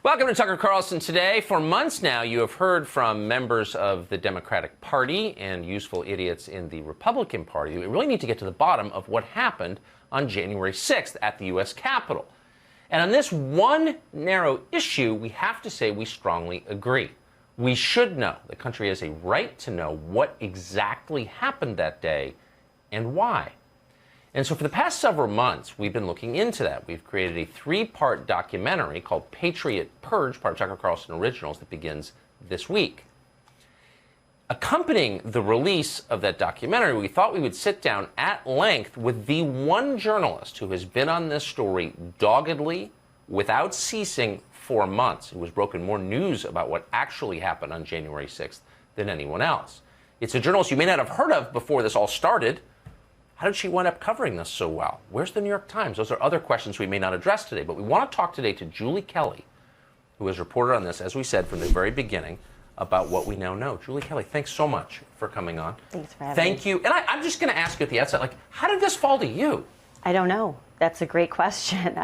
Welcome to Tucker Carlson Today. For months now, you have heard from members of the Democratic Party and useful idiots in the Republican Party. We really need to get to the bottom of what happened on January 6th at the U.S. Capitol. And on this one narrow issue, we have to say we strongly agree. We should know. The country has a right to know what exactly happened that day and why. And so for the past several months, we've been looking into that. We've created a three-part documentary called Patriot Purge, part of Tucker Carlson Originals, that begins this week. Accompanying the release of that documentary, we thought we would sit down at length with the one journalist who has been on this story doggedly, without ceasing, for months, who has broken more news about what actually happened on January 6th than anyone else. It's a journalist you may not have heard of before this all started. How did she wind up covering this so well? Where's the New York Times? Those are other questions we may not address today. But we want to talk today to Julie Kelly, who has reported on this, as we said, from the very beginning, about what we now know. Julie Kelly, thanks so much for coming on. Thanks for having me. Thank you. And I'm just going to ask you at the outset, how did this fall to you? I don't know. That's a great question.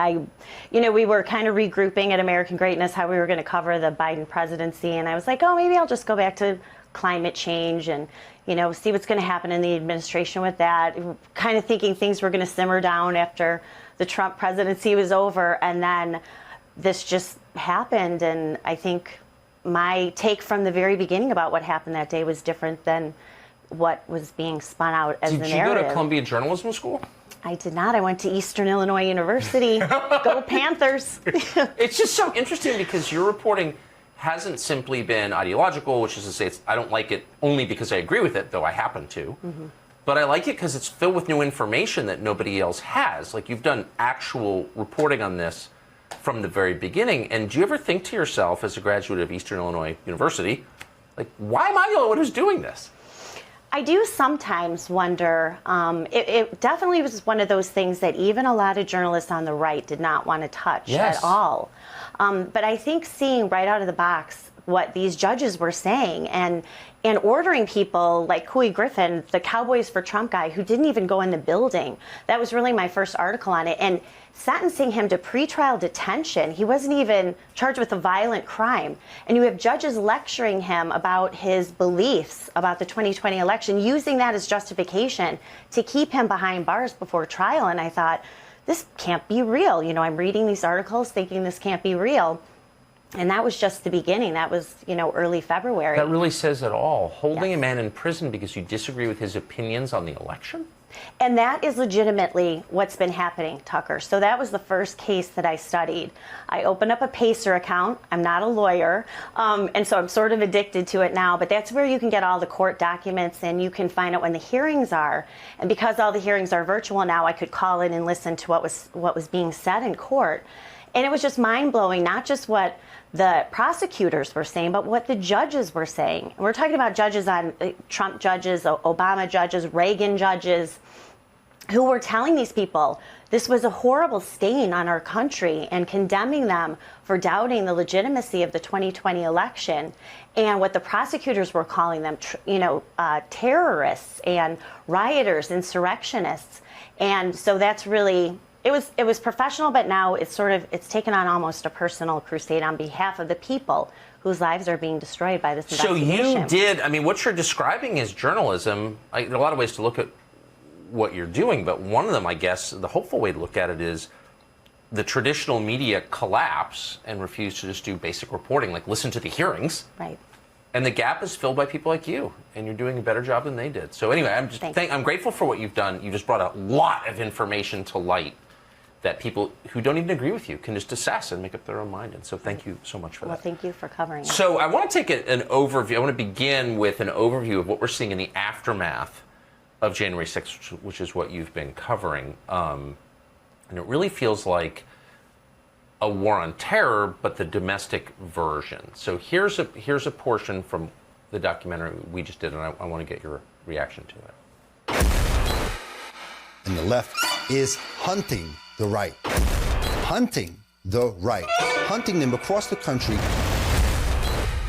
We were kind of regrouping at American Greatness, how we were going to cover the Biden presidency. And I was like, maybe I'll just go back to climate change and, see what's going to happen in the administration with that. Kind of thinking things were going to simmer down after the Trump presidency was over. And then this just happened. And I think my take from the very beginning about what happened that day was different than what was being spun out as the narrative. Did you go to Columbia Journalism School? I did not. I went to Eastern Illinois University. Go Panthers. It's just so interesting because your reporting hasn't simply been ideological, which is to say I don't like it only because I agree with it, though I happen to. Mm-hmm. But I like it because it's filled with new information that nobody else has. You've done actual reporting on this from the very beginning. And do you ever think to yourself, as a graduate of Eastern Illinois University, why am I the only one who's doing this? I do sometimes wonder. It definitely was one of those things that even a lot of journalists on the right did not want to touch at all. But I think seeing right out of the box what these judges were saying and ordering people like Couy Griffin, the Cowboys for Trump guy, who didn't even go in the building. That was really my first article on it. And sentencing him to pretrial detention. He wasn't even charged with a violent crime. And you have judges lecturing him about his beliefs about the 2020 election, using that as justification to keep him behind bars before trial. And I thought, this can't be real. I'm reading these articles thinking this can't be real. And that was just the beginning. That was, early February. That really says it all. Holding Yes. a man in prison because you disagree with his opinions on the election? And that is legitimately what's been happening, Tucker. So that was the first case that I studied. I opened up a Pacer account. I'm not a lawyer, and so I'm sort of addicted to it now. But that's where you can get all the court documents, and you can find out when the hearings are. And because all the hearings are virtual now, I could call in and listen to what was being said in court. And it was just mind-blowing, not just what the prosecutors were saying, but what the judges were saying. And we're talking about judges on Trump judges, Obama judges, Reagan judges, who were telling these people this was a horrible stain on our country and condemning them for doubting the legitimacy of the 2020 election. And what the prosecutors were calling them, terrorists and rioters, insurrectionists. And so that's really... It was professional, but now it's taken on almost a personal crusade on behalf of the people whose lives are being destroyed by this investigation. So you did, what you're describing is journalism. There are a lot of ways to look at what you're doing, but one of them, I guess, the hopeful way to look at it is the traditional media collapse and refuse to just do basic reporting, listen to the hearings. Right. And the gap is filled by people like you, and you're doing a better job than they did. So anyway, I'm grateful for what you've done. You just brought a lot of information to light that people who don't even agree with you can just assess and make up their own mind. And so thank you so much for that. Well, thank you for covering it. So I want to take an overview. I want to begin with an overview of what we're seeing in the aftermath of January 6th, which is what you've been covering. And it really feels like a war on terror, but the domestic version. So here's a portion from the documentary we just did, and I want to get your reaction to it. And the left is hunting the right. Hunting the right. Hunting them across the country,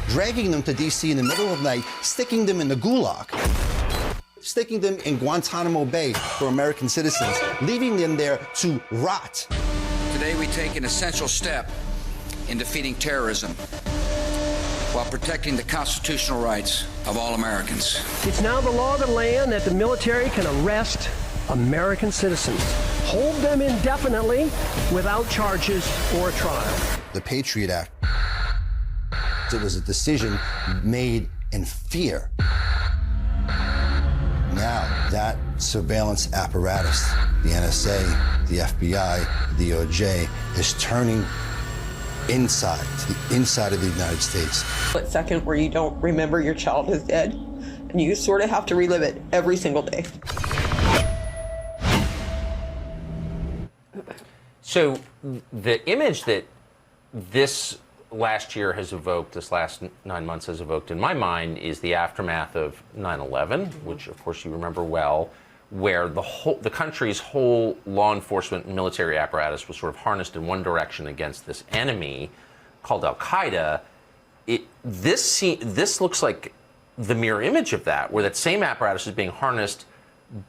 dragging them to D.C. in the middle of the night, sticking them in the gulag, sticking them in Guantanamo Bay for American citizens, leaving them there to rot. Today we take an essential step in defeating terrorism while protecting the constitutional rights of all Americans. It's now the law of the land that the military can arrest American citizens, hold them indefinitely without charges or trial. The Patriot Act, it was a decision made in fear. Now that surveillance apparatus, the NSA, the FBI, the DOJ, is turning inside, to the inside of the United States. That second where you don't remember your child is dead, and you sort of have to relive it every single day. So the image that this last year has evoked, this last 9 months has evoked in my mind, is the aftermath of 9/11, which of course you remember well, where the country's whole law enforcement and military apparatus was sort of harnessed in one direction against this enemy called Al-Qaeda. This looks like the mirror image of that, where that same apparatus is being harnessed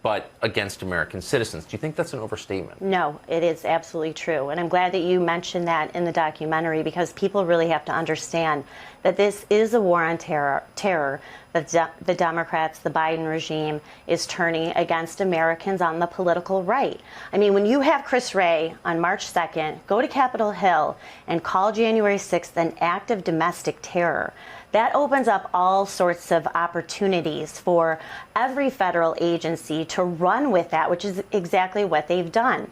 but against American citizens. Do you think that's an overstatement? No, it is absolutely true. And I'm glad that you mentioned that in the documentary, because people really have to understand that this is a war on terror that the Democrats, the Biden regime, is turning against Americans on the political right. I mean, when you have Chris Wray on March 2nd go to Capitol Hill and call January 6th an act of domestic terror, that opens up all sorts of opportunities for every federal agency to run with that, which is exactly what they've done.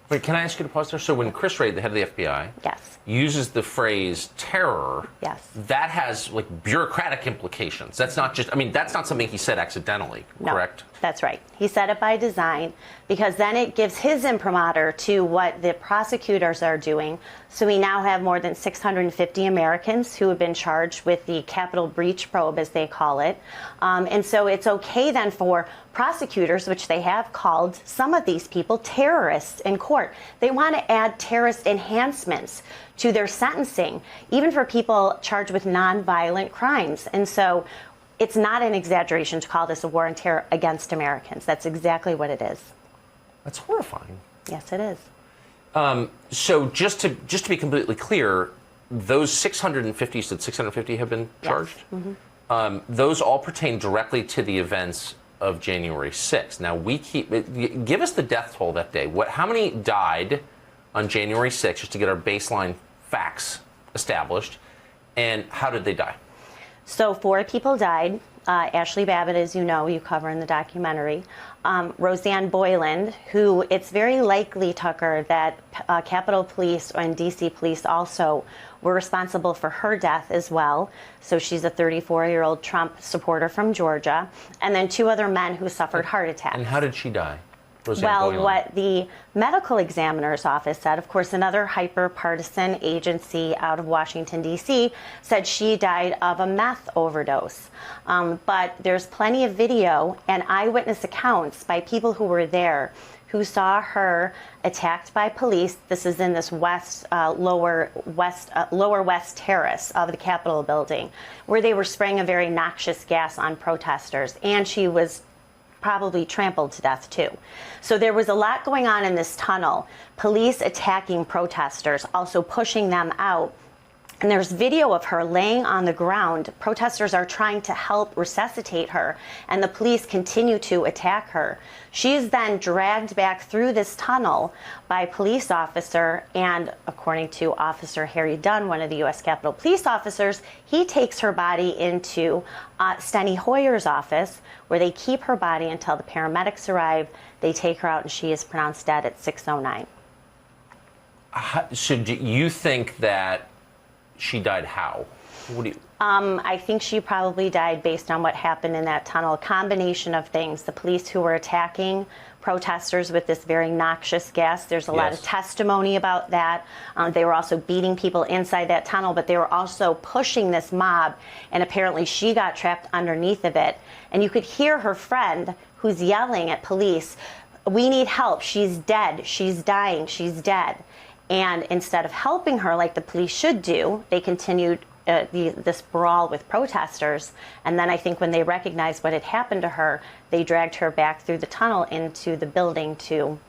Wait, can I ask you to pause there? So when Chris Wray, the head of the FBI, Yes. uses the phrase terror, Yes. that has like bureaucratic implications. That's not just, I mean, that's not something he said accidentally, correct? That's right. He said it by design, because then it gives his imprimatur to what the prosecutors are doing. So we now have more than 650 Americans who have been charged with the Capitol breach probe, as they call it. And so it's okay then for prosecutors, which they have called some of these people terrorists in court. They want to add terrorist enhancements to their sentencing, even for people charged with nonviolent crimes. And so it's not an exaggeration to call this a war on terror against Americans. That's exactly what it is. That's horrifying. Yes, it is. So just to be completely clear, those 650, you said 650 have been charged? Yes. Mm-hmm. Those all pertain directly to the events of January 6th. Now, give us the death toll that day. How many died on January 6th, just to get our baseline facts established, and how did they die? So 4 people died. Ashley Babbitt, as you know, you cover in the documentary. Roseanne Boyland, who it's very likely, Tucker, that Capitol Police and D.C. Police also were responsible for her death as well. So she's a 34-year-old Trump supporter from Georgia. And then 2 other men who suffered heart attacks. And how did she die? Well, what the medical examiner's office said, of course, another hyper-partisan agency out of Washington, D.C., said she died of a meth overdose. But there's plenty of video and eyewitness accounts by people who were there who saw her attacked by police. This is in this lower west terrace of the Capitol building, where they were spraying a very noxious gas on protesters, and she was probably trampled to death too. So there was a lot going on in this tunnel. Police attacking protesters, also pushing them out. And there's video of her laying on the ground. Protesters are trying to help resuscitate her, and the police continue to attack her. She is then dragged back through this tunnel by a police officer, and according to Officer Harry Dunn, one of the U.S. Capitol Police officers, he takes her body into Steny Hoyer's office, where they keep her body until the paramedics arrive. They take her out, and she is pronounced dead at 6:09. So do you think that she died how? What do you... I think she probably died based on what happened in that tunnel. A combination of things. The police who were attacking protesters with this very noxious gas. There's a lot of testimony about that. They were also beating people inside that tunnel, but they were also pushing this mob, and apparently she got trapped underneath of it. And you could hear her friend who's yelling at police, "We need help. She's dead. She's dying. She's dead." And instead of helping her like the police should do, they continued this brawl with protesters. And then I think when they recognized what had happened to her, they dragged her back through the tunnel into the building to,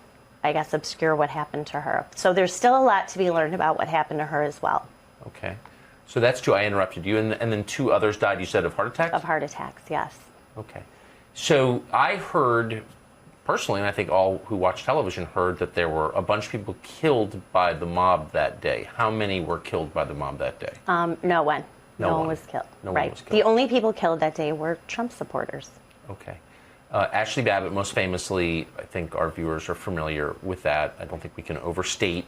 I guess, obscure what happened to her. So there's still a lot to be learned about what happened to her as well. Okay. So that's two. I interrupted you. And then two others died, you said, of heart attacks? Of heart attacks, yes. Okay. So I heard, personally, and I think all who watch television heard, that there were a bunch of people killed by the mob that day. How many were killed by the mob that day? No one. No one one was killed. No one right. was killed. The only people killed that day were Trump supporters. Okay. Ashley Babbitt, most famously, I think our viewers are familiar with that. I don't think we can overstate,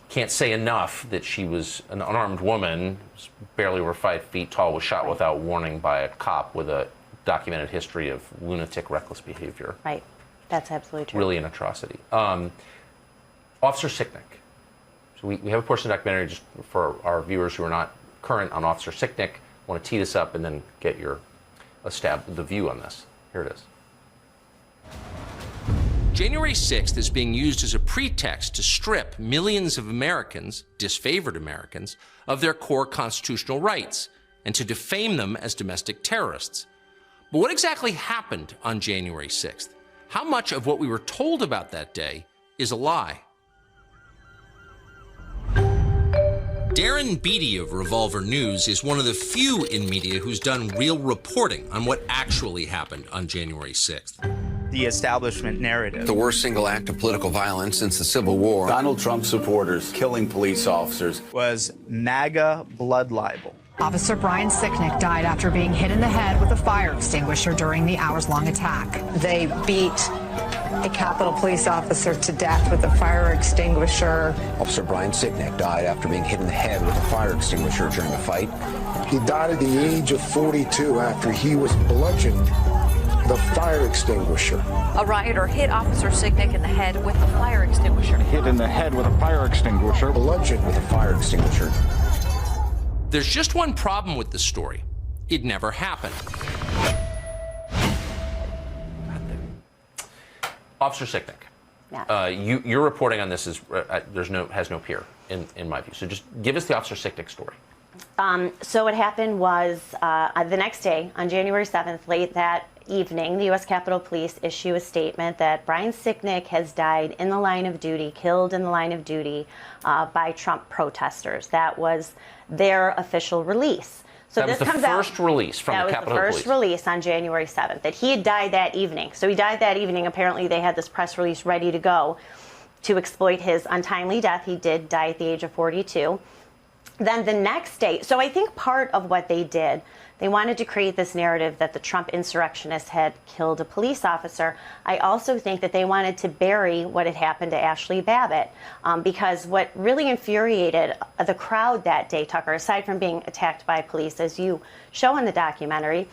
can't say enough that she was an unarmed woman, barely over 5 feet tall, was shot without warning by a cop with a documented history of lunatic, reckless behavior. Right. That's absolutely true. Really an atrocity. Officer Sicknick. So we have a portion of the documentary just for our viewers who are not current on Officer Sicknick. I want to tee this up and then get the view on this. Here it is. January 6th is being used as a pretext to strip millions of Americans, disfavored Americans, of their core constitutional rights and to defame them as domestic terrorists. But what exactly happened on January 6th? How much of what we were told about that day is a lie? Darren Beatty of Revolver News is one of the few in media who's done real reporting on what actually happened on January 6th. The establishment narrative. The worst single act of political violence since the Civil War. Donald Trump supporters killing police officers. Was MAGA blood libel. Officer Brian Sicknick died after being hit in the head with a fire extinguisher during the hours-long attack. They beat a Capitol police officer to death with a fire extinguisher. Officer Brian Sicknick died after being hit in the head with a fire extinguisher during a fight. He died at the age of 42 after he was bludgeoned with a fire extinguisher. A rioter hit Officer Sicknick in the head with a fire extinguisher. Hit in the head with a fire extinguisher. Bludgeoned with a fire extinguisher. There's just one problem with this story. It never happened. Officer Sicknick, Yeah. your reporting on this is has no peer in my view. So just give us the Officer Sicknick story. So what happened was the next day, on January 7th, late that evening, the U.S. Capitol Police issue a statement that Brian Sicknick has died in the line of duty, killed in the line of duty by Trump protesters. That was their official release. So that was the first release from the Capitol Police. That was the first release on January 7th, that he had died that evening. So he died that evening. Apparently they had this press release ready to go to exploit his untimely death. He did die at the age of 42. Then the next day, so I think part of what they did, they wanted to create this narrative that the Trump insurrectionists had killed a police officer. I also think that they wanted to bury what had happened to Ashley Babbitt, because what really infuriated the crowd that day, Tucker, aside from being attacked by police, as you show in the documentary,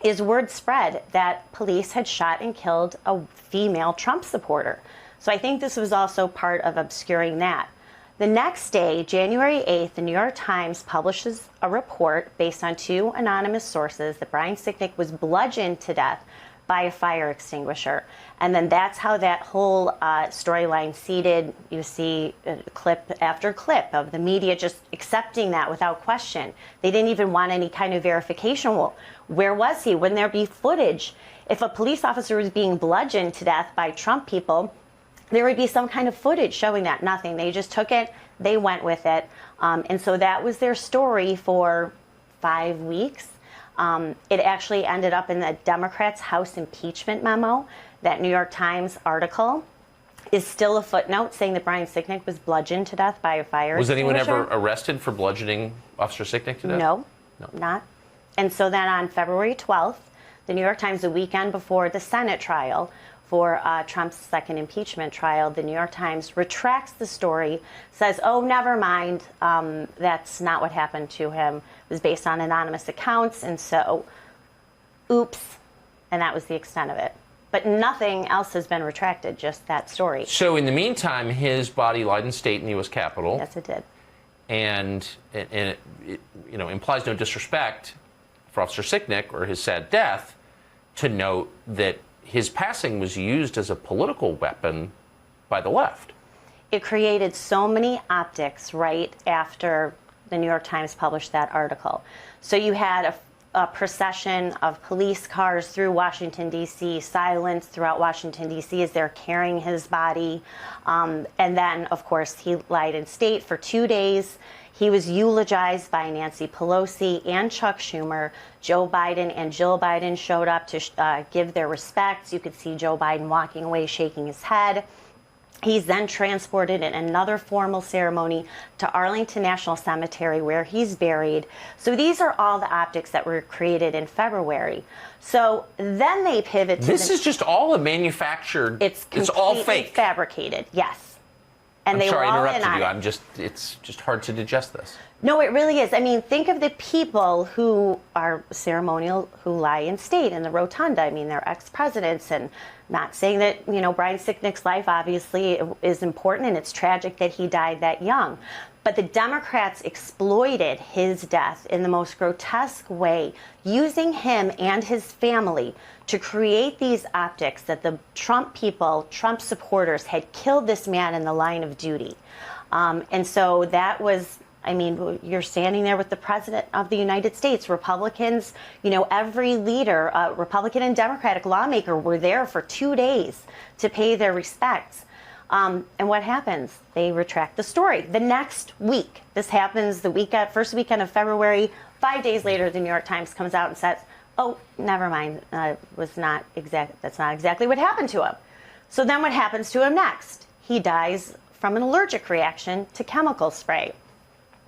is word spread that police had shot and killed a female Trump supporter. So I think this was also part of obscuring that. The next day, January 8th, the New York Times publishes a report based on two anonymous sources that Brian Sicknick was bludgeoned to death by a fire extinguisher. And then that's how that whole storyline seeded. You see clip after clip of the media just accepting that without question. They didn't even want any kind of verification. Well, where was he? Wouldn't there be footage? If a police officer was being bludgeoned to death by Trump people, there would be some kind of footage showing that. Nothing. They just took it. They went with it. And so that was their story for 5 weeks. It actually ended up in the Democrats' House impeachment memo. That New York Times article is still a footnote saying that Brian Sicknick was bludgeoned to death by a fire Was anyone extinguisher. ever arrested for bludgeoning Officer Sicknick to death? No, not. And so then on February 12th, the New York Times, the weekend before the Senate trial, for Trump's second impeachment trial, the New York Times retracts the story, says, oh, never mind, that's not what happened to him. It was based on anonymous accounts, and so, oops, and that was the extent of it. But nothing else has been retracted, just that story. So in the meantime, his body lied in state in the U.S. Capitol. Yes, it did. And it implies no disrespect for Officer Sicknick or his sad death to note that his passing was used as a political weapon by the left. It created so many optics right after the New York Times published that article. So you had a procession of police cars through Washington, D.C., silence throughout Washington, D.C. as they're carrying his body. And then, of course, he lied in state for 2 days. He was eulogized by Nancy Pelosi and Chuck Schumer. Joe Biden and Jill Biden showed up to give their respects. You could see Joe Biden walking away, shaking his head. He's then transported in another formal ceremony to Arlington National Cemetery, where he's buried. So these are all the optics that were created in February. So then they pivot to this is just all a manufactured. It's all fake, fabricated. Yes, and I'm they sorry were I all interrupted in you. on it. It's just hard to digest this. No, it really is. I mean, think of the people who are ceremonial, who lie in state in the rotunda. I mean, they're ex-presidents, and not saying that, you know, Brian Sicknick's life obviously is important, and it's tragic that he died that young. But the Democrats exploited his death in the most grotesque way, using him and his family to create these optics that the Trump people, Trump supporters, had killed this man in the line of duty. And so that was, I mean, you're standing there with the president of the United States. Republicans, you know, every leader, Republican and Democratic lawmaker were there for 2 days to pay their respects. And what happens? They retract the story. The next week, this happens the first weekend of February. 5 days later, the New York Times comes out and says, oh, never mind, that's not exactly what happened to him. So then what happens to him next? He dies from an allergic reaction to chemical spray.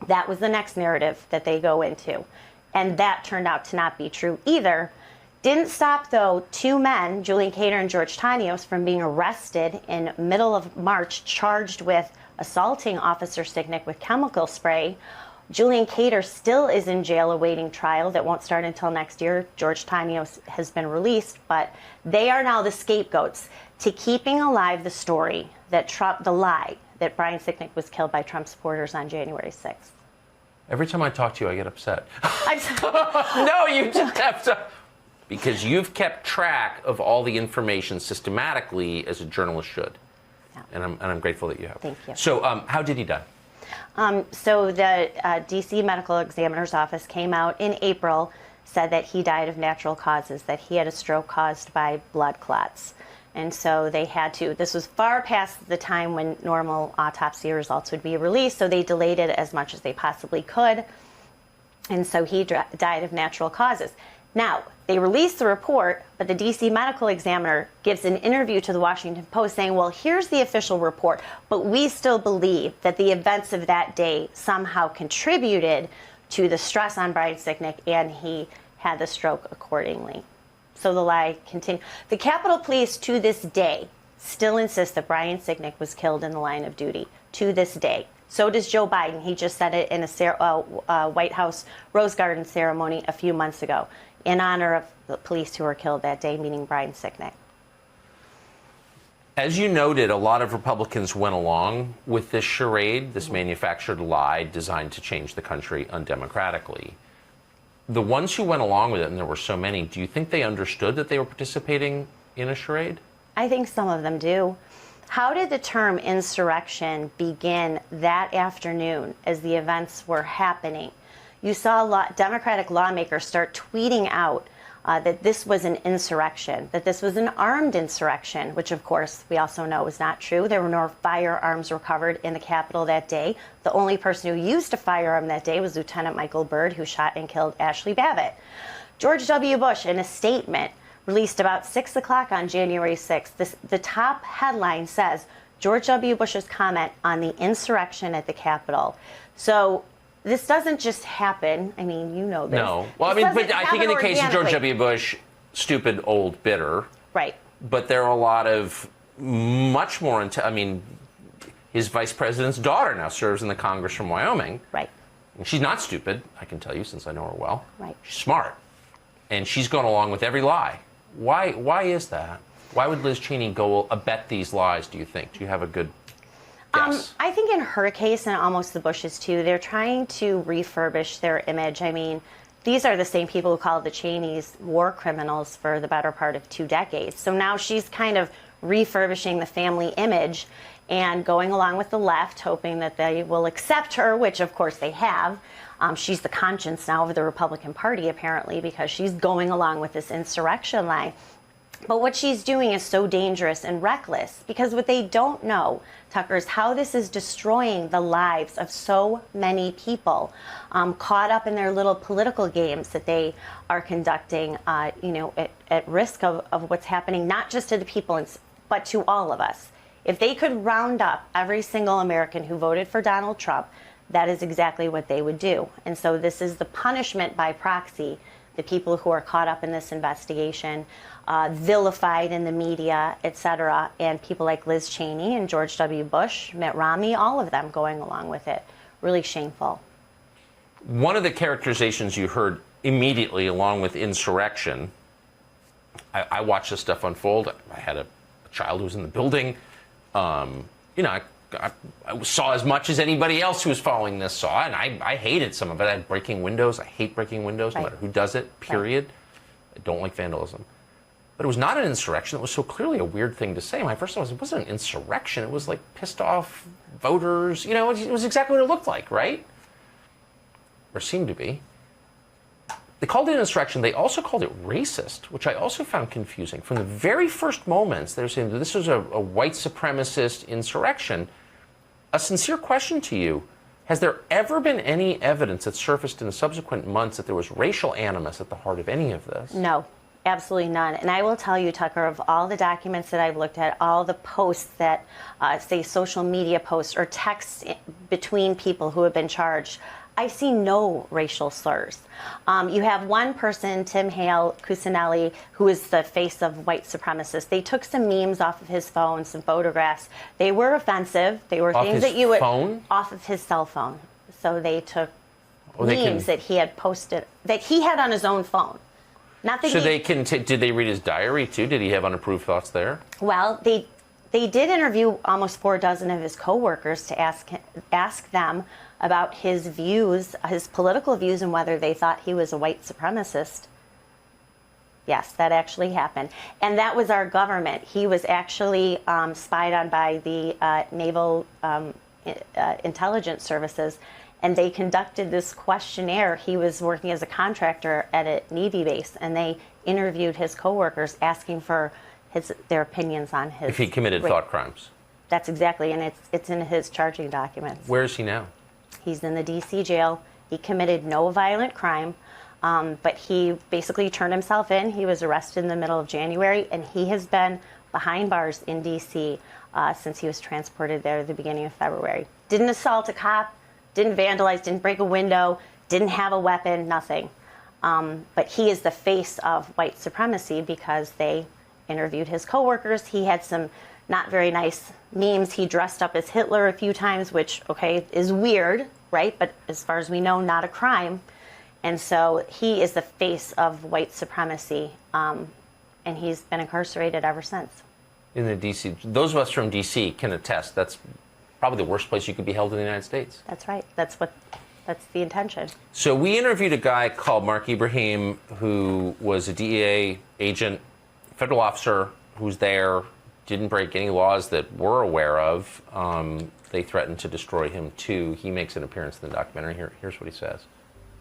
That was the next narrative that they go into. And that turned out to not be true either. Didn't stop, though, 2 men, Julian Cater and George Tanios, from being arrested in middle of March, charged with assaulting Officer Sicknick with chemical spray. Julian Cater still is in jail awaiting trial that won't start until next year. George Tanios has been released, but they are now the scapegoats to keeping alive the story that the lie that Brian Sicknick was killed by Trump supporters on January 6th. Every time I talk to you, I get upset. No, you just have to. Because you've kept track of all the information systematically, as a journalist should. Yeah. And I'm grateful that you have. Thank you. So how did he die? So the D.C. Medical Examiner's Office came out in April, said that he died of natural causes, that he had a stroke caused by blood clots. And so they had to, this was far past the time when normal autopsy results would be released, so they delayed it as much as they possibly could. And so he died of natural causes. Now, they released the report, but the D.C. Medical Examiner gives an interview to the Washington Post saying, well, here's the official report, but we still believe that the events of that day somehow contributed to the stress on Brian Sicknick, and he had the stroke accordingly. So the lie continued. The Capitol Police, to this day, still insist that Brian Sicknick was killed in the line of duty, to this day. So does Joe Biden. He just said it in a White House Rose Garden ceremony a few months ago, in honor of the police who were killed that day, meaning Brian Sicknick. As you noted, a lot of Republicans went along with this charade, this manufactured lie designed to change the country undemocratically. The ones who went along with it, and there were so many, do you think they understood that they were participating in a charade? I think some of them do. How did the term insurrection begin that afternoon as the events were happening? You saw Democratic lawmakers start tweeting out that this was an insurrection, that this was an armed insurrection, which of course we also know was not true. There were no firearms recovered in the Capitol that day. The only person who used a firearm that day was Lieutenant Michael Byrd, who shot and killed Ashley Babbitt. George W. Bush, in a statement released about 6 o'clock on January 6th, the top headline says, George W. Bush's comment on the insurrection at the Capitol. So this doesn't just happen. I mean, you know this. No. Well, I mean, but I think in the case of George W. Bush, stupid, old, bitter. Right. But there are a lot of much more, I mean, his vice president's daughter now serves in the Congress from Wyoming. Right. And she's not stupid, I can tell you, since I know her well. Right. She's smart. And she's gone along with every lie. Why is that? Why would Liz Cheney go abet these lies, do you think? Do you have a good guess? I think in her case, and almost the Bushes too, they're trying to refurbish their image. I mean, these are the same people who called the Cheneys war criminals for the better part of 2 decades. So now she's kind of refurbishing the family image and going along with the left, hoping that they will accept her, which of course they have. She's the conscience now of the Republican Party, apparently, because she's going along with this insurrection lie. But what she's doing is so dangerous and reckless, because what they don't know, Tucker, is how this is destroying the lives of so many people caught up in their little political games that they are conducting, at risk of what's happening, not just to the people, but to all of us. If they could round up every single American who voted for Donald Trump, that is exactly what they would do. And so this is the punishment by proxy, the people who are caught up in this investigation, vilified in the media, et cetera, and people like Liz Cheney and George W. Bush, Mitt Romney, all of them going along with it. Really shameful. One of the characterizations you heard immediately along with insurrection, I watched this stuff unfold. I had a child who was in the building. I saw as much as anybody else who was following this saw, and I hated some of it. I had breaking windows. I hate breaking windows, no matter who does it, period. Right. I don't like vandalism. But it was not an insurrection. It was so clearly a weird thing to say. My first thought was, it wasn't an insurrection. It was like pissed off voters. It was exactly what it looked like, right? Or seemed to be. They called it an insurrection. They also called it racist, which I also found confusing. From the very first moments, they were saying that this was a white supremacist insurrection. A sincere question to you, has there ever been any evidence that surfaced in the subsequent months that there was racial animus at the heart of any of this? No, absolutely none. And I will tell you, Tucker, of all the documents that I've looked at, all the posts that say social media posts or texts between people who have been charged, I see no racial slurs. You have one person, Tim Hale Cusinelli, who is the face of white supremacists. They took some memes off of his phone, some photographs. They were offensive. They were things that you would off of his cell phone. So they took memes that he had posted, that he had on his own phone. Not that did they read his diary too? Did he have unapproved thoughts there? Well, they did interview almost 4 dozen of his coworkers to ask them about his views, his political views, and whether they thought he was a white supremacist. Yes, that actually happened. And that was our government. He was actually spied on by the Naval Intelligence Services, and they conducted this questionnaire. He was working as a contractor at a Navy base, and they interviewed his coworkers asking for their opinions on his... If he committed thought crimes. That's exactly, and it's in his charging documents. Where is he now? He's in the D.C. jail. He committed no violent crime, but he basically turned himself in. He was arrested in the middle of January, and he has been behind bars in D.C. Since he was transported there at the beginning of February. Didn't assault a cop, didn't vandalize, didn't break a window, didn't have a weapon, nothing. But he is the face of white supremacy because they interviewed his coworkers. He had some not very nice memes. He dressed up as Hitler a few times, which, okay, is weird, right? But as far as we know, not a crime. And so he is the face of white supremacy, and he's been incarcerated ever since. In the D.C., those of us from D.C. can attest that's probably the worst place you could be held in the United States. That's right. That's the intention. So we interviewed a guy called Mark Ibrahim, who was a DEA agent, federal officer who's there, didn't break any laws that we're aware of. They threatened to destroy him, too. He makes an appearance in the documentary. Here's what he says.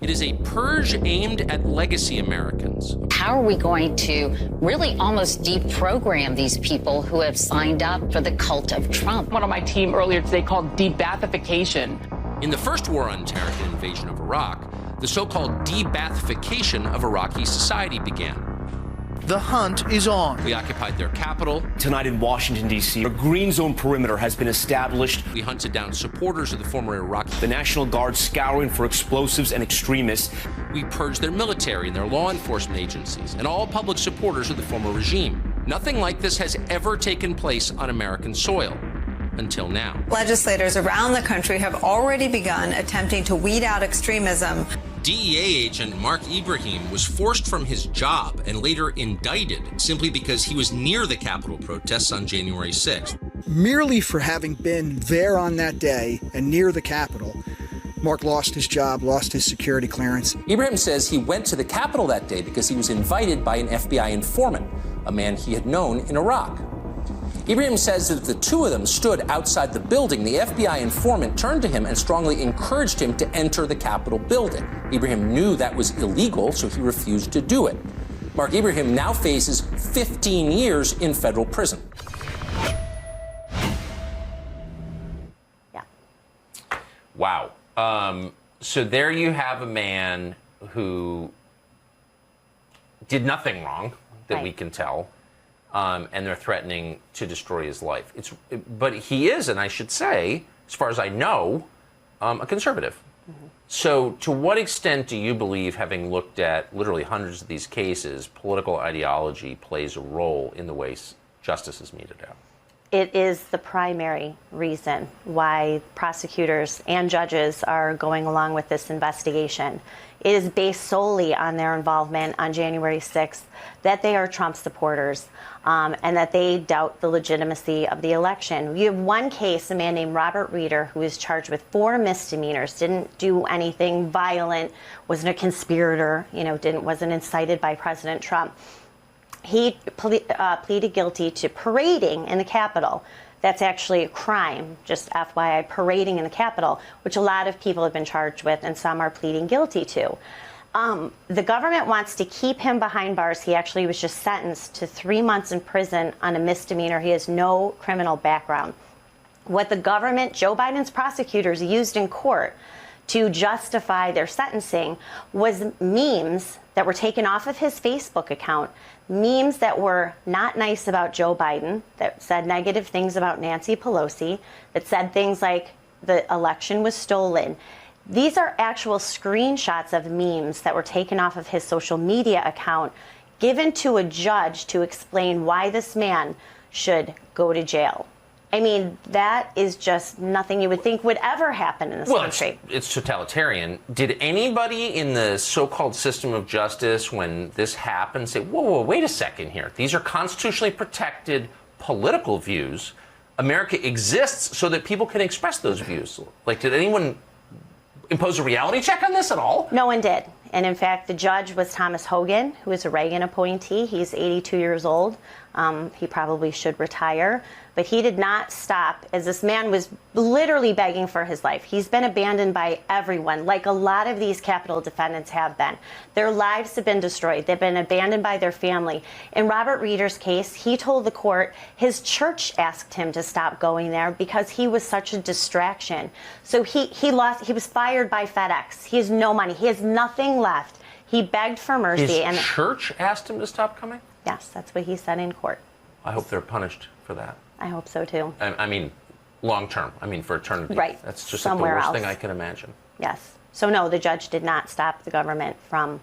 It is a purge aimed at legacy Americans. How are we going to really almost deprogram these people who have signed up for the cult of Trump? One on my team earlier today called de-Baathification. In the first war on terror and invasion of Iraq, the so-called de-Baathification of Iraqi society began. The hunt is on. We occupied their capital. Tonight in Washington, D.C., a green zone perimeter has been established. We hunted down supporters of the former Iraqi. The National Guard scouring for explosives and extremists. We purged their military and their law enforcement agencies and all public supporters of the former regime. Nothing like this has ever taken place on American soil. Until now. Legislators around the country have already begun attempting to weed out extremism. DEA agent Mark Ibrahim was forced from his job and later indicted simply because he was near the Capitol protests on January 6th. Merely for having been there on that day and near the Capitol, Mark lost his job, lost his security clearance. Ibrahim says he went to the Capitol that day because he was invited by an FBI informant, a man he had known in Iraq. Ibrahim says that the two of them stood outside the building. The FBI informant turned to him and strongly encouraged him to enter the Capitol building. Ibrahim knew that was illegal, so he refused to do it. Mark Ibrahim now faces 15 years in federal prison. Yeah. Wow. So there you have a man who did nothing wrong that we can tell. And they're threatening to destroy his life. But he is, and I should say, as far as I know, a conservative. Mm-hmm. So to what extent do you believe, having looked at literally hundreds of these cases, political ideology plays a role in the way justice is meted out? It is the primary reason why prosecutors and judges are going along with this investigation. It is based solely on their involvement on January 6th, that they are Trump supporters, and that they doubt the legitimacy of the election. You have one case, a man named Robert Reeder, who is charged with 4 misdemeanors, didn't do anything violent, wasn't a conspirator, wasn't incited by President Trump. He pleaded guilty to parading in the Capitol. That's actually a crime, just FYI, parading in the Capitol, which a lot of people have been charged with and some are pleading guilty to. The government wants to keep him behind bars. He actually was just sentenced to 3 months in prison on a misdemeanor. He has no criminal background. What the government, Joe Biden's prosecutors, used in court to justify their sentencing was memes that were taken off of his Facebook account, memes that were not nice about Joe Biden, that said negative things about Nancy Pelosi, that said things like the election was stolen. These are actual screenshots of memes that were taken off of his social media account, given to a judge to explain why this man should go to jail. I mean, that is just nothing you would think would ever happen in this country. It's totalitarian. Did anybody in the so-called system of justice, when this happened, say, whoa, wait a second here. These are constitutionally protected political views. America exists so that people can express those views. Like, did anyone impose a reality check on this at all? No one did. And in fact, the judge was Thomas Hogan, who is a Reagan appointee. He's 82 years old. He probably should retire. But he did not stop, as this man was literally begging for his life. He's been abandoned by everyone, like a lot of these Capitol defendants have been. Their lives have been destroyed. They've been abandoned by their family. In Robert Reeder's case, he told the court his church asked him to stop going there because he was such a distraction. So he was fired by FedEx. He has no money. He has nothing left. He begged for mercy. His church asked him to stop coming? Yes, that's what he said in court. I hope they're punished for that. I hope so, too. I mean, long term. I mean, for eternity. Right. That's just somewhere like the worst else. thing I can imagine. Yes. So, no, the judge did not stop the government from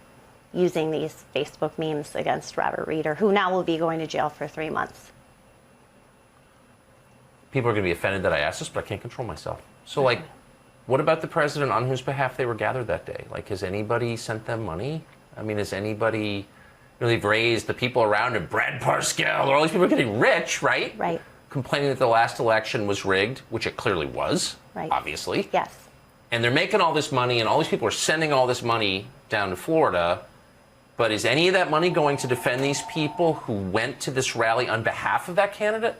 using these Facebook memes against Robert Reeder, who now will be going to jail for 3 months. People are going to be offended that I asked this, but I can't control myself. So, like, what about the president on whose behalf they were gathered that day? Like, has anybody sent them money? I mean, has anybody... they've raised the people around him, Brad Parscale, all these people are getting rich, right? Right. Complaining that the last election was rigged, which it clearly was, right. Obviously. Yes. And they're making all this money, and all these people are sending all this money down to Florida. But is any of that money going to defend these people who went to this rally on behalf of that candidate?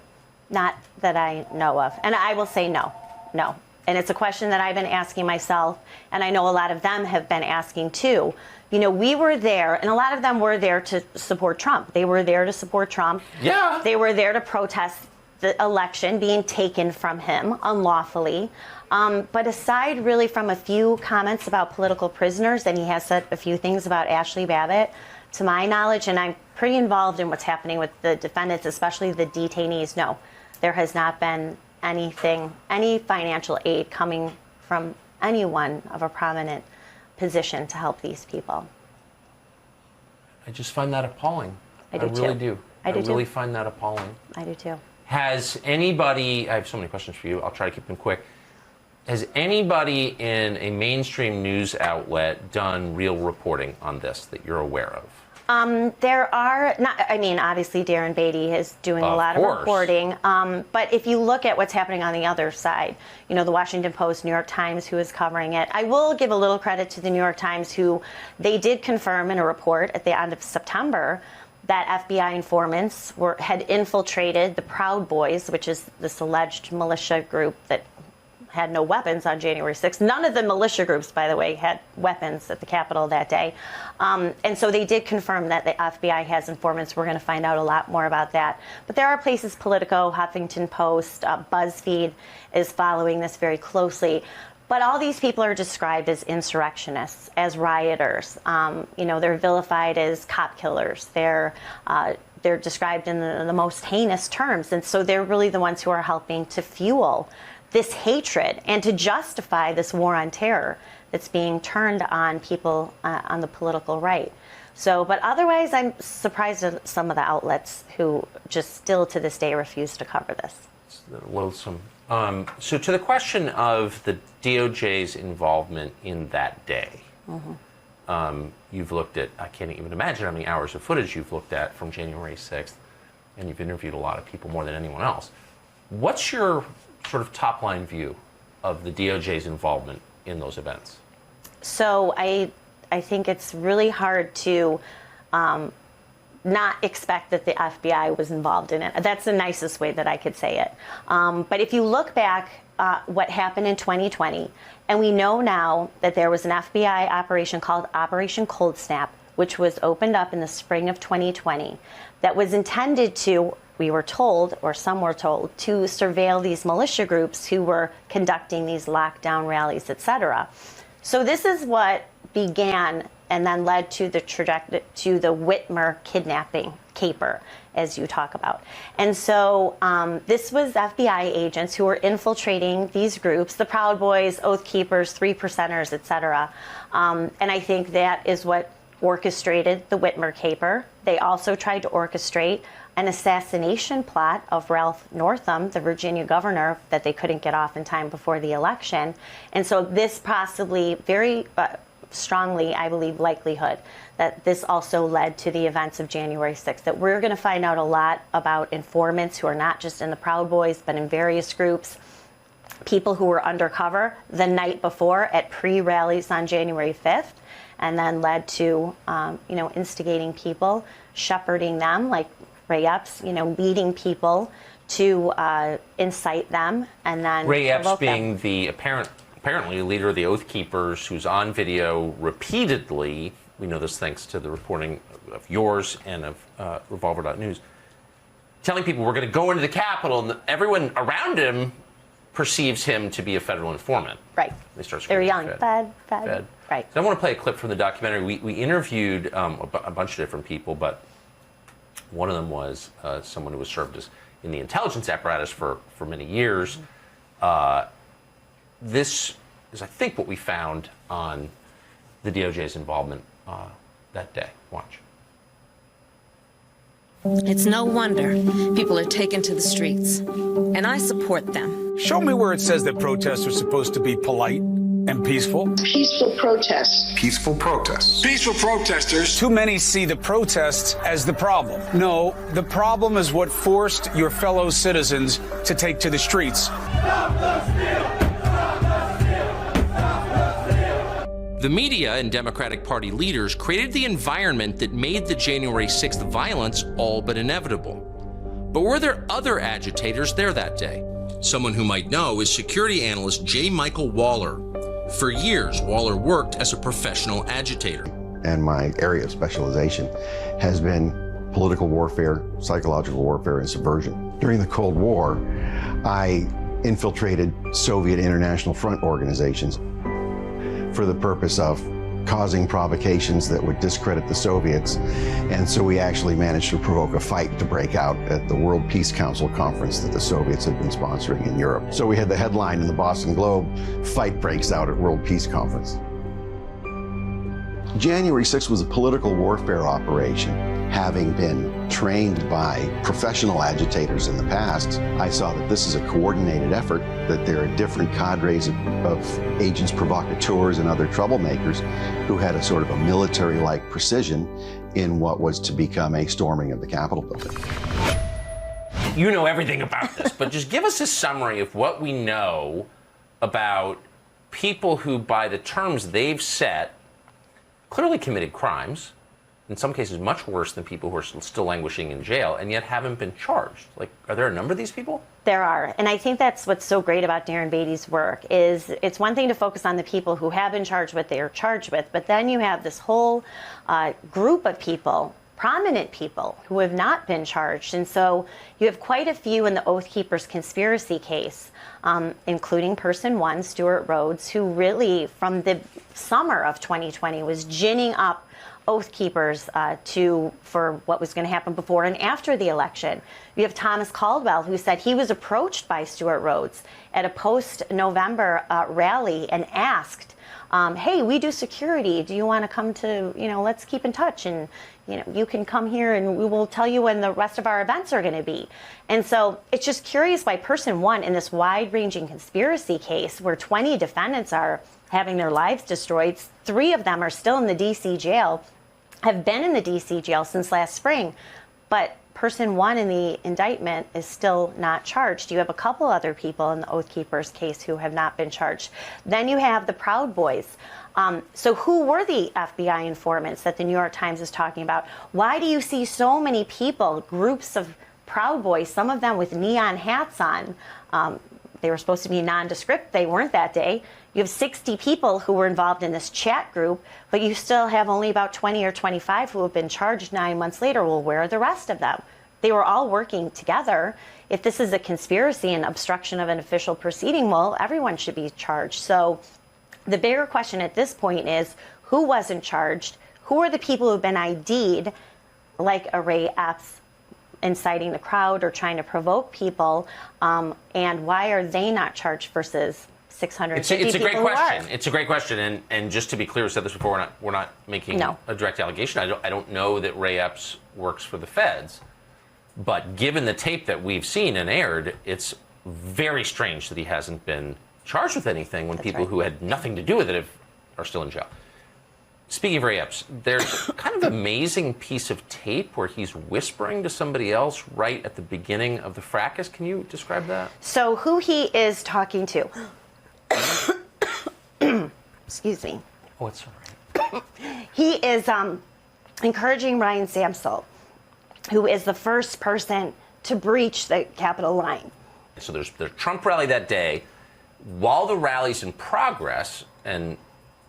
Not that I know of. And I will say no. No. And it's a question that I've been asking myself, and I know a lot of them have been asking too. You know, we were there, and a lot of them were there to support Trump. They were there to support Trump. Yeah. They were there to protest the election being taken from him unlawfully. But aside really from a few comments about political prisoners, and he has said a few things about Ashley Babbitt, to my knowledge, and I'm pretty involved in what's happening with the defendants, especially the detainees, no, there has not been anything, any financial aid coming from anyone of a prominent position to help these people. I just find that appalling. I do really too. do. I do really too. find that appalling. I do too. Has anybody, I have so many questions for you, I'll try to keep them quick. Has anybody in a mainstream news outlet done real reporting on this that you're aware of? There are not, I mean, obviously Darren Beatty is doing a lot of reporting. But if you look at what's happening on the other side, you know, the Washington Post, New York Times, who is covering it. I will give a little credit to the New York Times, who they did confirm in a report at the end of September that FBI informants had infiltrated the Proud Boys, which is this alleged militia group that had no weapons on January 6th. None of the militia groups, by the way, had weapons at the Capitol that day. And so they did confirm that the FBI has informants. We're going to find out a lot more about that. But there are places, Politico, Huffington Post, BuzzFeed is following this very closely. But all these people are described as insurrectionists, as rioters. They're vilified as cop killers. They're described in the most heinous terms. And so they're really the ones who are helping to fuel this hatred and to justify this war on terror that's being turned on people on the political right. So, but otherwise, I'm surprised at some of the outlets who just still to this day refuse to cover this. It's loathsome. So to the question of the DOJ's involvement in that day, you've looked at, I can't even imagine how many hours of footage you've looked at from January 6th, and you've interviewed a lot of people more than anyone else. What's your sort of top-line view of the DOJ's involvement in those events? So I think it's really hard to not expect that the FBI was involved in it. That's the nicest way that I could say it. But if you look back what happened in 2020, and we know now that there was an FBI operation called Operation Cold Snap, which was opened up in the spring of 2020, that was intended to, we were told, or some were told, to surveil these militia groups who were conducting these lockdown rallies, etc. So this is what began and then led to the Whitmer kidnapping caper, as you talk about. And so this was FBI agents who were infiltrating these groups, the Proud Boys, Oath Keepers, Three Percenters, etc. And I think that is what orchestrated the Whitmer caper. They also tried to orchestrate an assassination plot of Ralph Northam, the Virginia governor, that they couldn't get off in time before the election. And so this possibly very strongly, I believe, likelihood that this also led to the events of January 6th, that we're going to find out a lot about informants who are not just in the Proud Boys, but in various groups, people who were undercover the night before at pre-rallies on January 5th, and then led to, instigating people, shepherding them, like Ray Epps, leading people to incite them, and then Ray Epps being the apparently leader of the Oath Keepers, who's on video repeatedly. We know this thanks to the reporting of yours and of Revolver.News, telling people we're going to go into the Capitol, and everyone around him perceives him to be a federal informant. Right. They start They're screaming, yelling, Fed. Right. So I want to play a clip from the documentary. We interviewed a bunch of different people, but one of them was someone who was served as in the intelligence apparatus for many years. This is, I think, what we found on the DOJ's involvement that day. Watch. It's no wonder people are taken to the streets, and I support them. Show me where it says that protests are supposed to be polite and peaceful. Peaceful protests. Peaceful protests. Peaceful protesters. Too many see the protests as the problem. No, the problem is what forced your fellow citizens to take to the streets. Stop the steal! The media and Democratic Party leaders created the environment that made the January 6th violence all but inevitable. But were there other agitators there that day? Someone who might know is security analyst J. Michael Waller. For years, Waller worked as a professional agitator. And my area of specialization has been political warfare, psychological warfare, and subversion. During the Cold War, I infiltrated Soviet International Front organizations for the purpose of causing provocations that would discredit the Soviets. And so we actually managed to provoke a fight to break out at the World Peace Council conference that the Soviets had been sponsoring in Europe. So we had the headline in the Boston Globe, "Fight breaks out at World Peace Conference." January 6th was a political warfare operation. Having been trained by professional agitators in the past, I saw that this is a coordinated effort, that there are different cadres of agents provocateurs and other troublemakers who had a sort of a military-like precision in what was to become a storming of the Capitol building. You know everything about this, but just give us a summary of what we know about people who, by the terms they've set, clearly committed crimes, in some cases much worse than people who are still languishing in jail and yet haven't been charged. Like, are there a number of these people? There are, and I think that's what's so great about Darren Beatty's work is it's one thing to focus on the people who have been charged with, they are charged with, but then you have this whole group of people, prominent people, who have not been charged. And so you have quite a few in the Oath Keepers conspiracy case, including person one, Stuart Rhodes, who really, from the summer of 2020, was ginning up Oath Keepers for what was going to happen before and after the election. You have Thomas Caldwell, who said he was approached by Stuart Rhodes at a post-November rally and asked, hey, we do security. Do you want to come to, let's keep in touch, and you can come here and we will tell you when the rest of our events are going to be. And so it's just curious why person one in this wide-ranging conspiracy case where 20 defendants are having their lives destroyed, 3 of them are still in the D.C. jail, have been in the D.C. jail since last spring, but person one in the indictment is still not charged. You have a couple other people in the Oath Keepers case who have not been charged. Then you have the Proud Boys. So who were the FBI informants that the New York Times is talking about? Why do you see so many people, groups of Proud Boys, some of them with neon hats on? They were supposed to be nondescript. They weren't that day. You have 60 people who were involved in this chat group, but you still have only about 20 or 25 who have been charged 9 months later. Well, where are the rest of them? They were all working together. If this is a conspiracy and obstruction of an official proceeding, well, everyone should be charged. So the bigger question at this point is, who wasn't charged? Who are the people who've been ID'd, like a Ray Epps, inciting the crowd or trying to provoke people, and why are they not charged versus 650 it's a great people who question. are? It's a great question, and just to be clear, we said this before. We're not making a direct allegation. I don't know that Ray Epps works for the feds, but given the tape that we've seen and aired, it's very strange that he hasn't been charged with anything when people who had nothing to do with it are still in jail. Speaking of Ray Epps, there's kind of amazing piece of tape where he's whispering to somebody else right at the beginning of the fracas. Can you describe that? So who he is talking to, excuse me. Oh, it's all right. He is encouraging Ryan Samsel, who is the first person to breach the Capitol line. So there's the Trump rally that day. While the rally's in progress, and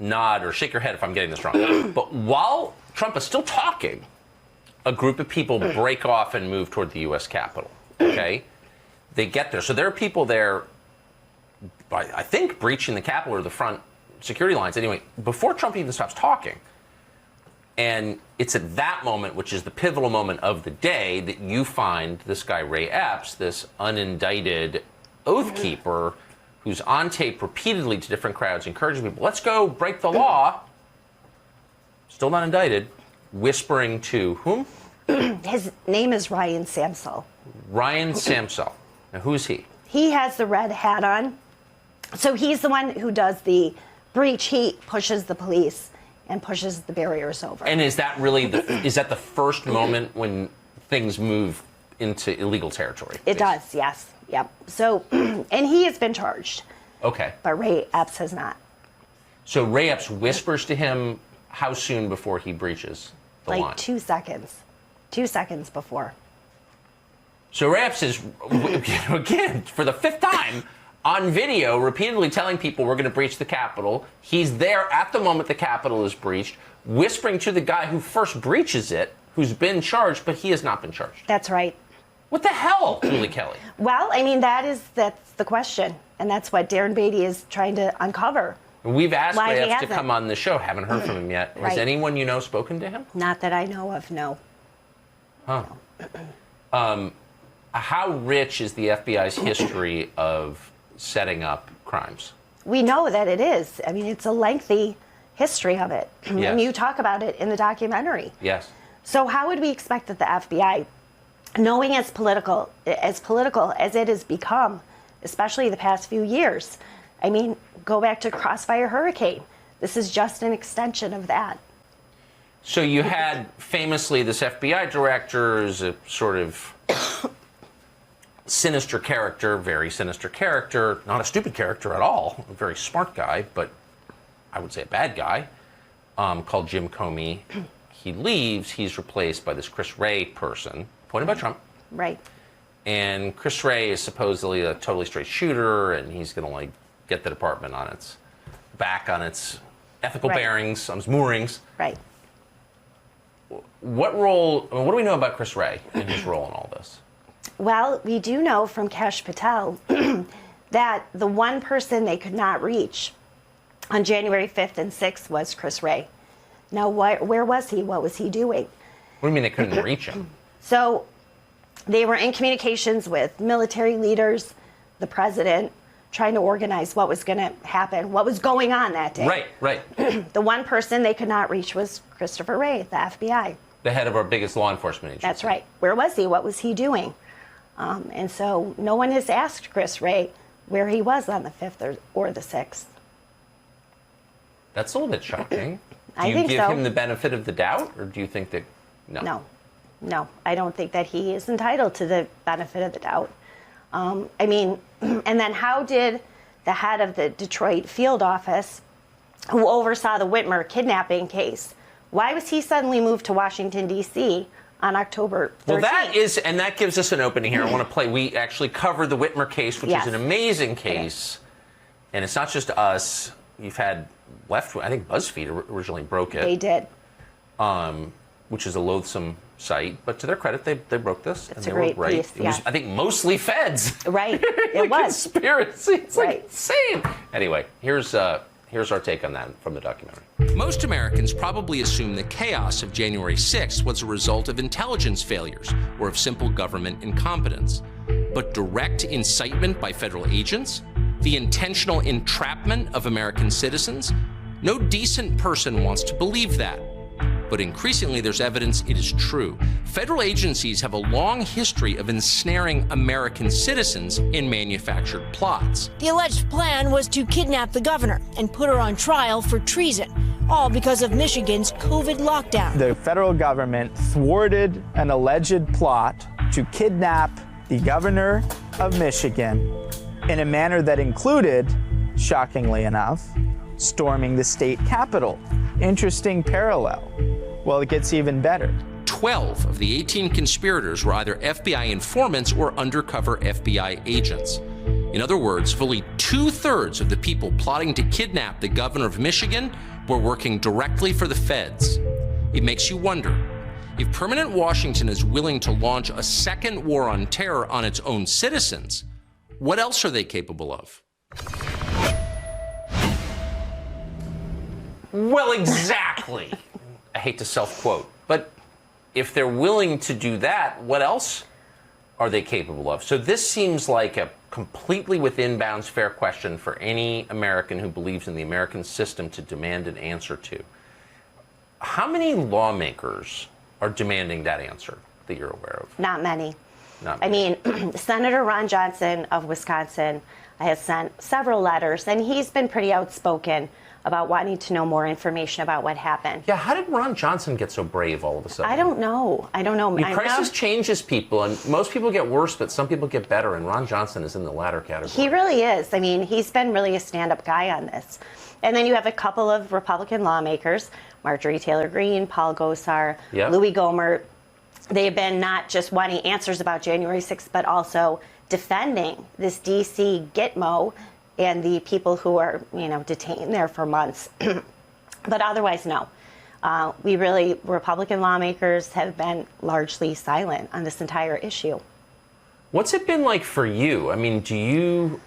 nod or shake your head if I'm getting this wrong, but while Trump is still talking, a group of people break off and move toward the U.S. Capitol, okay? They get there. So there are people there, I think, breaching the Capitol or the front security lines. Anyway, before Trump even stops talking, and it's at that moment, which is the pivotal moment of the day, that you find this guy, Ray Epps, this unindicted Oath Keeper, who's on tape repeatedly to different crowds, encouraging people, let's go break the law, still not indicted, whispering to whom? His name is Ryan Samsel. Ryan Samsel. Now, who's he? He has the red hat on. So he's the one who does the breach. He pushes the police and pushes the barriers over. And is that really is that the first moment when things move into illegal territory? It does, yes. Yep. So, and he has been charged. Okay. But Ray Epps has not. So Ray Epps whispers to him how soon before he breaches the line? 2 seconds. 2 seconds before. So Ray Epps is, again, for the 5th time, on video, repeatedly telling people we're going to breach the Capitol. He's there at the moment the Capitol is breached, whispering to the guy who first breaches it, who's been charged, but he has not been charged. That's right. What the hell, Julie Kelly? Well, I mean, that's the question. And that's what Darren Beatty is trying to uncover. We've asked Why Ray he Epps to hasn't. come on the show. Haven't heard from him yet. Right. Has anyone you know spoken to him? Not that I know of, no. Huh. How rich is the FBI's history of setting up crimes? We know that it is. I mean, it's a lengthy history of it. Yes. And you talk about it in the documentary. Yes. So how would we expect that the FBI, knowing as political as it has become, especially the past few years, I mean, go back to Crossfire Hurricane. This is just an extension of that. So you had famously this FBI director is a sort of sinister character, very sinister character, not a stupid character at all, a very smart guy, but I would say a bad guy, called Jim Comey. he leaves, he's replaced by this Chris Wray person, appointed by Trump. Right. And Chris Wray is supposedly a totally straight shooter, and he's going to like get the department on its back, on its ethical bearings, on its moorings. Right. What role? I mean, what do we know about Chris Wray and his role in all this? Well, we do know from Kash Patel that the one person they could not reach on January 5th and 6th was Chris Wray. Now, where was he? What was he doing? What do you mean they couldn't reach him? So they were in communications with military leaders, the president, trying to organize what was going to happen, what was going on that day. Right. The one person they could not reach was Christopher Wray, the FBI. The head of our biggest law enforcement agency. That's right. Where was he? What was he doing? And so no one has asked Chris Wray where he was on the 5th or the 6th. That's a little bit shocking. I Do you think give so. him the benefit of the doubt, or do you think that no? No, I don't think that he is entitled to the benefit of the doubt. I mean, and then how did the head of the Detroit field office, who oversaw the Whitmer kidnapping case, why was he suddenly moved to Washington, D.C. on October 13th? Well, that gives us an opening here. I want to play. We actually covered the Whitmer case, which is an amazing case, and it's not just us. You've had I think BuzzFeed originally broke it. They did. Which is a loathsome site, but to their credit, they broke this. It's a great piece. It was, I think, mostly feds. Right. It was. Conspiracy. It's like insane. Anyway, here's our take on that from the documentary. Most Americans probably assume the chaos of January 6th was a result of intelligence failures or of simple government incompetence. But direct incitement by federal agents, the intentional entrapment of American citizens, no decent person wants to believe that. But increasingly, there's evidence it is true. Federal agencies have a long history of ensnaring American citizens in manufactured plots. The alleged plan was to kidnap the governor and put her on trial for treason, all because of Michigan's COVID lockdown. The federal government thwarted an alleged plot to kidnap the governor of Michigan in a manner that included, shockingly enough, storming the state capitol. Interesting parallel. Well, it gets even better. 12 of the 18 conspirators were either FBI informants or undercover FBI agents. In other words, fully 2/3 of the people plotting to kidnap the governor of Michigan were working directly for the feds. It makes you wonder, if permanent Washington is willing to launch a second war on terror on its own citizens, what else are they capable of? Well, exactly. I hate to self-quote, but if they're willing to do that, what else are they capable of? So this seems like a completely within bounds fair question for any American who believes in the American system to demand an answer to. How many lawmakers are demanding that answer that you're aware of? Not many. Not I mean, Senator Ron Johnson of Wisconsin has sent several letters, and he's been pretty outspoken about wanting to know more information about what happened. Yeah, how did Ron Johnson get so brave all of a sudden? I don't know. Crisis changes people, and most people get worse, but some people get better, and Ron Johnson is in the latter category. He really is. I mean, he's been really a stand-up guy on this. And then you have a couple of Republican lawmakers, Marjorie Taylor Greene, Paul Gosar, Louis Gohmert. They've been not just wanting answers about January 6th, but also defending this D.C. Gitmo and the people who are, detained there for months. But otherwise, no. Republican lawmakers have been largely silent on this entire issue. What's it been like for you? I mean,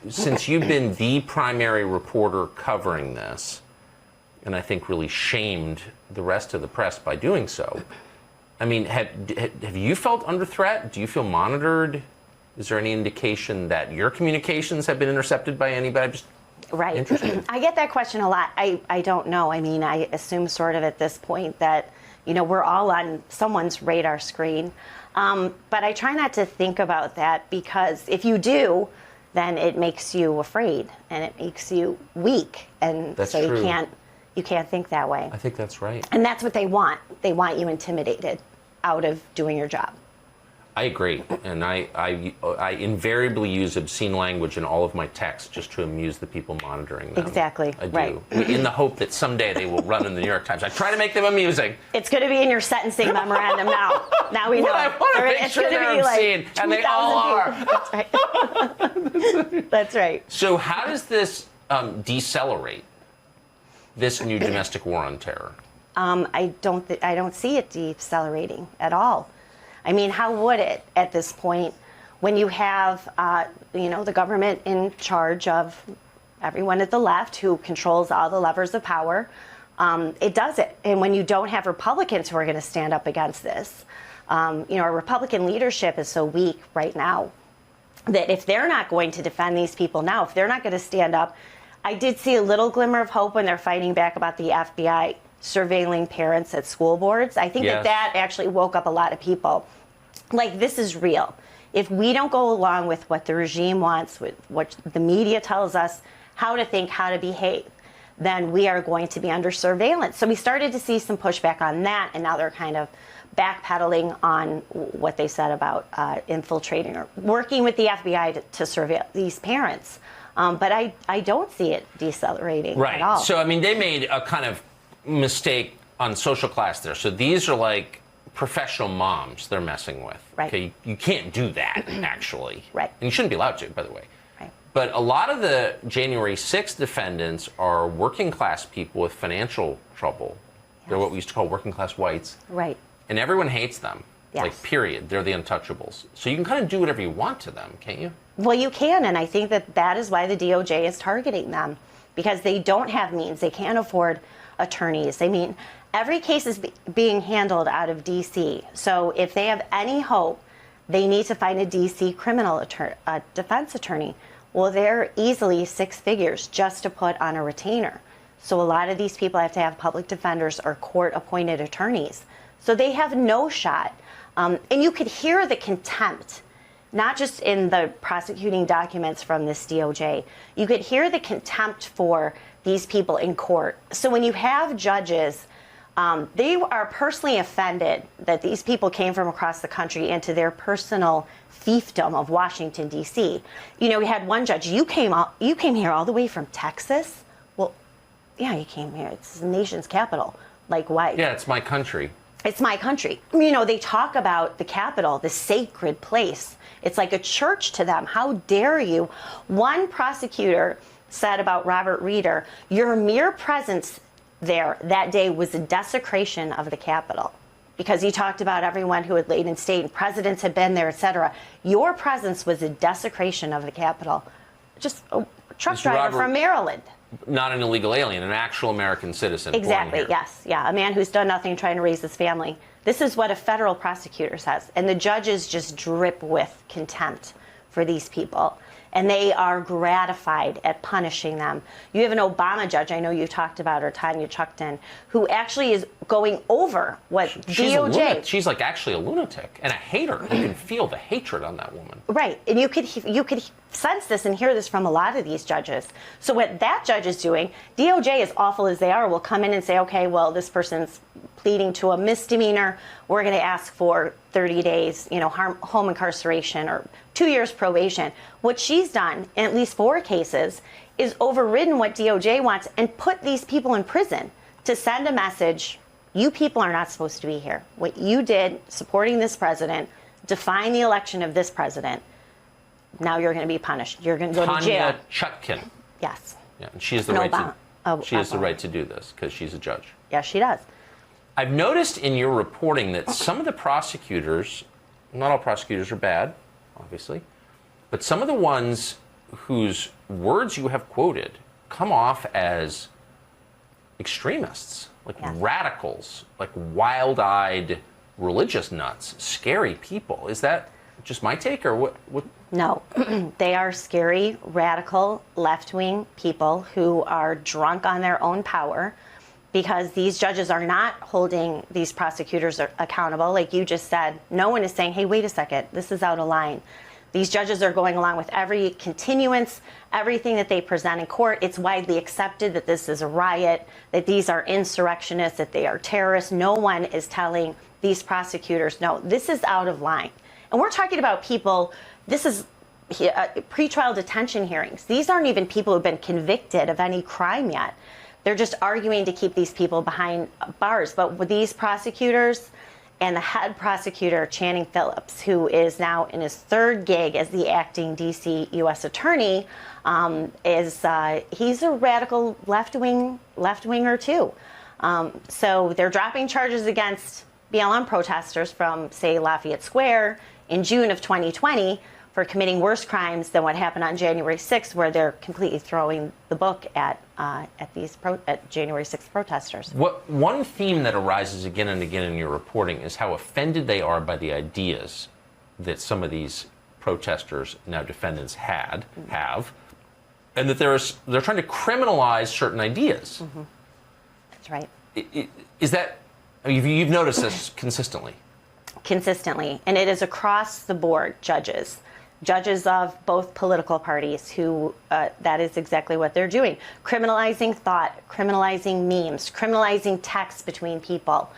since you've been the primary reporter covering this, and I think really shamed the rest of the press by doing so, I mean, have you felt under threat? Do you feel monitored? Is there any indication that your communications have been intercepted by anybody? I'm just interested. I get that question a lot. I don't know. I mean, I assume sort of at this point that, we're all on someone's radar screen. But I try not to think about that, because if you do, then it makes you afraid and it makes you weak. And that's so true. You can't think that way. I think that's right. And that's what they want. They want you intimidated out of doing your job. I agree, and I invariably use obscene language in all of my texts just to amuse the people monitoring them. Exactly. I do, right. in the hope that someday they will run in the New York Times. I try to make them amusing. It's going to be in your sentencing memorandum now. Now we know. I want to make sure they're obscene, like and they all are. That's right. That's right. So how does this decelerate this new domestic war on terror? I don't see it decelerating at all. I mean, how would it at this point when you have, the government in charge of everyone at the left who controls all the levers of power? It does it. And when you don't have Republicans who are going to stand up against this, our Republican leadership is so weak right now that if they're not going to defend these people now, if they're not going to stand up, I did see a little glimmer of hope when they're fighting back about the FBI surveilling parents at school boards. I think that actually woke up a lot of people. Like, this is real. If we don't go along with what the regime wants, with what the media tells us how to think, how to behave, then we are going to be under surveillance. So we started to see some pushback on that, and now they're kind of backpedaling on what they said about infiltrating or working with the FBI to surveil these parents. But I don't see it decelerating at all. So, I mean, they made a kind of mistake on social class there. So these are like professional moms they're messing with. Right. Okay, you can't do that, actually. Right. And you shouldn't be allowed to, by the way. Right. But a lot of the January 6th defendants are working class people with financial trouble. Yes. They're what we used to call working class whites. Right. And everyone hates them. Yes. Like, period. They're the untouchables. So you can kind of do whatever you want to them, can't you? Well, you can, and I think that is why the DOJ is targeting them, because they don't have means. They can't afford attorneys. I mean, every case is being handled out of D.C. So if they have any hope, they need to find a D.C. criminal defense attorney. Well, they're easily 6 figures just to put on a retainer. So a lot of these people have to have public defenders or court-appointed attorneys. So they have no shot. And you could hear the contempt, not just in the prosecuting documents from this DOJ. You could hear the contempt for these people in court. So when you have judges, they are personally offended that these people came from across the country into their personal fiefdom of Washington, D.C. We had one judge, you came here all the way from Texas? Well, yeah, you came here. It's the nation's capital. Like, why? Yeah, it's my country. It's my country. They talk about the Capitol, the sacred place. It's like a church to them. How dare you? One prosecutor said about Robert Reeder, your mere presence there that day was a desecration of the Capitol, because he talked about everyone who had laid in state and presidents had been there, etc. Your presence was a desecration of the Capitol. Just a truck driver from Maryland. Not an illegal alien, an actual American citizen. Exactly, yes. Yeah, a man who's done nothing trying to raise his family. This is what a federal prosecutor says. And the judges just drip with contempt for these people. And they are gratified at punishing them. You have an Obama judge, I know you talked about her, Tanya Chuckton, who actually is going over what DOJ... She's like actually a lunatic and a hater. You can feel the hatred on that woman. Right, and you could sense this and hear this from a lot of these judges. So what that judge is doing, DOJ, as awful as they are, will come in and say, okay, well, this person's pleading to a misdemeanor. We're going to ask for 30 days, home incarceration or 2 years probation. What she's done in at least 4 cases is overridden what DOJ wants and put these people in prison to send a message, you people are not supposed to be here. What you did supporting this president, defying the election of this president, now you're going to be punished. You're going to go to jail. Tanya Chutkin. Yes. Yeah, and she has the right to do this because she's a judge. Yes, she does. I've noticed in your reporting that some of the prosecutors, not all prosecutors are bad, obviously, but some of the ones whose words you have quoted come off as extremists, like radicals, like wild-eyed religious nuts, scary people. Is that just my take, or what? No, they are scary, radical, left-wing people who are drunk on their own power, because these judges are not holding these prosecutors accountable. Like you just said, no one is saying, hey, wait a second, this is out of line. These judges are going along with every continuance, everything that they present in court. It's widely accepted that this is a riot, that these are insurrectionists, that they are terrorists. No one is telling these prosecutors, no, this is out of line. And we're talking about people, this is pretrial detention hearings. These aren't even people who've been convicted of any crime yet. They're just arguing to keep these people behind bars. But with these prosecutors and the head prosecutor, Channing Phillips, who is now in his third gig as the acting D.C. U.S. attorney, he's a radical left-winger too. So they're dropping charges against BLM protesters from, say, Lafayette Square in June of 2020 for committing worse crimes than what happened on January 6th, where they're completely throwing the book at January 6th protesters. One theme that arises again and again in your reporting is how offended they are by the ideas that some of these protesters, now defendants, have, and that they're trying to criminalize certain ideas. Mm-hmm. That's right. Is that, you've noticed this consistently? Consistently, and it is across the board. Judges of both political parties who that is exactly what they're doing. Criminalizing thought, criminalizing memes, criminalizing texts between people.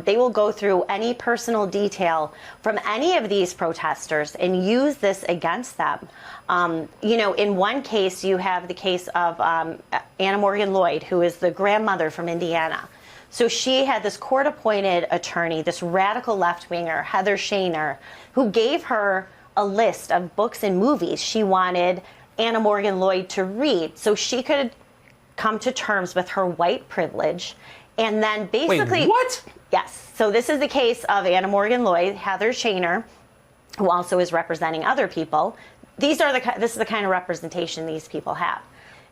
They will go through any personal detail from any of these protesters and use this against them. In one case, you have the case of Anna Morgan Lloyd, who is the grandmother from Indiana. So she had this court-appointed attorney, this radical left-winger, Heather Shaner, who gave her a list of books and movies she wanted Anna Morgan Lloyd to read so she could come to terms with her white privilege. And then basically... Wait, what? Yes. So this is the case of Anna Morgan Lloyd, Heather Shaner, who also is representing other people. This is the kind of representation these people have.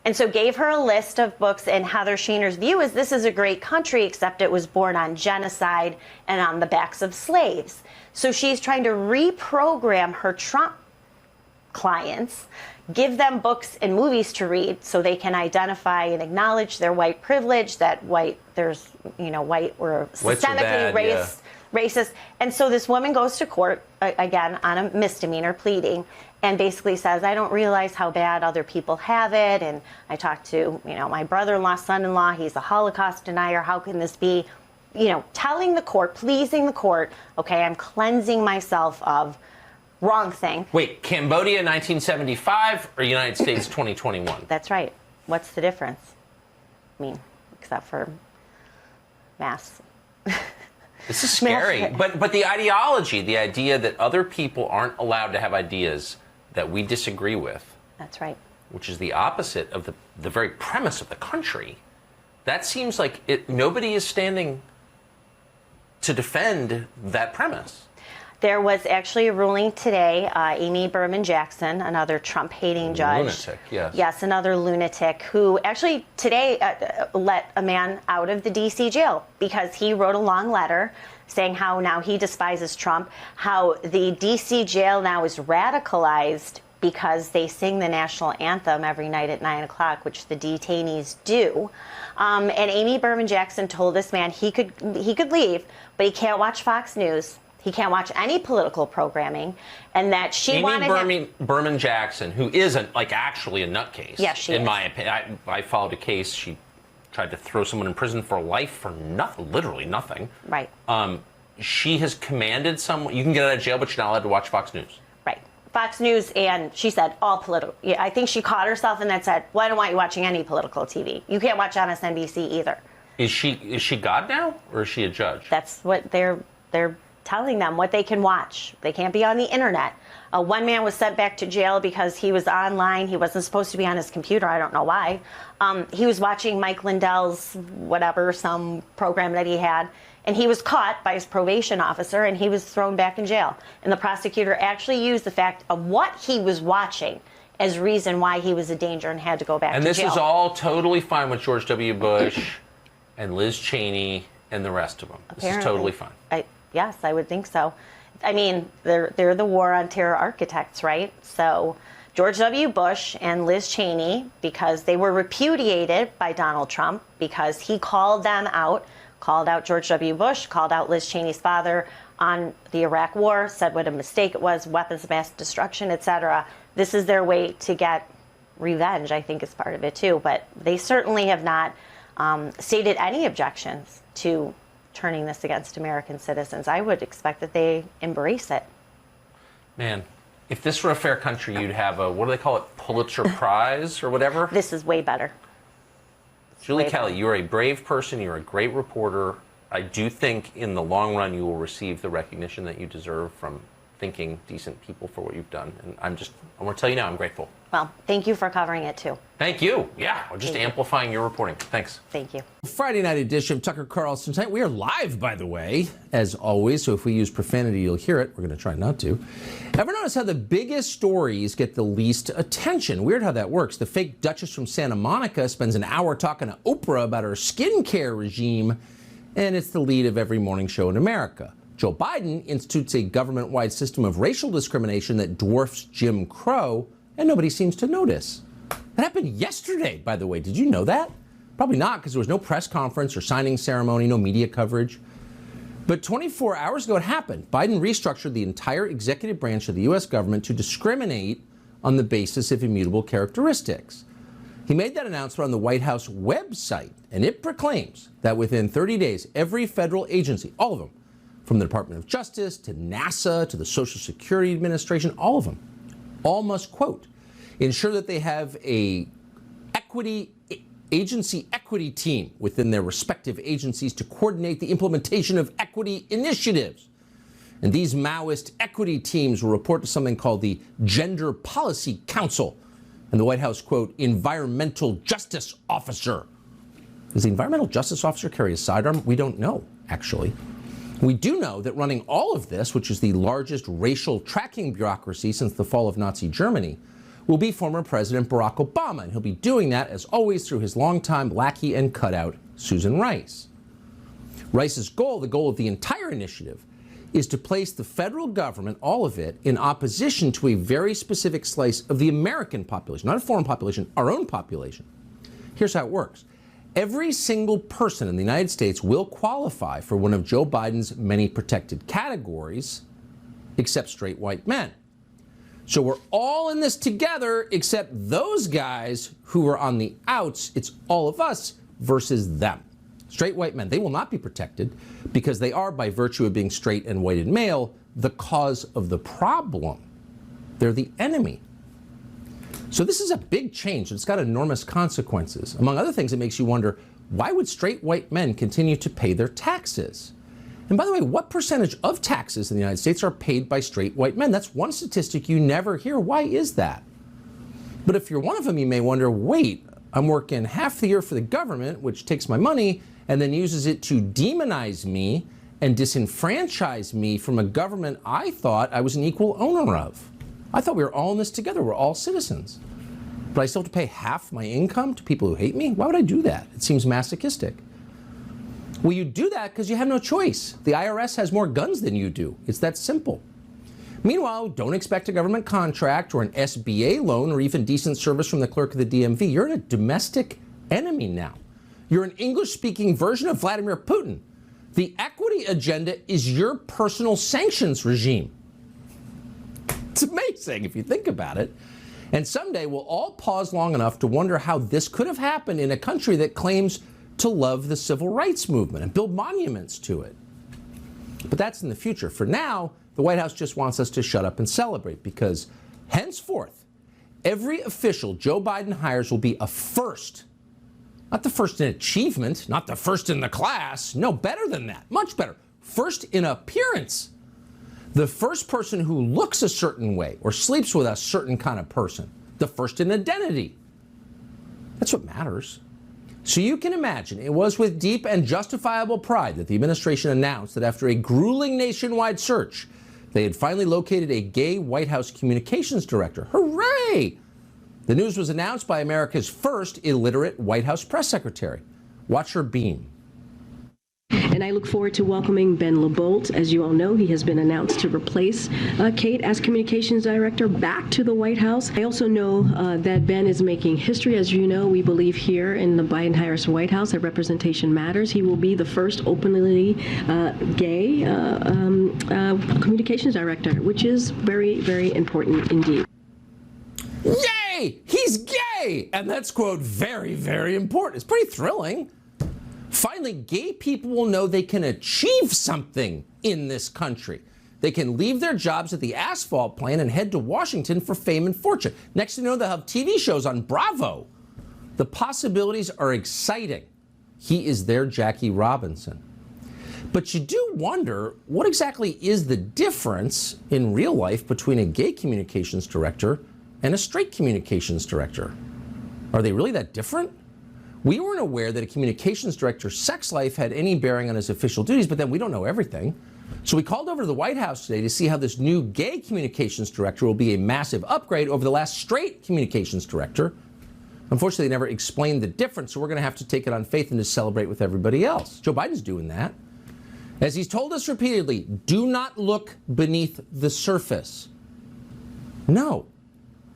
And so gave her a list of books, and Heather Shaner's view is this is a great country, except it was born on genocide and on the backs of slaves. So she's trying to reprogram her Trump clients, give them books and movies to read so they can identify and acknowledge their white privilege, that white were systemically racist. And so this woman goes to court, again, on a misdemeanor pleading, and basically says, I don't realize how bad other people have it. And I talked to, my brother-in-law, son-in-law, he's a Holocaust denier. How can this be? Telling the court, pleasing the court, okay, I'm cleansing myself of wrong thing. Wait, Cambodia 1975 or United States 2021? That's right. What's the difference? I mean, except for mass. This is scary. But the ideology, the idea that other people aren't allowed to have ideas that we disagree with. That's right. Which is the opposite of the very premise of the country. That seems like nobody is standing to defend that premise. There was actually a ruling today. Amy Berman Jackson, another Trump-hating judge. Lunatic, yes. Yes, another lunatic who actually today let a man out of the D.C. jail because he wrote a long letter saying how now he despises Trump, how the D.C. jail now is radicalized because they sing the national anthem every night at 9 o'clock, which the detainees do. And Amy Berman Jackson told this man he could leave, but he can't watch Fox News. He can't watch any political programming, and that she wanted Amy Berman Jackson, who isn't actually a nutcase. Yes, she is. In my opinion, I followed a case. She tried to throw someone in prison for life for literally nothing. Right. She has commanded someone. You can get out of jail, but you're not allowed to watch Fox News. Right. Fox News, and she said all political. Yeah, I think she caught herself and then said, "Well, I don't want you watching any political TV. You can't watch MSNBC either." Is she God now, or is she a judge? That's what they're telling them, what they can watch. They can't be on the internet. One man was sent back to jail because he was online. He wasn't supposed to be on his computer. I don't know why. He was watching Mike Lindell's some program that he had, and he was caught by his probation officer, and he was thrown back in jail. And the prosecutor actually used the fact of what he was watching as reason why he was a danger and had to go back to jail. And this was all totally fine with George W. Bush and Liz Cheney and the rest of them. This is totally fine. Yes, I would think so. I mean, they're the war on terror architects, right? So George W. Bush and Liz Cheney, because they were repudiated by Donald Trump, because he called them out, called out George W. Bush, called out Liz Cheney's father on the Iraq War, said what a mistake it was, weapons of mass destruction, etc. This is their way to get revenge, I think is part of it too. But they certainly have not stated any objections to turning this against American citizens. I would expect that they embrace it. Man, if this were a fair country, you'd have a, what do they call it, Pulitzer Prize or whatever? This is way better. Julie Kelly, you're a brave person. You're a great reporter. I do think in the long run you will receive the recognition that you deserve from thinking decent people for what you've done. And I want to tell you now, I'm grateful. Well, thank you for covering it too. Thank you. Yeah, just amplifying your reporting. Thanks. Thank you. Friday night edition of Tucker Carlson Tonight. We are live, by the way, as always. So if we use profanity, you'll hear it. We're going to try not to. Ever notice how the biggest stories get the least attention? Weird how that works. The fake Duchess from Santa Monica spends an hour talking to Oprah about her skincare regime, and it's the lead of every morning show in America. Joe Biden institutes a government-wide system of racial discrimination that dwarfs Jim Crow, and nobody seems to notice. That happened yesterday, by the way. Did you know that? Probably not, because there was no press conference or signing ceremony, no media coverage. But 24 hours ago it happened. Biden restructured the entire executive branch of the U.S. government to discriminate on the basis of immutable characteristics. He made that announcement on the White House website, and it proclaims that within 30 days, every federal agency, all of them, from the Department of Justice to NASA to the Social Security Administration, all of them, all must, quote, ensure that they have a agency equity team within their respective agencies to coordinate the implementation of equity initiatives. And these Maoist equity teams will report to something called the Gender Policy Council. And the White House, quote, environmental justice officer. Does the environmental justice officer carry a sidearm? We don't know, actually. We do know that running all of this, which is the largest racial tracking bureaucracy since the fall of Nazi Germany, will be former President Barack Obama, and he'll be doing that, as always, through his longtime lackey and cutout, Susan Rice. Rice's goal, the goal of the entire initiative, is to place the federal government, all of it, in opposition to a very specific slice of the American population, not a foreign population, our own population. Here's how it works. Every single person in the United States will qualify for one of Joe Biden's many protected categories, except straight white men. So we're all in this together, except those guys who are on the outs. It's all of us versus them. Straight white men, they will not be protected because they are, by virtue of being straight and white and male, the cause of the problem. They're the enemy. So this is a big change. It's got enormous consequences. Among other things, it makes you wonder, why would straight white men continue to pay their taxes? And by the way, what percentage of taxes in the United States are paid by straight white men? That's one statistic you never hear. Why is that? But if you're one of them, you may wonder, wait, I'm working half the year for the government, which takes my money and then uses it to demonize me and disenfranchise me from a government I thought I was an equal owner of. I thought we were all in this together. We're all citizens. But I still have to pay half my income to people who hate me? Why would I do that? It seems masochistic. Well, you do that because you have no choice. The IRS has more guns than you do. It's that simple. Meanwhile, don't expect a government contract or an SBA loan or even decent service from the clerk of the DMV. You're a domestic enemy now. You're an English-speaking version of Vladimir Putin. The equity agenda is your personal sanctions regime. It's amazing if you think about it. And someday we'll all pause long enough to wonder how this could have happened in a country that claims to love the civil rights movement and build monuments to it. But that's in the future. For now, the White House just wants us to shut up and celebrate because henceforth, every official Joe Biden hires will be a first. Not the first in achievement, not the first in the class. No, better than that. Much better. First in appearance. The first person who looks a certain way or sleeps with a certain kind of person. The first in identity. That's what matters. So you can imagine it was with deep and justifiable pride that the administration announced that after a grueling nationwide search, they had finally located a gay White House communications director. Hooray! The news was announced by America's first illiterate White House press secretary. Watch her beam. And I look forward to welcoming Ben LeBolt. As you all know, he has been announced to replace Kate as communications director back to the White House. I also know that Ben is making history. As you know, we believe here in the Biden-Harris White House that representation matters. He will be the first openly gay communications director, which is very, very important indeed. Yay! He's gay! And that's, quote, very, very important. It's pretty thrilling. Finally, gay people will know they can achieve something in this country. They can leave their jobs at the asphalt plant and head to Washington for fame and fortune. Next thing you know, they'll have TV shows on Bravo. The possibilities are exciting. He is their Jackie Robinson. But you do wonder, what exactly is the difference in real life between a gay communications director and a straight communications director? Are they really that different? We weren't aware that a communications director's sex life had any bearing on his official duties, but then we don't know everything. So we called over to the White House today to see how this new gay communications director will be a massive upgrade over the last straight communications director. Unfortunately, they never explained the difference, so we're going to have to take it on faith and just celebrate with everybody else. Joe Biden's doing that. As he's told us repeatedly, do not look beneath the surface. No.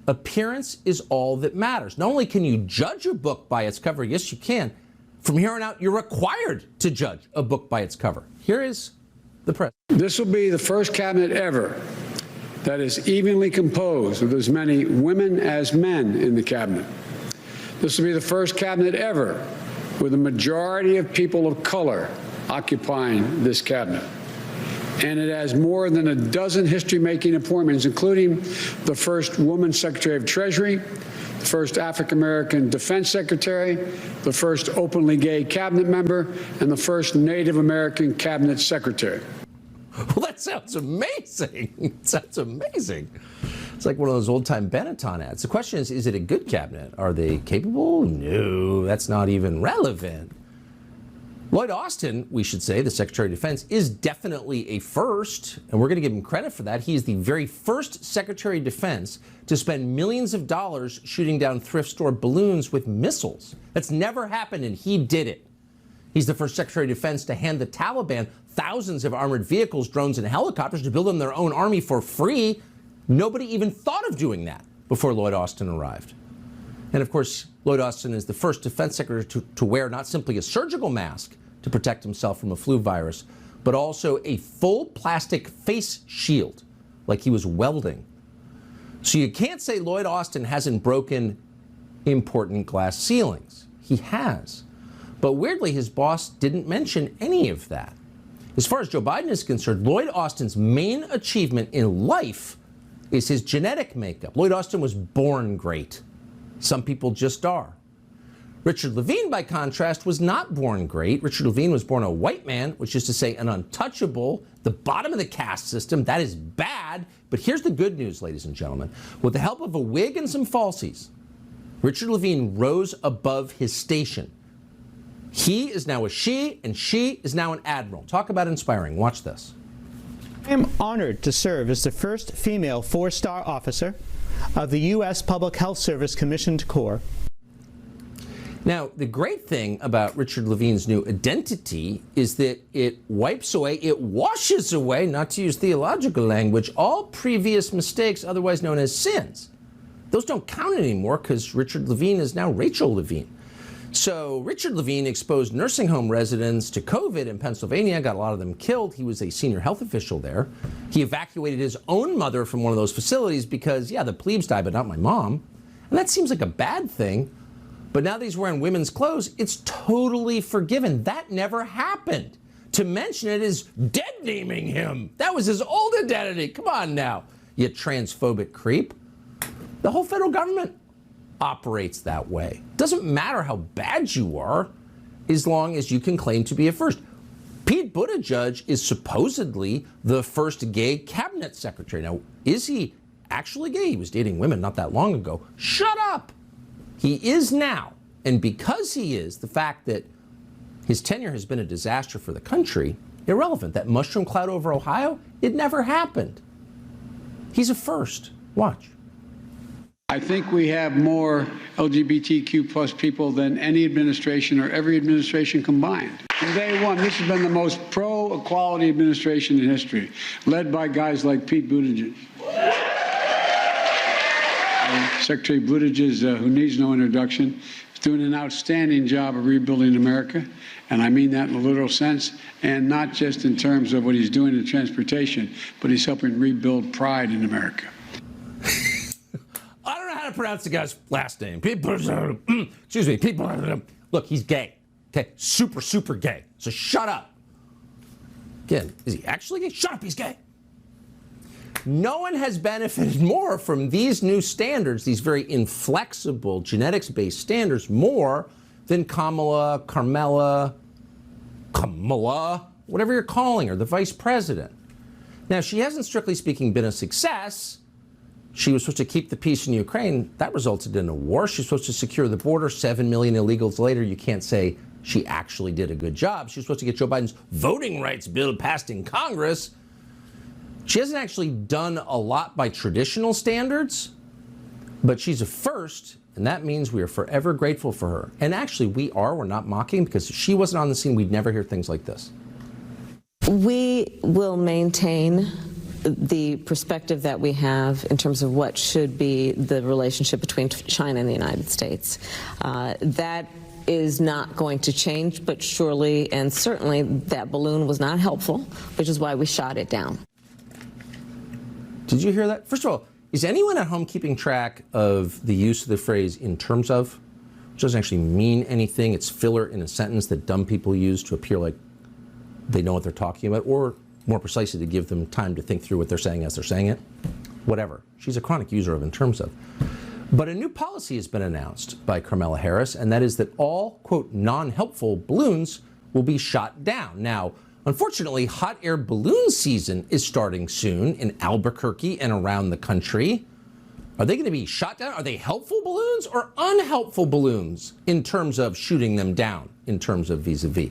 Appearance is all that matters. Not only can you judge a book by its cover, yes, you can. From here on out, you're required to judge a book by its cover. Here is the president. This will be the first cabinet ever that is evenly composed with as many women as men in the cabinet. This will be the first cabinet ever with a majority of people of color occupying this cabinet. And it has more than a dozen history-making appointments, including the first woman Secretary of Treasury, the first African-American Defense Secretary, the first openly gay cabinet member, and the first Native American cabinet secretary. Well, that sounds amazing. It sounds amazing. It's like one of those old-time Benetton ads. The question is it a good cabinet? Are they capable? No, that's not even relevant. Lloyd Austin, we should say, the Secretary of Defense, is definitely a first, and we're going to give him credit for that. He is the very first Secretary of Defense to spend millions of dollars shooting down thrift store balloons with missiles. That's never happened, and he did it. He's the first Secretary of Defense to hand the Taliban thousands of armored vehicles, drones, and helicopters to build them their own army for free. Nobody even thought of doing that before Lloyd Austin arrived. And of course, Lloyd Austin is the first defense secretary to wear not simply a surgical mask to protect himself from a flu virus, but also a full plastic face shield, like he was welding. So you can't say Lloyd Austin hasn't broken important glass ceilings. He has. But weirdly, his boss didn't mention any of that. As far as Joe Biden is concerned, Lloyd Austin's main achievement in life is his genetic makeup. Lloyd Austin was born great. Some people just are. Richard Levine, by contrast, was not born great. Richard Levine was born a white man, which is to say an untouchable, the bottom of the caste system. That is bad. But here's the good news, ladies and gentlemen. With the help of a wig and some falsies, Richard Levine rose above his station. He is now a she, and she is now an admiral. Talk about inspiring. Watch this. I am honored to serve as the first female four-star officer of the U.S. Public Health Service Commissioned Corps. Now, the great thing about Richard Levine's new identity is that it wipes away, it washes away, not to use theological language, all previous mistakes, otherwise known as sins. Those don't count anymore because Richard Levine is now Rachel Levine. So Richard Levine exposed nursing home residents to COVID in Pennsylvania, got a lot of them killed. He was a senior health official there. He evacuated his own mother from one of those facilities because, yeah, the plebes died, but not my mom. And that seems like a bad thing. But now that he's wearing women's clothes, it's totally forgiven. That never happened. To mention it is dead-naming him. That was his old identity. Come on now, you transphobic creep. The whole federal government operates that way. Doesn't matter how bad you are, as long as you can claim to be a first. Pete Buttigieg is supposedly the first gay cabinet secretary. Now, is he actually gay? He was dating women not that long ago. Shut up! He is now. And because he is, the fact that his tenure has been a disaster for the country, irrelevant. That mushroom cloud over Ohio, it never happened. He's a first. Watch. I think we have more LGBTQ plus people than any administration or every administration combined. From day one, this has been the most pro-equality administration in history, led by guys like Pete Buttigieg. Secretary Buttigieg, who needs no introduction, is doing an outstanding job of rebuilding America, and I mean that in a literal sense, and not just in terms of what he's doing in transportation, but he's helping rebuild pride in America. I don't know how to pronounce the guy's last name. Excuse me. Look, he's gay. Okay, super, super gay. So shut up. Again, is he actually gay? Shut up, he's gay. No one has benefited more from these new standards, these very inflexible genetics-based standards, more than Kamala, whatever you're calling her, the vice president. Now, she hasn't, strictly speaking, been a success. She was supposed to keep the peace in Ukraine. That resulted in a war. She's supposed to secure the border. 7 million illegals later, you can't say she actually did a good job. She was supposed to get Joe Biden's voting rights bill passed in Congress. She hasn't actually done a lot by traditional standards, but she's a first, and that means we are forever grateful for her. And actually, we're not mocking, because if she wasn't on the scene, we'd never hear things like this. We will maintain the perspective that we have in terms of what should be the relationship between China and the United States. That is not going to change, but surely and certainly that balloon was not helpful, which is why we shot it down. Did you hear that? First of all, is anyone at home keeping track of the use of the phrase "in terms of"? Which doesn't actually mean anything. It's filler in a sentence that dumb people use to appear like they know what they're talking about, or more precisely, to give them time to think through what they're saying as they're saying it. Whatever. She's a chronic user of "in terms of." But a new policy has been announced by Kamala Harris, and that is that all, quote, non-helpful balloons will be shot down. Now, unfortunately, hot air balloon season is starting soon in Albuquerque and around the country. Are they going to be shot down? Are they helpful balloons or unhelpful balloons in terms of shooting them down, in terms of vis-a-vis?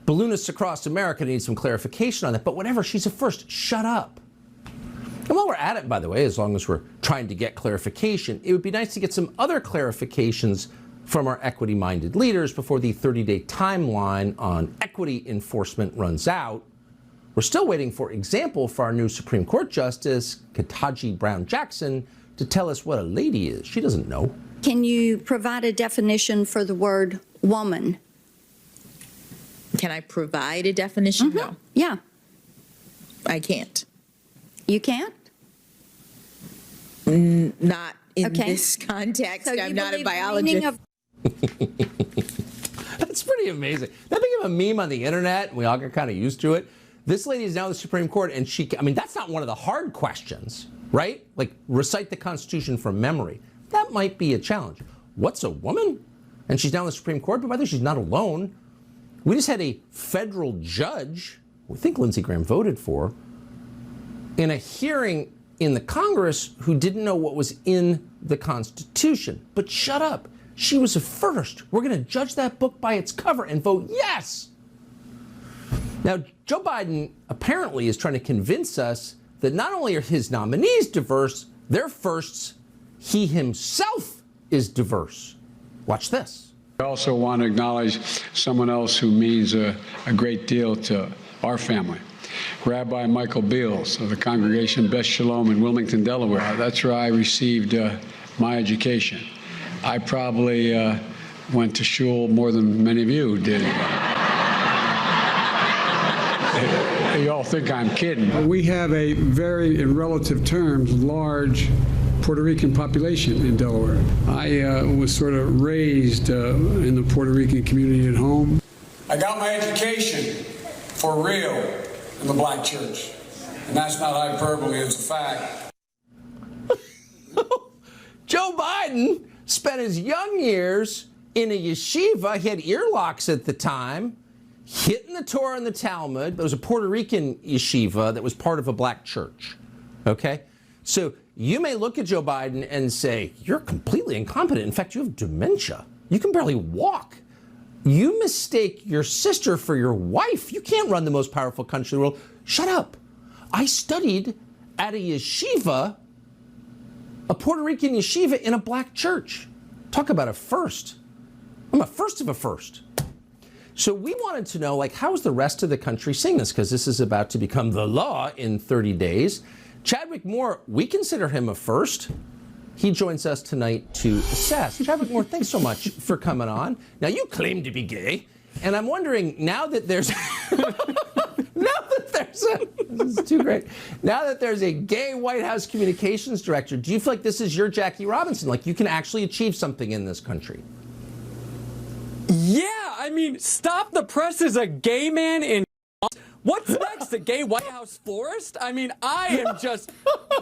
Balloonists across America need some clarification on that, but whatever, she's a first. Shut up. And while we're at it, by the way, as long as we're trying to get clarification, it would be nice to get some other clarifications from our equity-minded leaders before the 30-day timeline on equity enforcement runs out. We're still waiting, for example, for our new Supreme Court Justice, Ketanji Brown Jackson, to tell us what a lady is. She doesn't know. Can you provide a definition for the word woman? Can I provide a definition? Mm-hmm. No. Yeah. I can't. You can't? Not in this context. So I'm not a biologist. That's pretty amazing. That became a meme on the internet, and we all got kind of used to it. This lady is now the Supreme Court, and that's not one of the hard questions, right? Like, recite the Constitution from memory. That might be a challenge. What's a woman? And she's now in the Supreme Court, but by the way, she's not alone. We just had a federal judge, who I think Lindsey Graham voted for, in a hearing in the Congress who didn't know what was in the Constitution. But shut up. She was a first. We're going to judge that book by its cover and vote yes. Now, Joe Biden apparently is trying to convince us that not only are his nominees diverse, they're firsts. He himself is diverse. Watch this. I also want to acknowledge someone else who means a great deal to our family. Rabbi Michael Beals of the Congregation Beth Shalom in Wilmington, Delaware. That's where I received my education. I probably went to shul more than many of you did. You all think I'm kidding. We have a very, in relative terms, large Puerto Rican population in Delaware. I was sort of raised in the Puerto Rican community at home. I got my education for real in the black church. And that's not hyperbole, it's a fact. Joe Biden spent his young years in a yeshiva. He had earlocks at the time, hitting the Torah and the Talmud. There was a Puerto Rican yeshiva that was part of a black church. Okay? So you may look at Joe Biden and say, you're completely incompetent. In fact, you have dementia. You can barely walk. You mistake your sister for your wife. You can't run the most powerful country in the world. Shut up. I studied at a yeshiva, a Puerto Rican yeshiva in a black church. Talk about a first. I'm a first of a first. So we wanted to know, like, how is the rest of the country seeing this? Because this is about to become the law in 30 days. Chadwick Moore, we consider him a first. He joins us tonight to assess. Chadwick Moore, thanks so much for coming on. Now, you claim to be gay, and I'm wondering, now that there's this is too great. Now that there's a gay White House communications director, do you feel like this is your Jackie Robinson? Like, you can actually achieve something in this country? Yeah, I mean, Stop the Press is a gay man in... What's next? gay White House florist? I mean, I am just,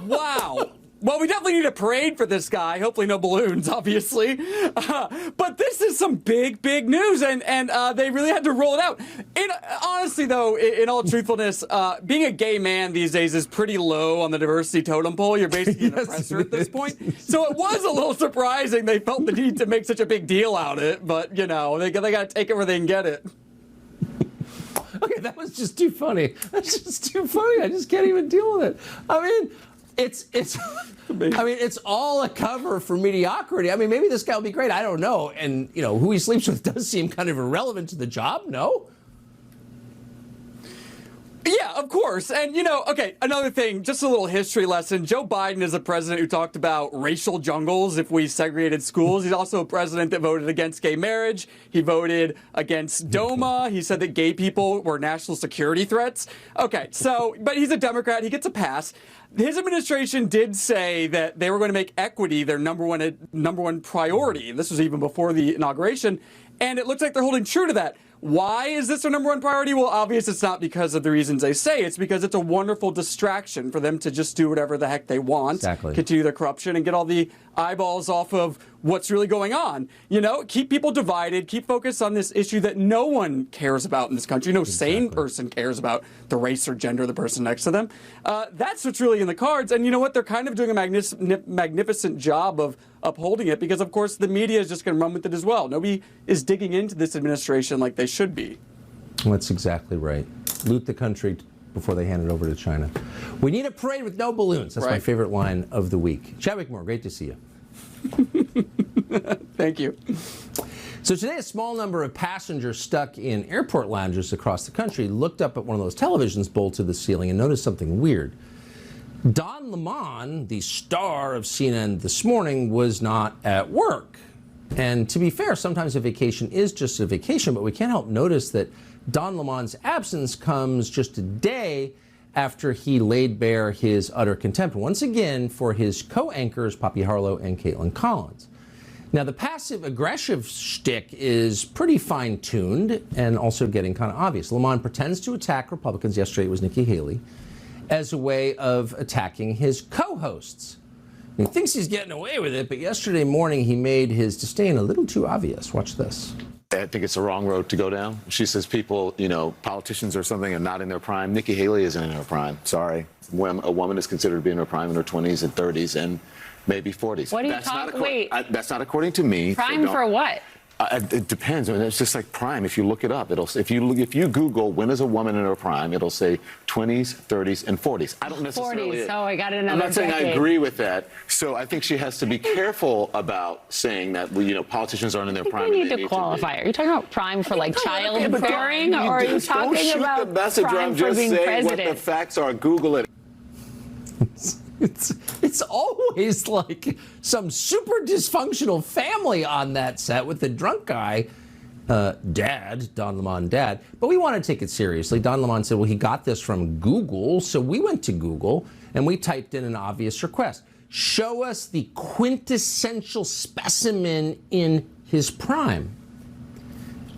wow. Well, we definitely need a parade for this guy. Hopefully no balloons, obviously. But this is some big, big news, and they really had to roll it out. Honestly, though, in all truthfulness, being a gay man these days is pretty low on the diversity totem pole. You're basically an oppressor at this point. So it was a little surprising they felt the need to make such a big deal out of it. But, you know, they got to take it where they can get it. Okay, that was just too funny. That's just too funny. I just can't even deal with it. I mean, it's all a cover for mediocrity. I mean, maybe this guy will be great. I don't know. And, you know, who he sleeps with does seem kind of irrelevant to the job, no? Yeah, of course. And, you know, okay, another thing, just a little history lesson. Joe Biden is a president who talked about racial jungles if we segregated schools. He's also a president that voted against gay marriage. He voted against DOMA. He said that gay people were national security threats. Okay, so, but he's a Democrat. He gets a pass. His administration did say that they were going to make equity their number one priority. This was even before the inauguration. And it looks like they're holding true to that. Why is this their number one priority? Well, obviously it's not because of the reasons they say. It's because it's a wonderful distraction for them to just do whatever the heck they want. Exactly. Continue their corruption and get all the eyeballs off of what's really going on. You know, keep people divided, keep focused on this issue that no one cares about in this country. No sane person cares about the race or gender of the person next to them. That's what's really in the cards. And you know what? They're kind of doing a magnificent job of upholding it because, of course, the media is just going to run with it as well. Nobody is digging into this administration like they should be. That's exactly right. Loot the country before they hand it over to China. We need a parade with no balloons. That's my favorite line of the week. Chadwick Moore, great to see you. Thank you. So today, a small number of passengers stuck in airport lounges across the country looked up at one of those televisions bolted to the ceiling and noticed something weird. Don Lemon, the star of CNN This Morning, was not at work. And to be fair, sometimes a vacation is just a vacation, but we can't help notice that Don Lemon's absence comes just a day after he laid bare his utter contempt, once again, for his co-anchors, Poppy Harlow and Caitlin Collins. Now, the passive-aggressive shtick is pretty fine-tuned and also getting kind of obvious. Lemon pretends to attack Republicans, yesterday it was Nikki Haley, as a way of attacking his co-hosts. He thinks he's getting away with it, but yesterday morning he made his disdain a little too obvious. Watch this. I think it's the wrong road to go down. She says people, you know, politicians or something are not in their prime. Nikki Haley isn't in her prime. Sorry. When a woman is considered to be in her prime in her 20s and 30s and maybe 40s. What are you talking? Wait. That's not according to me. Prime for what? It depends. I mean, it's just like prime. If you look it up, it'll. If you Google when is a woman in her prime, it'll say 20s, 30s, and 40s. I don't necessarily. 40s. Oh, I got another. I'm not saying decade. I agree with that. So I think she has to be careful about saying that politicians aren't in their prime. You need to qualify. Are you talking about prime for like childbearing, or are you talking about prime for being president? What the facts are. Google it. It's always like some super dysfunctional family on that set with the drunk guy, dad, Don Lemon dad. But we want to take it seriously. Don Lemon said, well, he got this from Google. So we went to Google and we typed in an obvious request. Show us the quintessential specimen in his prime.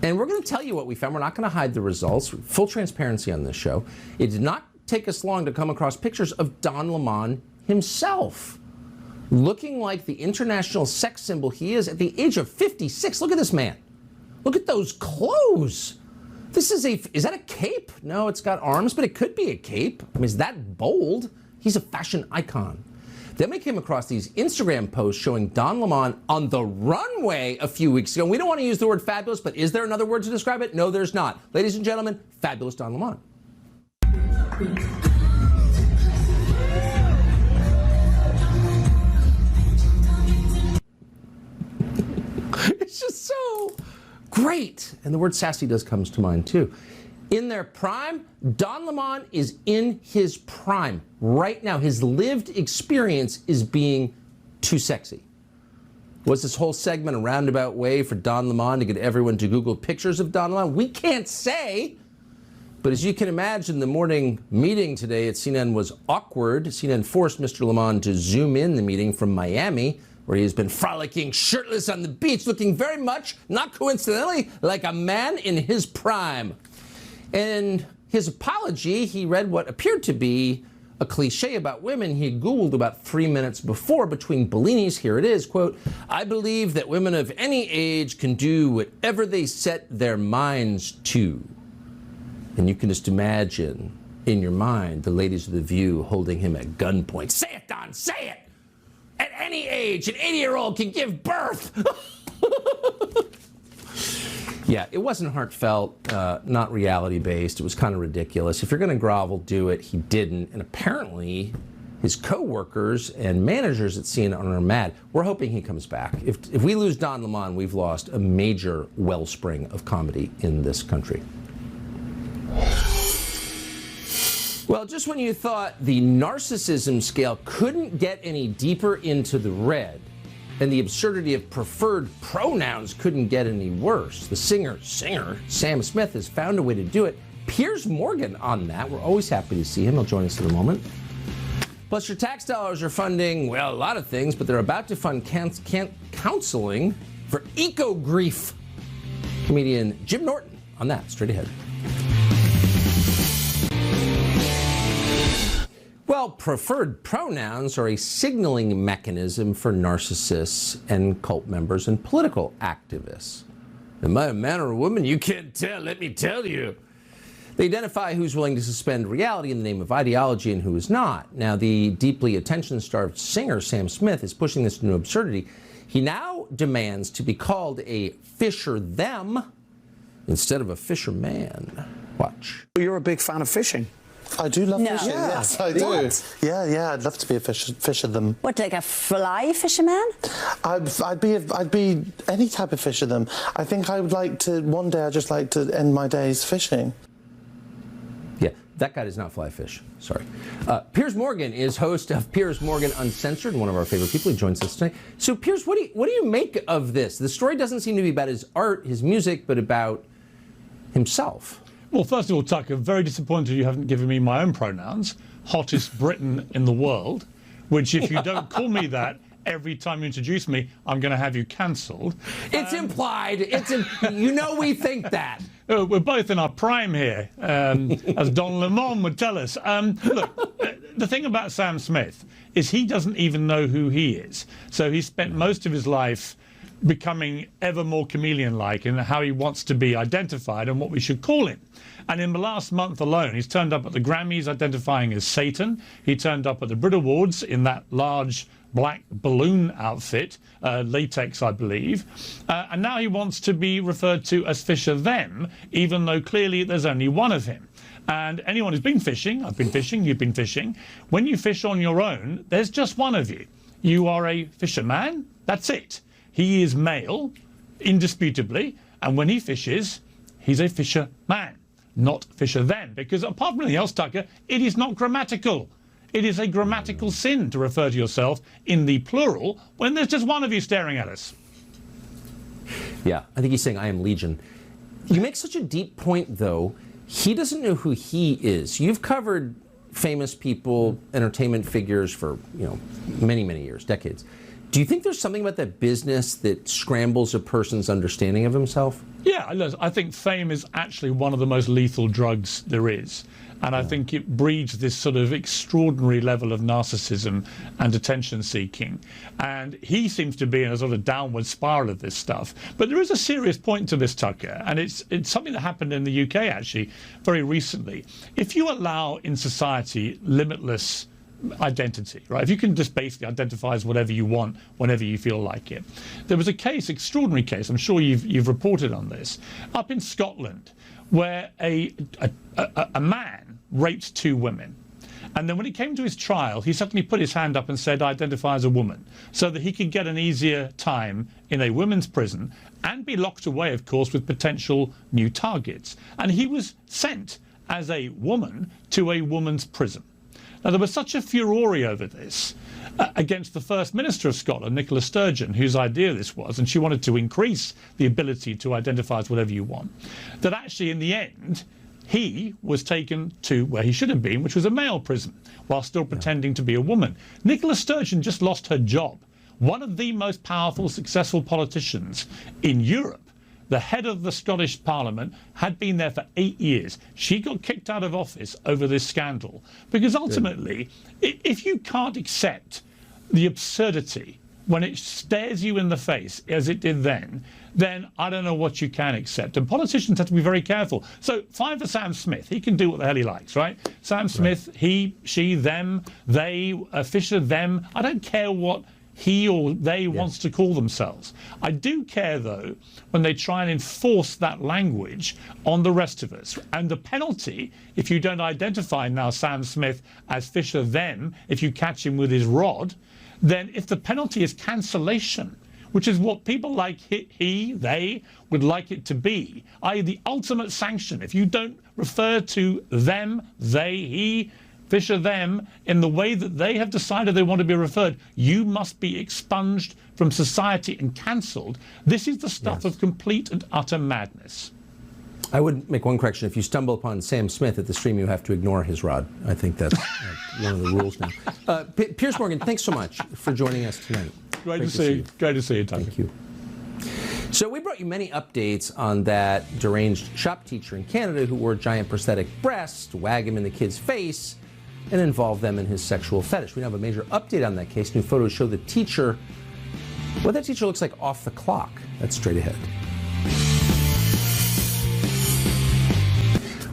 And we're going to tell you what we found. We're not going to hide the results. Full transparency on this show. It did not take us long to come across pictures of Don Lemon himself, looking like the international sex symbol he is at the age of 56. Look at this man. Look at those clothes. Is that a cape? No, it's got arms, but it could be a cape. I mean, is that bold? He's a fashion icon. Then we came across these Instagram posts showing Don Lemon on the runway a few weeks ago. We don't want to use the word fabulous, but is there another word to describe it? No, there's not. Ladies and gentlemen, fabulous Don Lemon. It's just so great. And the word sassy comes to mind too. In their prime, Don Lemon is in his prime right now. His lived experience is being too sexy. Was this whole segment a roundabout way for Don Lemon to get everyone to Google pictures of Don Lemon? We can't say. But as you can imagine, the morning meeting today at CNN was awkward. CNN forced Mr. Lemon to zoom in the meeting from Miami, where he has been frolicking shirtless on the beach, looking very much, not coincidentally, like a man in his prime. And his apology, he read what appeared to be a cliche about women he had Googled about 3 minutes before between Bellinis. Here it is, quote, "I believe that women of any age can do whatever they set their minds to." And you can just imagine in your mind the ladies of The View holding him at gunpoint. Say it, Don, say it! At any age, an 80-year-old can give birth! Yeah, it wasn't heartfelt, not reality-based. It was kind of ridiculous. If you're going to grovel, do it. He didn't. And apparently, his co-workers and managers at CNN are mad. We're hoping he comes back. If we lose Don Lemon, we've lost a major wellspring of comedy in this country. Well, just when you thought the narcissism scale couldn't get any deeper into the red, and the absurdity of preferred pronouns couldn't get any worse, the singer Sam Smith has found a way to do it. Piers Morgan on that. We're always happy to see him. He'll join us in a moment. Plus, your tax dollars are funding, well, a lot of things, but they're about to fund counseling for eco-grief. Comedian Jim Norton on that, straight ahead. Well, preferred pronouns are a signaling mechanism for narcissists and cult members and political activists. Am I a man or a woman? You can't tell, let me tell you. They identify who's willing to suspend reality in the name of ideology and who is not. Now, the deeply attention-starved singer, Sam Smith, is pushing this to absurdity. He now demands to be called a fisher-them instead of a fisherman. Watch. You're a big fan of fishing. I do love No. fishing. Yeah. Yes, I do. What? Yeah, I'd love to be a fisher them. What, like a fly fisherman? I'd be any type of fisher them. I think I would like to, one day I'd just like to end my days fishing. Yeah, that guy does not fly fish. Sorry. Piers Morgan is host of Piers Morgan Uncensored, one of our favorite people. He joins us today. So, Piers, what do you make of this? The story doesn't seem to be about his art, his music, but about himself. Well, first of all, Tucker, very disappointed you haven't given me my own pronouns. Hottest Briton in the world, which if you don't call me that every time you introduce me, I'm going to have you cancelled. It's implied. You know we think that. We're both in our prime here, as Don Lemon would tell us. Look, the thing about Sam Smith is he doesn't even know who he is. So he spent most of his life becoming ever more chameleon-like in how he wants to be identified and what we should call him. And in the last month alone, he's turned up at the Grammys identifying as Satan. He turned up at the Brit Awards in that large black balloon outfit, latex, I believe. And now he wants to be referred to as Fisher-them, even though clearly there's only one of him. And anyone who's been fishing, I've been fishing, you've been fishing, when you fish on your own, there's just one of you. You are a fisherman, that's it. He is male, indisputably, and when he fishes, he's a fisherman, not fisher-them. Because apart from anything else, Tucker, it is not grammatical. It is a grammatical sin to refer to yourself in the plural when there's just one of you staring at us. Yeah, I think he's saying I am Legion. You make such a deep point, though. He doesn't know who he is. You've covered famous people, entertainment figures for, many, many years, decades. Do you think there's something about that business that scrambles a person's understanding of himself? Yeah, I think fame is actually one of the most lethal drugs there is. And I think it breeds this sort of extraordinary level of narcissism and attention-seeking. And he seems to be in a sort of downward spiral of this stuff. But there is a serious point to this, Tucker, and it's something that happened in the UK, actually, very recently. If you allow in society limitless identity, right? If you can just basically identify as whatever you want, whenever you feel like it. There was a case, extraordinary case, I'm sure you've reported on this, up in Scotland, where a man raped 2 women. And then when it came to his trial, he suddenly put his hand up and said, I identify as a woman, so that he could get an easier time in a women's prison and be locked away, of course, with potential new targets. And he was sent as a woman to a woman's prison. Now, there was such a furore over this against the First Minister of Scotland, Nicola Sturgeon, whose idea this was, and she wanted to increase the ability to identify as whatever you want, that actually in the end he was taken to where he should have been, which was a male prison, while still pretending to be a woman. Nicola Sturgeon just lost her job. One of the most powerful, successful politicians in Europe the head of the Scottish Parliament, had been there for 8 years. She got kicked out of office over this scandal because ultimately, if you can't accept the absurdity when it stares you in the face, as it did then I don't know what you can accept. And politicians have to be very careful. So fine for Sam Smith. He can do what the hell he likes, right? Sam Smith, he, she, them, they, Fisher, them. I don't care what he or they wants to call themselves. I do care, though, when they try and enforce that language on the rest of us. And the penalty, if you don't identify now Sam Smith as Fisher, them, if you catch him with his rod, then if the penalty is cancellation, which is what people like he, they would like it to be, i.e. the ultimate sanction. If you don't refer to them, they, he, Fisher, them, in the way that they have decided they want to be referred, you must be expunged from society and cancelled. This is the stuff of complete and utter madness. I would make one correction. If you stumble upon Sam Smith at the stream, you have to ignore his rod. I think that's one of the rules now. Piers Morgan, thanks so much for joining us tonight. Great to see you. Great to see you, Tucker. Thank you. So we brought you many updates on that deranged shop teacher in Canada who wore giant prosthetic breasts to wag him in the kid's face and involve them in his sexual fetish. We now have a major update on that case. New photos show the teacher, what that teacher looks like off the clock. That's straight ahead.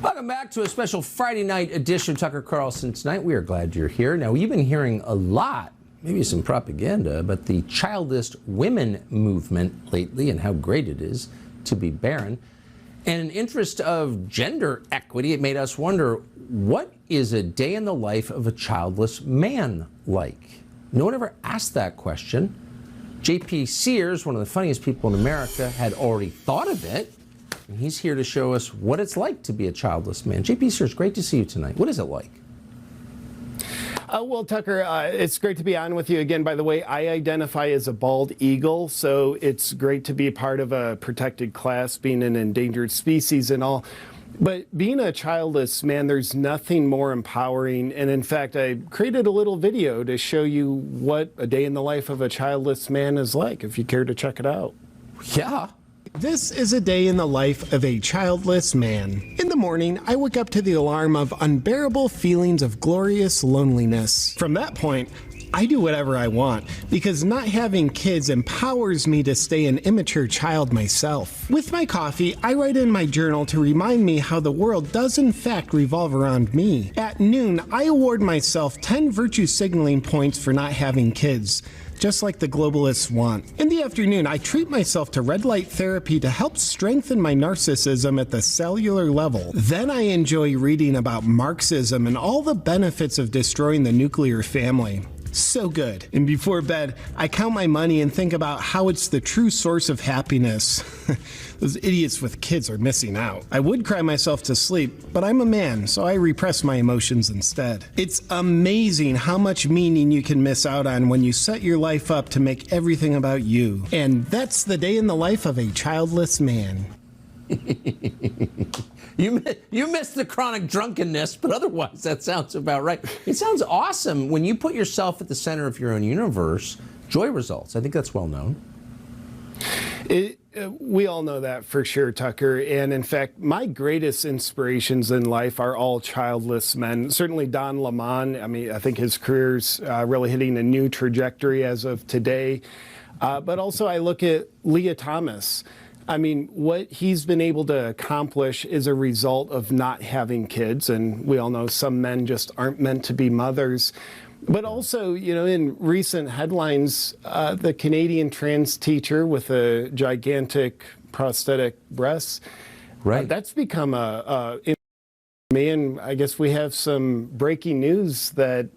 Welcome back to a special Friday night edition of Tucker Carlson Tonight. We are glad you're here. Now, you've been hearing a lot, maybe some propaganda, about the childless women movement lately and how great it is to be barren. And in interest of gender equity, it made us wonder, what is a day in the life of a childless man like? No one ever asked that question. J.P. Sears, one of the funniest people in America, had already thought of it. And he's here to show us what it's like to be a childless man. J.P. Sears, great to see you tonight. What is it like? Well, Tucker, it's great to be on with you again. By the way, I identify as a bald eagle, so it's great to be a part of a protected class, being an endangered species and all. But being a childless man, there's nothing more empowering. And in fact, I created a little video to show you what a day in the life of a childless man is like, if you care to check it out. Yeah. This is a day in the life of a childless man. In the morning, I wake up to the alarm of unbearable feelings of glorious loneliness. From that point, I do whatever I want, because not having kids empowers me to stay an immature child myself. With my coffee, I write in my journal to remind me how the world does in fact revolve around me. At noon, I award myself 10 virtue signaling points for not having kids, just like the globalists want. In the afternoon, I treat myself to red light therapy to help strengthen my narcissism at the cellular level. Then I enjoy reading about Marxism and all the benefits of destroying the nuclear family. So good. And before bed, I count my money and think about how it's the true source of happiness. Those idiots with kids are missing out. I would cry myself to sleep, but I'm a man, so I repress my emotions instead. It's amazing how much meaning you can miss out on when you set your life up to make everything about you. And that's the day in the life of a childless man. You missed the chronic drunkenness, but otherwise that sounds about right. It sounds awesome. When you put yourself at the center of your own universe, joy results. I think that's well known. We all know that for sure, Tucker. And in fact, my greatest inspirations in life are all childless men. Certainly Don Lemon. I mean, I think his career's really hitting a new trajectory as of today. But also I look at Leah Thomas. I mean, what he's been able to accomplish is a result of not having kids. And we all know some men just aren't meant to be mothers. But also, you know, in recent headlines, the Canadian trans teacher with a gigantic prosthetic breasts, right? That's become and I guess we have some breaking news that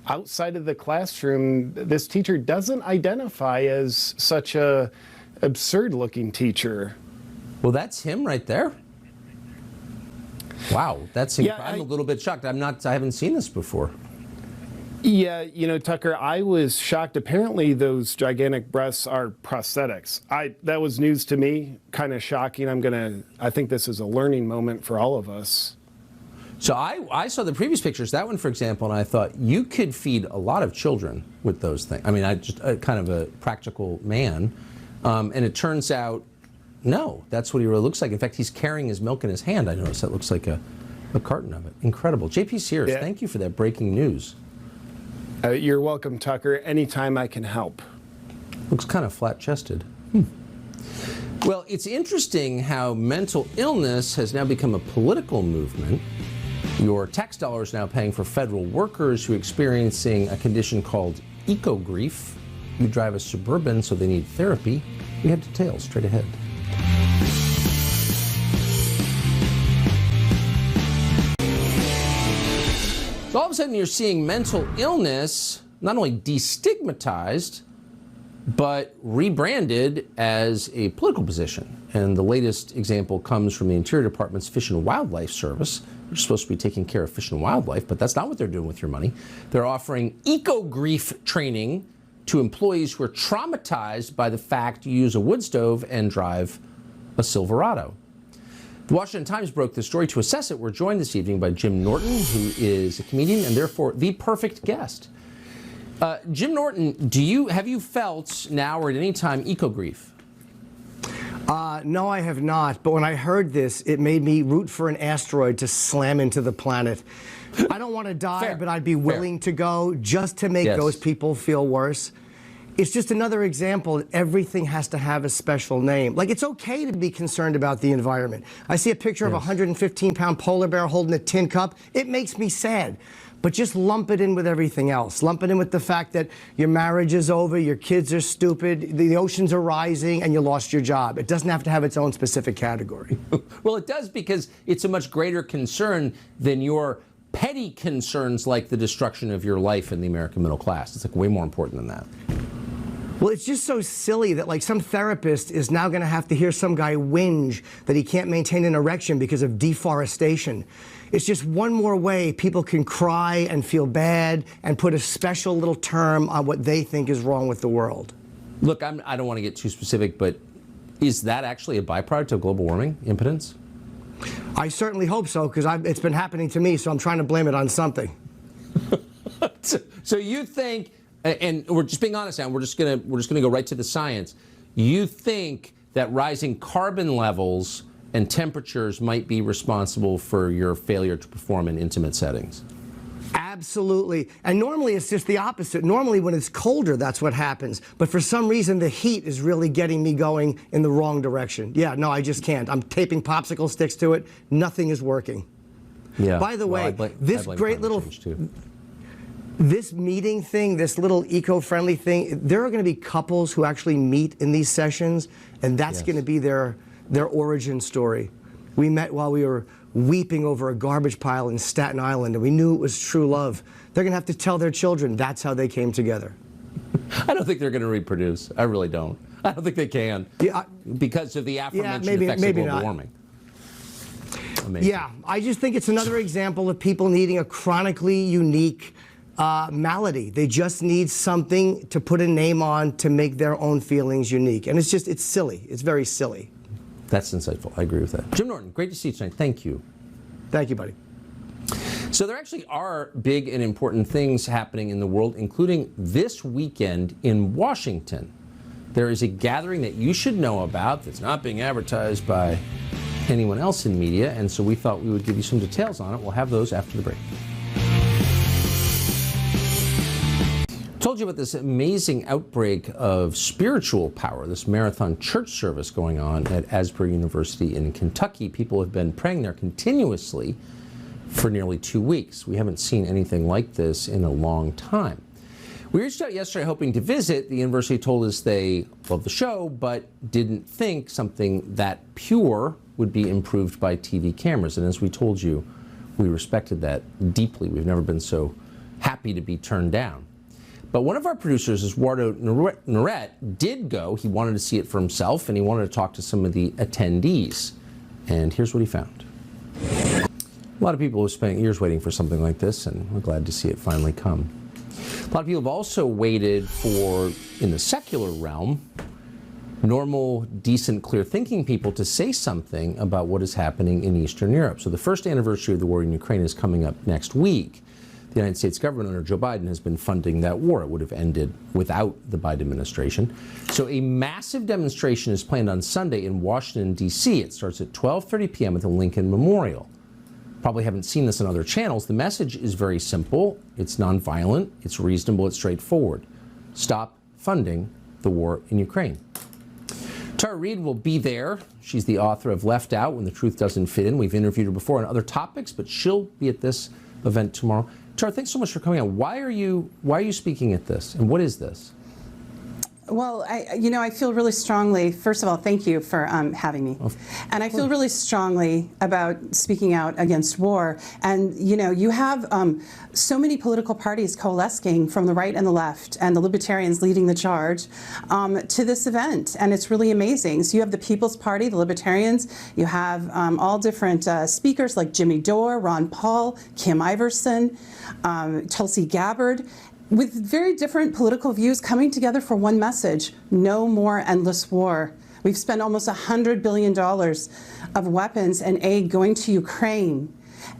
outside of the classroom, this teacher doesn't identify as such a absurd-looking teacher. Well, that's him right there. Wow, that's Yeah, I'm a little bit shocked. I haven't seen this before. Yeah, you know, Tucker, I was shocked. Apparently, those gigantic breasts are prosthetics. That was news to me, kind of shocking. I think this is a learning moment for all of us. So I saw the previous pictures, that one, for example, and I thought you could feed a lot of children with those things. I mean, I just kind of a practical man. And it turns out No, that's what he really looks like. In fact, he's carrying his milk in his hand. I noticed that looks like a carton of it. Incredible. J.P. Sears, thank you for that breaking news. You're welcome, Tucker. Anytime I can help. Looks kind of flat-chested. Well, it's interesting how mental illness has now become a political movement. Your tax dollars now paying for federal workers who are experiencing a condition called eco-grief. You drive a Suburban, so they need therapy. We have details straight ahead. So all of a sudden you're seeing mental illness not only destigmatized, but rebranded as a political position. And the latest example comes from the Interior Department's Fish and Wildlife Service, which is supposed to be taking care of fish and wildlife, but that's not what they're doing with your money. They're offering eco-grief training to employees who are traumatized by the fact you use a wood stove and drive a Silverado. The Washington Times broke the story. To assess it, we're joined this evening by Jim Norton, who is a comedian and therefore the perfect guest. Jim Norton, have you felt now or at any time eco-grief? No, I have not. But when I heard this, it made me root for an asteroid to slam into the planet. I don't want to die, but I'd be willing to go just to make those people feel worse. It's just another example that everything has to have a special name. Like, it's okay to be concerned about the environment. I see a picture of a 115-pound polar bear holding a tin cup. It makes me sad. But just lump it in with everything else. Lump it in with the fact that your marriage is over, your kids are stupid, the oceans are rising, and you lost your job. It doesn't have to have its own specific category. Well, it does, because it's a much greater concern than your petty concerns like the destruction of your life in the American middle class. It's like way more important than that. Well, it's just so silly that, like, some therapist is now going to have to hear some guy whinge that he can't maintain an erection because of deforestation. It's just one more way people can cry and feel bad and put a special little term on what they think is wrong with the world. Look, I don't want to get too specific, but is that actually a byproduct of global warming, impotence? I certainly hope so, because it's been happening to me, so I'm trying to blame it on something. So you think, and we're just being honest now, we're just gonna go right to the science. You think that rising carbon levels and temperatures might be responsible for your failure to perform in intimate settings? Absolutely. And normally it's just the opposite. Normally when it's colder, that's what happens. But for some reason, the heat is really getting me going in the wrong direction. Yeah, no, I just can't. I'm taping popsicle sticks to it. Nothing is working. Yeah. By the way, this great little... This meeting thing, this little eco-friendly thing, there are going to be couples who actually meet in these sessions, and that's going to be their origin story. We met while we were weeping over a garbage pile in Staten Island, and we knew it was true love. They're going to have to tell their children that's how they came together. I don't think they're going to reproduce. I really don't. I don't think they can. Yeah, because of the aforementioned effects of global warming. Amazing. Yeah, I just think it's another example of people needing a chronically unique malady. They just need something to put a name on to make their own feelings unique. And it's silly. It's very silly. That's insightful. I agree with that. Jim Norton, great to see you tonight. Thank you. Thank you, buddy. So there actually are big and important things happening in the world, including this weekend in Washington. There is a gathering that you should know about that's not being advertised by anyone else in media, and so we thought we would give you some details on it. We'll have those after the break. Told you about this amazing outbreak of spiritual power, this marathon church service going on at Asbury University in Kentucky. People have been praying there continuously for nearly 2 weeks. We haven't seen anything like this in a long time. We reached out yesterday hoping to visit. The university told us they loved the show, but didn't think something that pure would be improved by TV cameras. And as we told you, we respected that deeply. We've never been so happy to be turned down. But one of our producers, Eduardo Noret, did go. He wanted to see it for himself, and he wanted to talk to some of the attendees. And here's what he found. A lot of people have spent years waiting for something like this, and we're glad to see it finally come. A lot of people have also waited for, in the secular realm, normal, decent, clear-thinking people to say something about what is happening in Eastern Europe. So the first anniversary of the war in Ukraine is coming up next week. The United States government under Joe Biden has been funding that war. It would have ended without the Biden administration. So a massive demonstration is planned on Sunday in Washington, D.C. It starts at 12:30 p.m. at the Lincoln Memorial. Probably haven't seen this on other channels. The message is very simple. It's nonviolent. It's reasonable. It's straightforward. Stop funding the war in Ukraine. Tara Reid will be there. She's the author of Left Out When the Truth Doesn't Fit In. We've interviewed her before on other topics, but she'll be at this event tomorrow. Tara, thanks so much for coming on. Why are you speaking at this, and what is this? Well, I feel really strongly, first of all, thank you for having me. And I feel really strongly about speaking out against war. And, you have so many political parties coalescing from the right and the left, and the libertarians leading the charge to this event. And it's really amazing. So you have the People's Party, the libertarians, you have all different speakers like Jimmy Dore, Ron Paul, Kim Iverson, Tulsi Gabbard, with very different political views coming together for one message: no more endless war. We've spent almost $100 billion of weapons and aid going to Ukraine.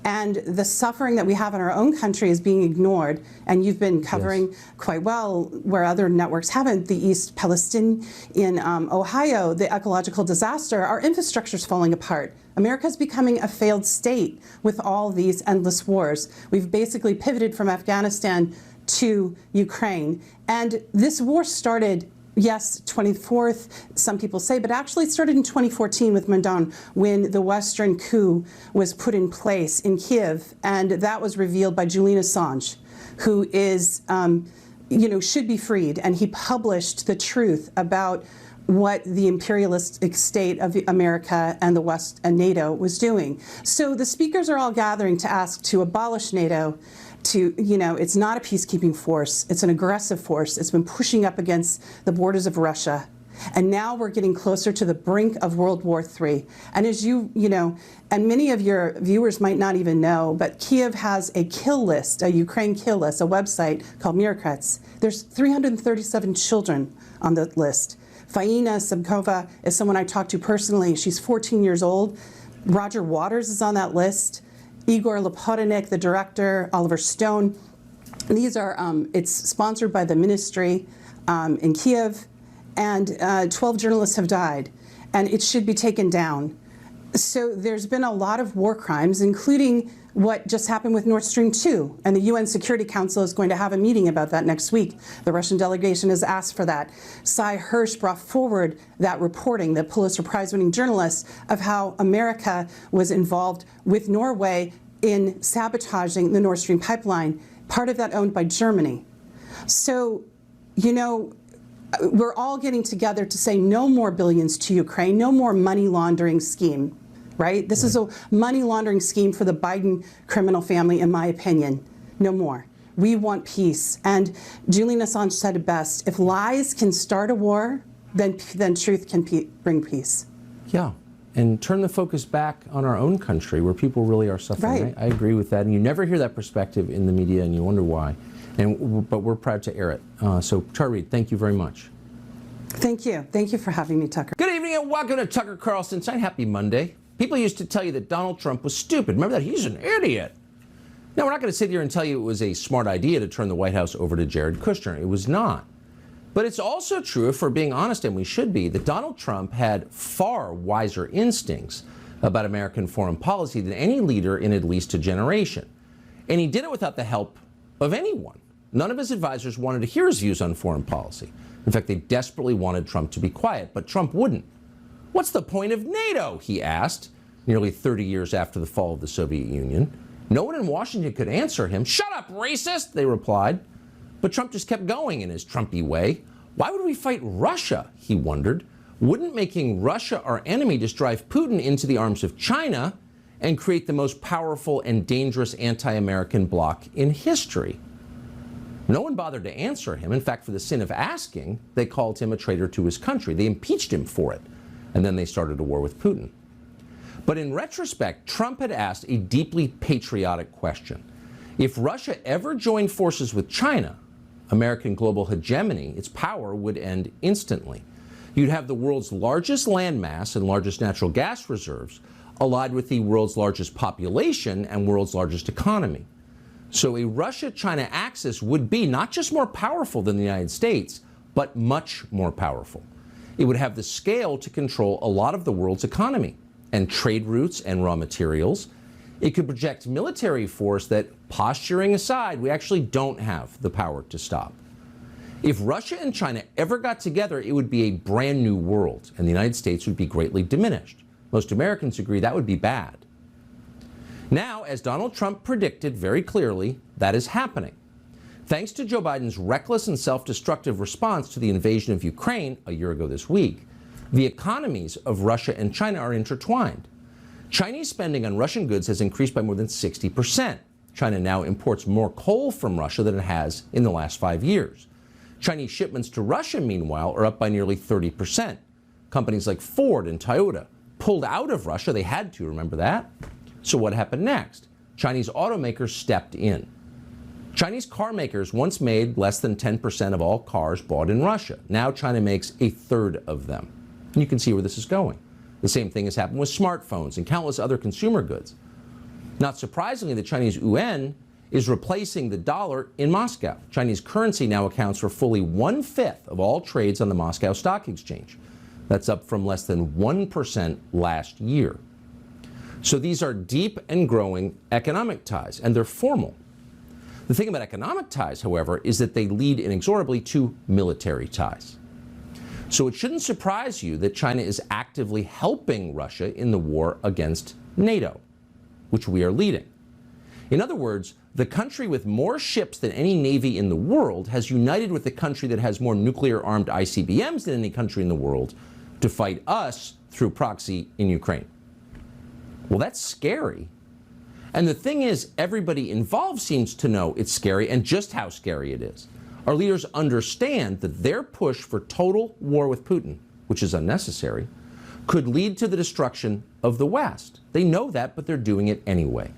And the suffering that we have in our own country is being ignored. And you've been covering quite well, where other networks haven't, the East Palestine in Ohio, the ecological disaster. Our infrastructure is falling apart. America is becoming a failed state with all these endless wars. We've basically pivoted from Afghanistan to Ukraine. And this war started, yes, 24th, some people say, but actually it started in 2014 with Maidan, when the Western coup was put in place in Kiev. And that was revealed by Julian Assange, who is, should be freed. And he published the truth about what the imperialistic state of America and the West and NATO was doing. So the speakers are all gathering to ask to abolish NATO. It's not a peacekeeping force. It's an aggressive force. It's been pushing up against the borders of Russia. And now we're getting closer to the brink of World War III. And as and many of your viewers might not even know, but Kiev has a kill list, a Ukraine kill list, a website called Mirkrets. There's 337 children on the list. Faina Subkova is someone I talked to personally. She's 14 years old. Roger Waters is on that list. Igor Lopotonik, the director, Oliver Stone. These are, it's sponsored by the ministry in Kiev, and 12 journalists have died, and it should be taken down. So there's been a lot of war crimes, including what just happened with Nord Stream 2, and the UN Security Council is going to have a meeting about that next week. The Russian delegation has asked for that. Cy Hirsch brought forward that reporting, the Pulitzer Prize-winning journalist, of how America was involved with Norway in sabotaging the Nord Stream pipeline, part of that owned by Germany. So, we're all getting together to say no more billions to Ukraine, no more money laundering scheme, right? This is a money laundering scheme for the Biden criminal family, in my opinion. No more. We want peace. And Julian Assange said it best: if lies can start a war, then truth can bring peace. Yeah. And turn the focus back on our own country, where people really are suffering. Right. I agree with that. And you never hear that perspective in the media, and you wonder why. But we're proud to air it. So, Tara Reid, thank you very much. Thank you. Thank you for having me, Tucker. Good evening and welcome to Tucker Carlson's Night. Happy Monday. People used to tell you that Donald Trump was stupid. Remember that? He's an idiot. Now, we're not going to sit here and tell you it was a smart idea to turn the White House over to Jared Kushner. It was not. But it's also true, if we're being honest, and we should be, that Donald Trump had far wiser instincts about American foreign policy than any leader in at least a generation. And he did it without the help of anyone. None of his advisors wanted to hear his views on foreign policy. In fact, they desperately wanted Trump to be quiet, but Trump wouldn't. What's the point of NATO? He asked, nearly 30 years after the fall of the Soviet Union. No one in Washington could answer him. Shut up, racist, they replied. But Trump just kept going in his Trumpy way. Why would we fight Russia, he wondered. Wouldn't making Russia our enemy just drive Putin into the arms of China and create the most powerful and dangerous anti-American bloc in history? No one bothered to answer him. In fact, for the sin of asking, they called him a traitor to his country. They impeached him for it. And then they started a war with Putin. But in retrospect, Trump had asked a deeply patriotic question. If Russia ever joined forces with China, American global hegemony, its power would end instantly. You'd have the world's largest landmass and largest natural gas reserves allied with the world's largest population and world's largest economy. So a Russia-China axis would be not just more powerful than the United States, but much more powerful. It would have the scale to control a lot of the world's economy and trade routes and raw materials. It could project military force that, posturing aside, we actually don't have the power to stop. If Russia and China ever got together, it would be a brand new world, and the United States would be greatly diminished. Most Americans agree that would be bad. Now, as Donald Trump predicted very clearly, that is happening. Thanks to Joe Biden's reckless and self-destructive response to the invasion of Ukraine a year ago this week, the economies of Russia and China are intertwined. Chinese spending on Russian goods has increased by more than 60%. China now imports more coal from Russia than it has in the last 5 years. Chinese shipments to Russia, meanwhile, are up by nearly 30%. Companies like Ford and Toyota pulled out of Russia. They had to, remember that? So what happened next? Chinese automakers stepped in. Chinese car makers once made less than 10% of all cars bought in Russia. Now China makes a third of them. And you can see where this is going. The same thing has happened with smartphones and countless other consumer goods. Not surprisingly, the Chinese yuan is replacing the dollar in Moscow. Chinese currency now accounts for fully 1/5 of all trades on the Moscow Stock Exchange. That's up from less than 1% last year. So these are deep and growing economic ties, and they're formal. The thing about economic ties, however, is that they lead inexorably to military ties. So it shouldn't surprise you that China is actively helping Russia in the war against NATO, which we are leading. In other words, the country with more ships than any navy in the world has united with the country that has more nuclear-armed ICBMs than any country in the world to fight us through proxy in Ukraine. Well, that's scary. And the thing is, everybody involved seems to know it's scary and just how scary it is. Our leaders understand that their push for total war with Putin, which is unnecessary, could lead to the destruction of the West. They know that, but they're doing it anyway.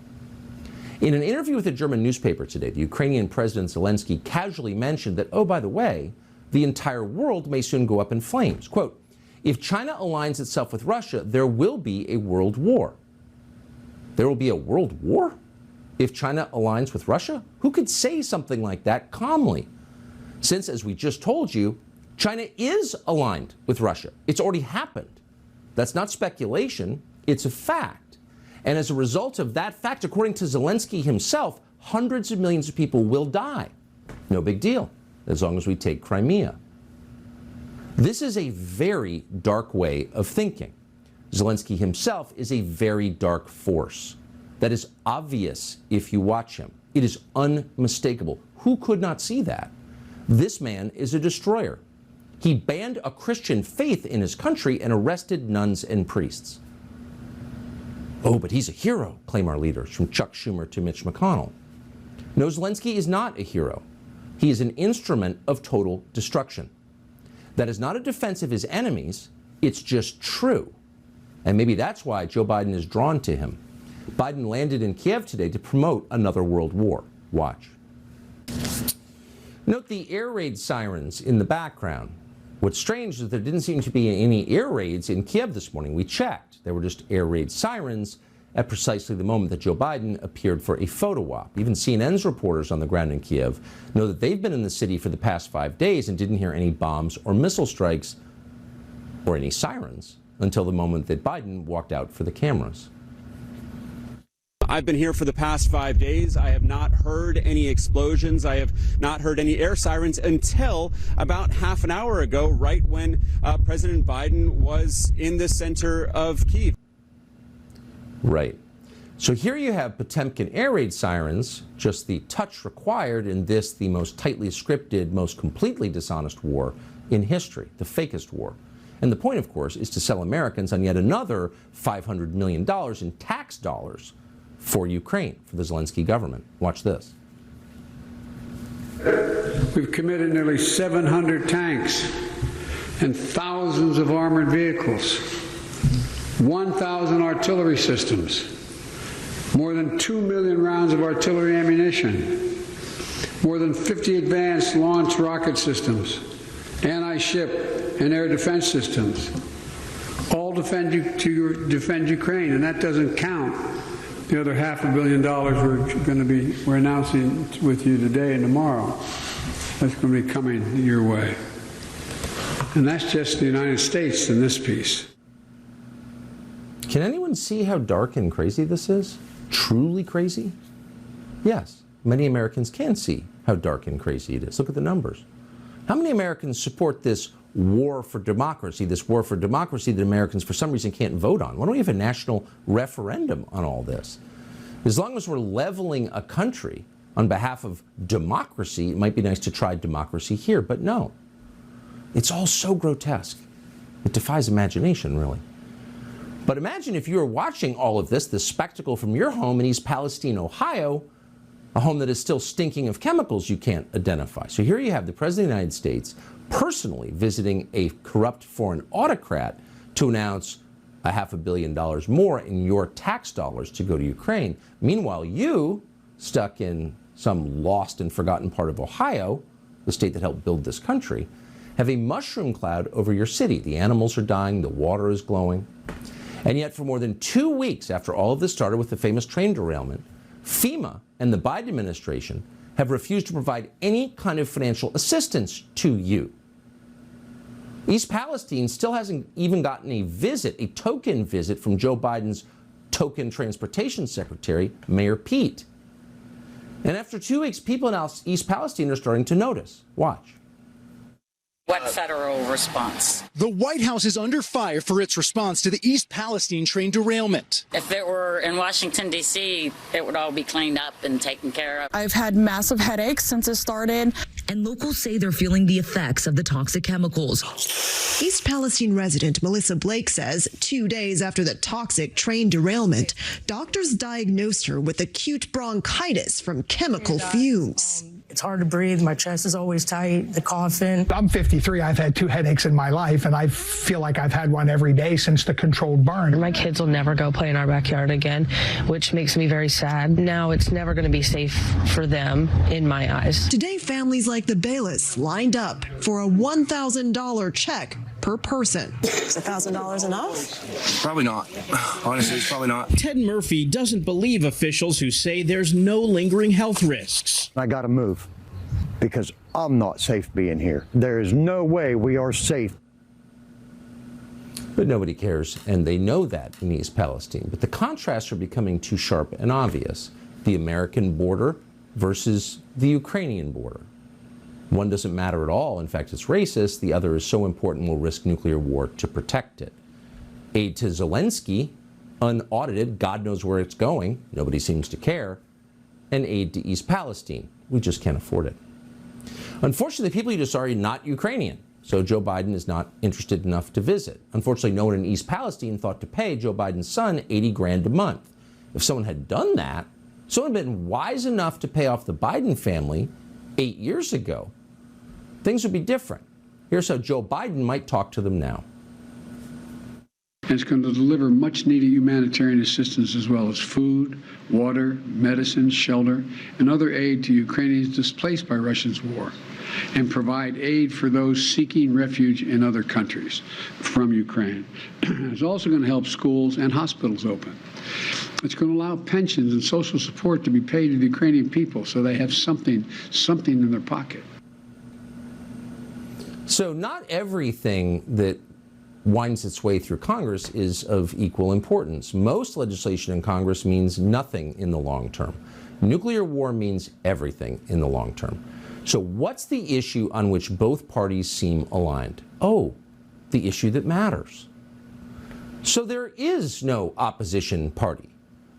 In an interview with a German newspaper today, the Ukrainian President Zelensky casually mentioned that, oh, by the way, the entire world may soon go up in flames. Quote, if China aligns itself with Russia, there will be a world war. There will be a world war? If China aligns with Russia? Who could say something like that calmly? Since, as we just told you, China is aligned with Russia. It's already happened. That's not speculation, it's a fact. And as a result of that fact, according to Zelensky himself, hundreds of millions of people will die. No big deal, as long as we take Crimea. This is a very dark way of thinking. Zelensky himself is a very dark force. That is obvious if you watch him. It is unmistakable. Who could not see that? This man is a destroyer. He banned a Christian faith in his country and arrested nuns and priests. Oh, but he's a hero, claim our leaders, from Chuck Schumer to Mitch McConnell. No, Zelensky is not a hero. He is an instrument of total destruction. That is not a defense of his enemies, it's just true. And maybe that's why Joe Biden is drawn to him. Biden landed in Kiev today to promote another world war. Watch. Note the air raid sirens in the background. What's strange is there didn't seem to be any air raids in Kiev this morning. We checked. There were just air raid sirens at precisely the moment that Joe Biden appeared for a photo op. Even CNN's reporters on the ground in Kiev know that they've been in the city for the past 5 days and didn't hear any bombs or missile strikes or any sirens until the moment that Biden walked out for the cameras. I've been here for the past 5 days. I have not heard any explosions. I have not heard any air sirens until about half an hour ago, right when President Biden was in the center of Kyiv. Right. So here you have Potemkin air raid sirens, just the touch required in this, the most tightly scripted, most completely dishonest war in history, the fakest war. And the point, of course, is to sell Americans on yet another $500 million in tax dollars for Ukraine, for the Zelensky government. Watch this. We've committed nearly 700 tanks and thousands of armored vehicles, 1,000 artillery systems, more than 2 million rounds of artillery ammunition, more than 50 advanced launch rocket systems, anti-ship and air defense systems, all defend Ukraine, and that doesn't count The other $500 million we're announcing with you today and tomorrow, that's going to be coming your way. And that's just the United States in this piece. Can anyone see how dark and crazy this is? Truly crazy? Yes, many Americans can see how dark and crazy it is. Look at the numbers. How many Americans support this war for democracy that Americans for some reason can't vote on? Why don't we have a national referendum on all this? As long as we're leveling a country on behalf of democracy, it might be nice to try democracy here, but no. It's all so grotesque. It defies imagination, really. But imagine if you were watching all of this spectacle from your home in East Palestine, Ohio, a home that is still stinking of chemicals you can't identify. So here you have the President of the United States personally visiting a corrupt foreign autocrat to announce $500 million more in your tax dollars to go to Ukraine. Meanwhile, you, stuck in some lost and forgotten part of Ohio, the state that helped build this country, have a mushroom cloud over your city. The animals are dying, the water is glowing. And yet for more than 2 weeks after all of this started with the famous train derailment, FEMA and the Biden administration have refused to provide any kind of financial assistance to you. East Palestine still hasn't even gotten a visit, a token visit from Joe Biden's token transportation secretary, Mayor Pete. And after 2 weeks, people in East Palestine are starting to notice. Watch. What federal response? The White House is under fire for its response to the East Palestine train derailment. If it were in Washington, D.C., it would all be cleaned up and taken care of. I've had massive headaches since it started. And locals say they're feeling the effects of the toxic chemicals. East Palestine resident Melissa Blake says 2 days after the toxic train derailment, doctors diagnosed her with acute bronchitis from chemical fumes. It's hard to breathe. My chest is always tight, the coughing. I'm 53. I've had 2 headaches in my life, and I feel like I've had one every day since the controlled burn. My kids will never go play in our backyard again, which makes me very sad. Now it's never going to be safe for them in my eyes. Today, families like the Bayless lined up for a $1,000 check per person. Is $1,000 enough? Probably not. Honestly, it's probably not. Ted Murphy doesn't believe officials who say there's no lingering health risks. I got to move because I'm not safe being here. There is no way we are safe. But nobody cares, and they know that in East Palestine. But the contrasts are becoming too sharp and obvious. The American border versus the Ukrainian border. One doesn't matter at all. In fact, it's racist. The other is so important we'll risk nuclear war to protect it. Aid to Zelensky, unaudited, God knows where it's going. Nobody seems to care. And aid to East Palestine. We just can't afford it. Unfortunately, the people you just are not Ukrainian. So Joe Biden is not interested enough to visit. Unfortunately, no one in East Palestine thought to pay Joe Biden's son $80 grand a month. If someone had done that, someone had been wise enough to pay off the Biden family 8 years ago, things would be different. Here's how Joe Biden might talk to them now. It's going to deliver much needed humanitarian assistance as well as food, water, medicine, shelter, and other aid to Ukrainians displaced by Russia's war, and provide aid for those seeking refuge in other countries from Ukraine. It's also going to help schools and hospitals open. It's going to allow pensions and social support to be paid to the Ukrainian people so they have something in their pocket. So not everything that winds its way through Congress is of equal importance. Most legislation in Congress means nothing in the long term. Nuclear war means everything in the long term. So what's the issue on which both parties seem aligned? Oh, the issue that matters. So there is no opposition party.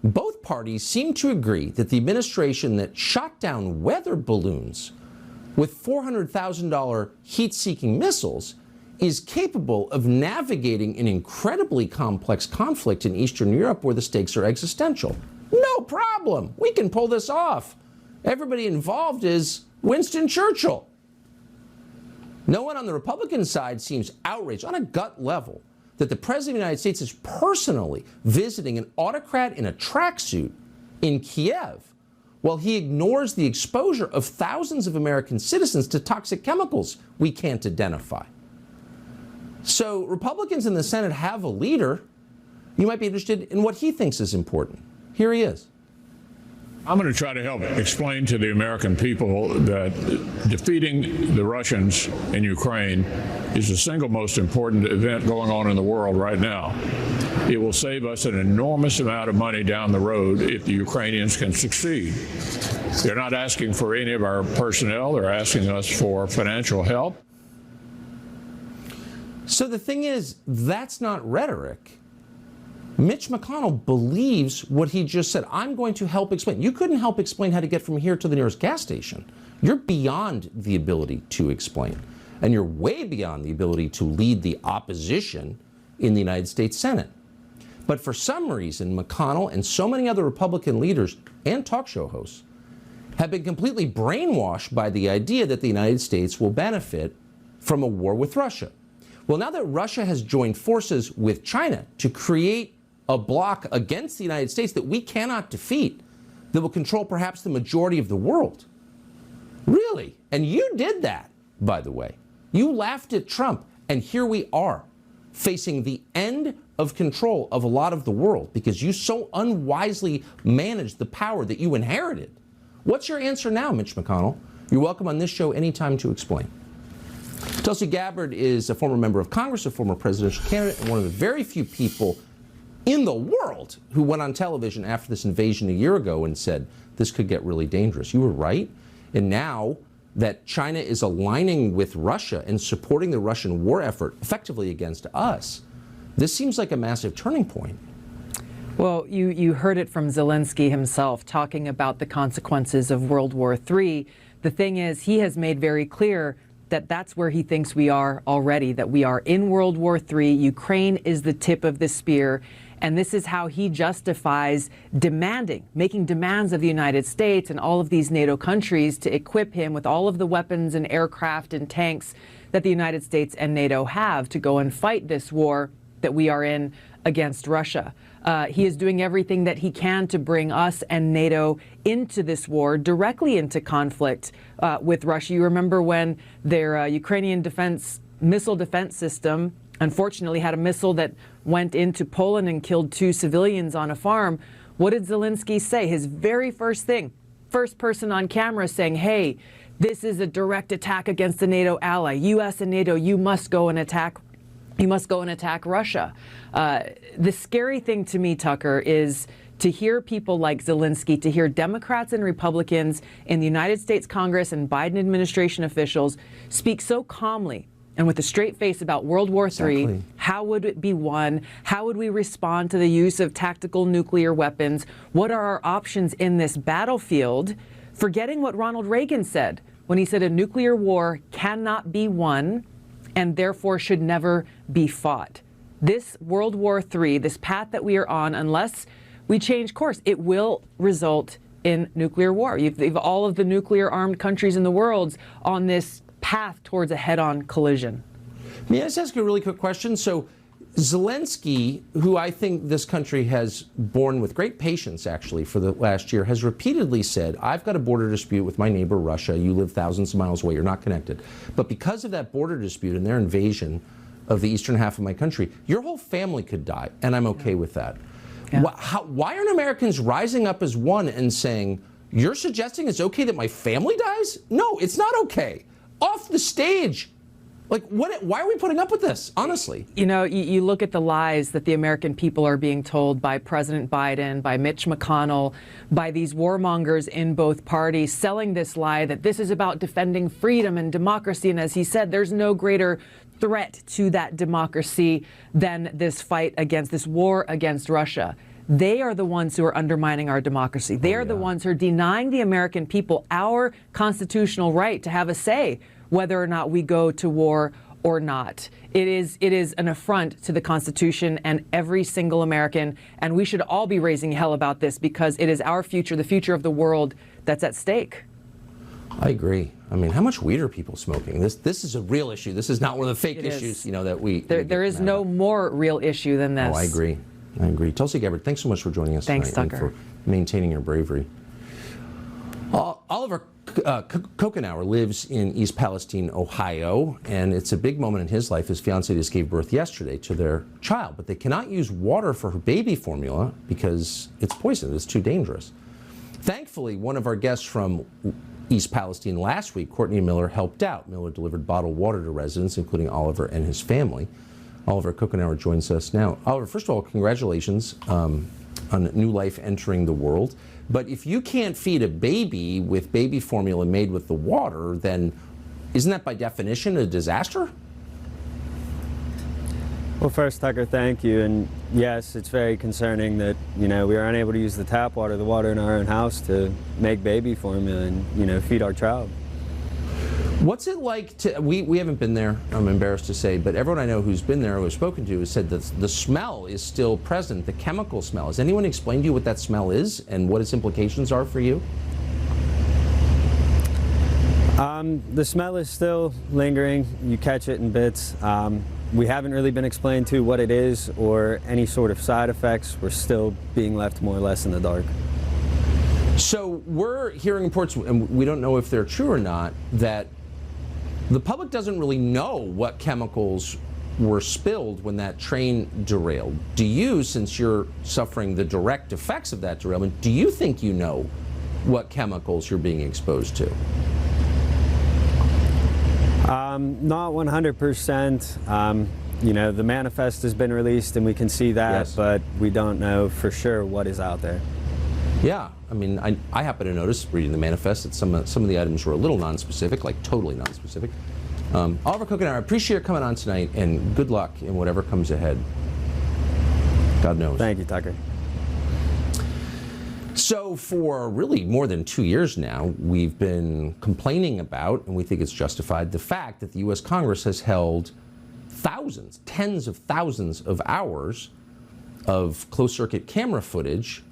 Both parties seem to agree that the administration that shot down weather balloons with $400,000 heat-seeking missiles is capable of navigating an incredibly complex conflict in Eastern Europe where the stakes are existential. No problem. We can pull this off. Everybody involved is Winston Churchill. No one on the Republican side seems outraged on a gut level that the President of the United States is personally visiting an autocrat in a tracksuit in Kiev while he ignores the exposure of thousands of American citizens to toxic chemicals we can't identify. So Republicans in the Senate have a leader. You might be interested in what he thinks is important. Here he is. I'm going to try to help explain to the American people that defeating the Russians in Ukraine is the single most important event going on in the world right now. It will save us an enormous amount of money down the road if the Ukrainians can succeed. They're not asking for any of our personnel. They're asking us for financial help. So the thing is, that's not rhetoric. Mitch McConnell believes what he just said. I'm going to help explain. You couldn't help explain how to get from here to the nearest gas station. You're beyond the ability to explain. And you're way beyond the ability to lead the opposition in the United States Senate. But for some reason, McConnell and so many other Republican leaders and talk show hosts have been completely brainwashed by the idea that the United States will benefit from a war with Russia. Well, now that Russia has joined forces with China to create a bloc against the United States that we cannot defeat, that will control perhaps the majority of the world. Really? And you did that, by the way. You laughed at Trump, and here we are, facing the end of control of a lot of the world because you so unwisely managed the power that you inherited. What's your answer now, Mitch McConnell? You're welcome on this show anytime to explain. Tulsi Gabbard is a former member of Congress, a former presidential candidate, and one of the very few people in the world who went on television after this invasion a year ago and said this could get really dangerous. You were right. And now that China is aligning with Russia and supporting the Russian war effort effectively against us, this seems like a massive turning point. Well, you heard it from Zelensky himself talking about the consequences of World War III. The thing is, he has made very clear that that's where he thinks we are already, that we are in World War III. Ukraine is the tip of the spear. And this is how he justifies making demands of the United States and all of these NATO countries to equip him with all of the weapons and aircraft and tanks that the United States and NATO have to go and fight this war that we are in against Russia. He is doing everything that he can to bring us and NATO into this war, directly into conflict with Russia. You remember when their Ukrainian missile defense system unfortunately had a missile that went into Poland and killed 2 civilians on a farm. What did Zelensky say? His very first thing, first person on camera saying, hey, this is a direct attack against a NATO ally. U.S. and NATO, you must go and attack Russia. The scary thing to me, Tucker, is to hear people like Zelensky, to hear Democrats and Republicans in the United States Congress and Biden administration officials speak so calmly and with a straight face about World War III. Exactly. How would it be won? How would we respond to the use of tactical nuclear weapons? What are our options in this battlefield? Forgetting what Ronald Reagan said when he said a nuclear war cannot be won and therefore should never be fought. This World War III, this path that we are on, unless we change course, it will result in nuclear war. You've all of the nuclear-armed countries in the world on this path towards a head-on collision. May I just ask you a really quick question? So Zelensky, who I think this country has borne with great patience, actually, for the last year, has repeatedly said, I've got a border dispute with my neighbor, Russia. You live thousands of miles away. You're not connected. But because of that border dispute and their invasion of the eastern half of my country, your whole family could die, and I'm okay with that. Yeah. Why aren't Americans rising up as one and saying, you're suggesting it's okay that my family dies? No, it's not okay. Off the stage. Like, why are we putting up with this, honestly? You know, you look at the lies that the American people are being told by President Biden, by Mitch McConnell, by these warmongers in both parties, selling this lie that this is about defending freedom and democracy. And as he said, there's no greater threat to that democracy than this fight against, this war against Russia. They are the ones who are undermining our democracy. They are the ones who are denying the American people our constitutional right to have a say whether or not we go to war or not. It is an affront to the Constitution and every single American, and we should all be raising hell about this because it is our future, the future of the world, that's at stake. I agree. I mean, how much weed are people smoking? This is a real issue. This is not one of the fake issues, you know, that we... There is no more real issue than this. Oh, I agree. I agree. Tulsi Gabbard, thanks so much for joining us tonight. Thanks, Tucker. And for maintaining your bravery. Oliver Kokenauer lives in East Palestine, Ohio, and it's a big moment in his life. His fiancée just gave birth yesterday to their child, but they cannot use water for her baby formula because it's poison. It's too dangerous. Thankfully, one of our guests from East Palestine last week, Courtney Miller, helped out. Miller delivered bottled water to residents, including Oliver and his family. Oliver Kokenauer joins us now. Oliver, first of all, congratulations on a new life entering the world. But if you can't feed a baby with baby formula made with the water, then isn't that by definition a disaster? Well, first, Tucker, thank you. And yes, it's very concerning that, we are unable to use the tap water, the water in our own house, to make baby formula and, feed our child. What's it like to, we haven't been there, I'm embarrassed to say, but everyone I know who's been there, who I've spoken to, has said that the smell is still present, the chemical smell. Has anyone explained to you what that smell is and what its implications are for you? The smell is still lingering. You catch it in bits. We haven't really been explained to what it is or any sort of side effects. We're still being left more or less in the dark. So we're hearing reports, and we don't know if they're true or not, that the public doesn't really know what chemicals were spilled when that train derailed. Do you, since you're suffering the direct effects of that derailment, do you think you know what chemicals you're being exposed to? Not 100%. The manifest has been released and we can see that, yes, but we don't know for sure what is out there. Yeah, I mean, I happen to notice, reading the manifest, that some of the items were a little non-specific, like totally non-specific. Oliver Kokenauer, I appreciate your coming on tonight, and good luck in whatever comes ahead. God knows. Thank you, Tucker. So for really more than 2 years now, we've been complaining about, and we think it's justified, the fact that the U.S. Congress has held thousands, tens of thousands of hours of closed-circuit camera footage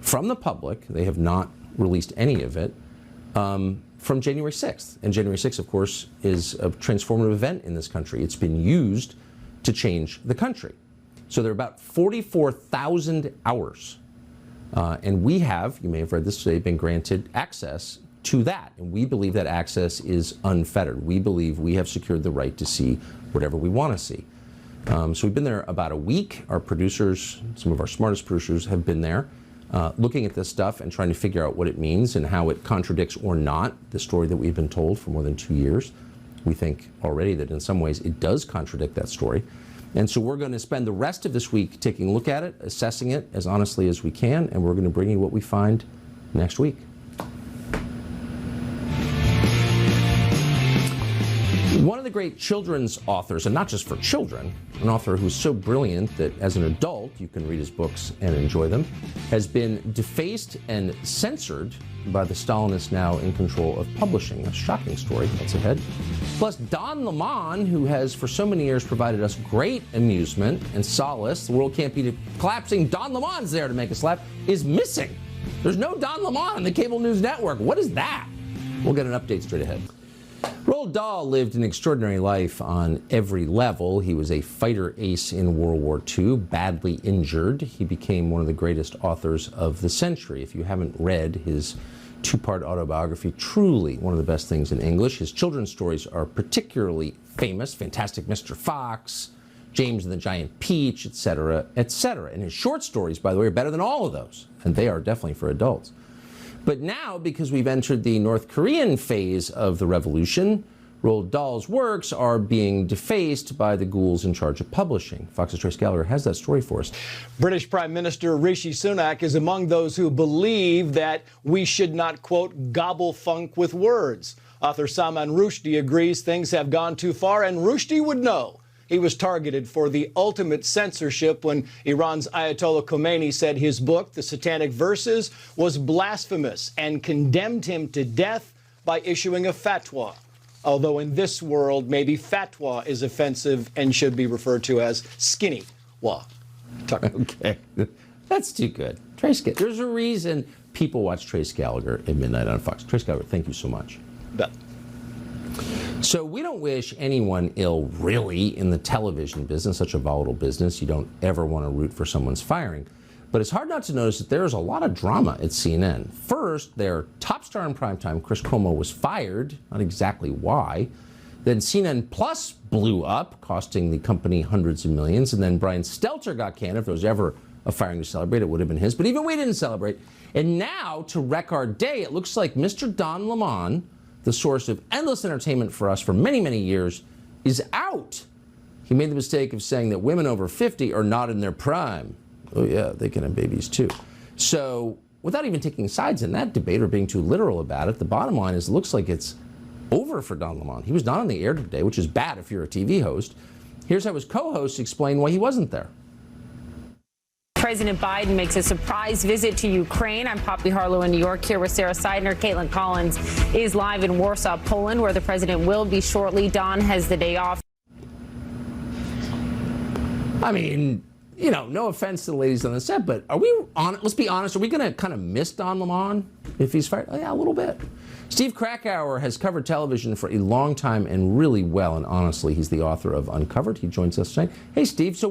from the public. They have not released any of it from January 6th. And January 6th, of course, is a transformative event in this country. It's been used to change the country. So there are about 44,000 hours. And we have, you may have read this today, been granted access to that. And we believe that access is unfettered. We believe we have secured the right to see whatever we want to see. So we've been there about a week. Our producers, some of our smartest producers, have been there looking at this stuff and trying to figure out what it means and how it contradicts or not the story that we've been told for more than 2 years. We think already that in some ways it does contradict that story. And so we're going to spend the rest of this week taking a look at it, assessing it as honestly as we can, and we're going to bring you what we find next week. One of the great children's authors, and not just for children, an author who's so brilliant that as an adult you can read his books and enjoy them, has been defaced and censored by the Stalinists now in control of publishing. A shocking story that's ahead. Plus, Don Lemon, who has for so many years provided us great amusement and solace, the world can't be collapsing, Don Lemon's there to make us laugh, is missing. There's no Don Lemon on the cable news network. What is that? We'll get an update straight ahead. Roald Dahl lived an extraordinary life on every level. He was a fighter ace in World War II, badly injured. He became one of the greatest authors of the century. If you haven't read his two-part autobiography, truly one of the best things in English. His children's stories are particularly famous. Fantastic Mr. Fox, James and the Giant Peach, etc., etc. And his short stories, by the way, are better than all of those. And they are definitely for adults. But now, because we've entered the North Korean phase of the revolution, Roald Dahl's works are being defaced by the ghouls in charge of publishing. Fox's Trace Gallagher has that story for us. British Prime Minister Rishi Sunak is among those who believe that we should not, quote, gobble funk with words. Author Salman Rushdie agrees things have gone too far, and Rushdie would know. He was targeted for the ultimate censorship when Iran's Ayatollah Khomeini said his book, The Satanic Verses, was blasphemous and condemned him to death by issuing a fatwa. Although in this world, maybe fatwa is offensive and should be referred to as skinny wa. Okay, that's too good. Trace Gallagher. There's a reason people watch Trace Gallagher at midnight on Fox. Trace Gallagher, thank you so much. Bet. So we don't wish anyone ill, really, in the television business, such a volatile business. You don't ever want to root for someone's firing. But it's hard not to notice that there's a lot of drama at CNN. First, their top star in primetime, Chris Cuomo, was fired, not exactly why. Then CNN Plus blew up, costing the company hundreds of millions. And then Brian Stelter got canned. If there was ever a firing to celebrate, it would have been his. But even we didn't celebrate. And now, to wreck our day, it looks like Mr. Don Lemon, the source of endless entertainment for us for many, many years, is out. He made the mistake of saying that women over 50 are not in their prime. Oh yeah, they can have babies too. So without even taking sides in that debate or being too literal about it, the bottom line is it looks like it's over for Don Lemon. He was not on the air today, which is bad if you're a TV host. Here's how his co-hosts explain why he wasn't there. President Biden makes a surprise visit to Ukraine. I'm Poppy Harlow in New York here with Sarah Seidner. Caitlin Collins is live in Warsaw, Poland, where the president will be shortly. Don has the day off. I mean, you know, no offense to the ladies on the set, but are we on? Let's be honest. Are we going to kind of miss Don Lemon if he's fired? Oh, yeah, a little bit. Steve Krakauer has covered television for a long time and really well. And honestly, he's the author of Uncovered. He joins us tonight. Hey, Steve. So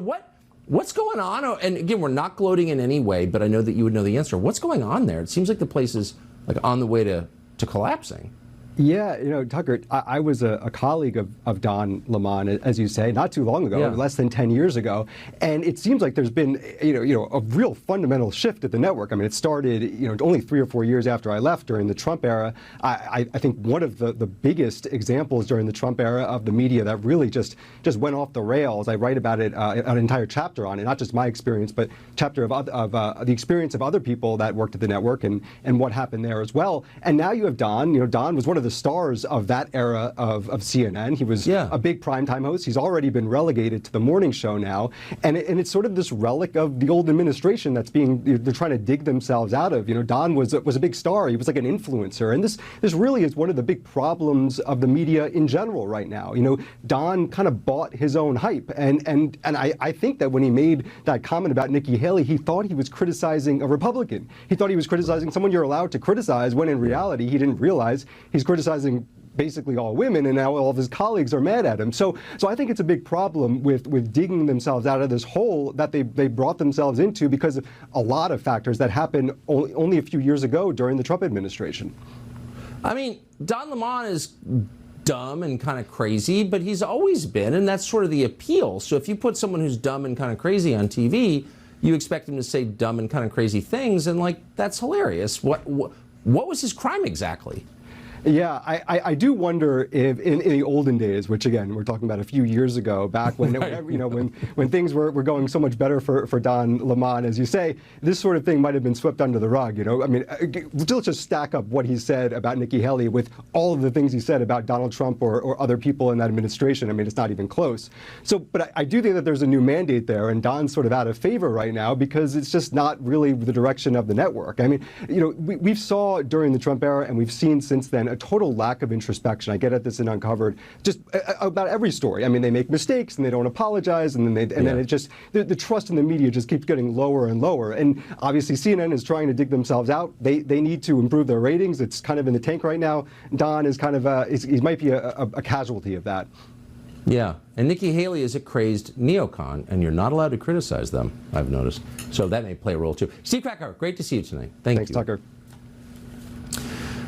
what's going on? And again, we're not gloating in any way, but I know that you would know the answer. What's going on there? It seems like the place is like on the way to collapsing. Yeah, you know, Tucker, I was a colleague of Don Lemon, as you say, not too long ago, less than 10 years ago, and it seems like there's been, you know, a real fundamental shift at the network. I mean, it started, you know, only 3 or 4 years after I left during the Trump era. I think one of the biggest examples during the Trump era of the media that really just went off the rails. I write about it, an entire chapter on it, not just my experience, but chapter of the experience of other people that worked at the network and what happened there as well. And now you have Don. You know, Don was one of the stars of that era of CNN. He was a big primetime host. He's already been relegated to the morning show now, and it's sort of this relic of the old administration that's they're trying to dig themselves out of. You know, Don was a big star. He was like an influencer, and this really is one of the big problems of the media in general right now. You know, Don kind of bought his own hype, and I think that when he made that comment about Nikki Haley, he thought he was criticizing a Republican. He thought he was criticizing someone you're allowed to criticize, when in reality he didn't realize he's criticizing basically all women, and now all of his colleagues are mad at him. So I think it's a big problem with digging themselves out of this hole that they brought themselves into because of a lot of factors that happened only a few years ago during the Trump administration. I mean, Don Lemon is dumb and kind of crazy, but he's always been, and that's sort of the appeal. So if you put someone who's dumb and kind of crazy on TV, you expect him to say dumb and kind of crazy things, and like, that's hilarious. What was his crime exactly? Yeah, I do wonder if in the olden days, which again we're talking about a few years ago, back when you know when things were going so much better for Don Lemon, as you say, this sort of thing might have been swept under the rug. You know, I mean, let's just stack up what he said about Nikki Haley with all of the things he said about Donald Trump or other people in that administration. I mean, it's not even close. So, but I do think that there's a new mandate there, and Don's sort of out of favor right now because it's just not really the direction of the network. I mean, you know, we saw during the Trump era, and we've seen since then, a total lack of introspection. I get at this in Uncovered, just about every story. I mean, they make mistakes and they don't apologize, and then it just the trust in the media just keeps getting lower and lower. And obviously, CNN is trying to dig themselves out. They need to improve their ratings. It's kind of in the tank right now. Don is kind of he might be a casualty of that. Yeah, and Nikki Haley is a crazed neocon, and you're not allowed to criticize them, I've noticed. So that may play a role too. Steve Krakauer, great to see you tonight. Thanks, Tucker.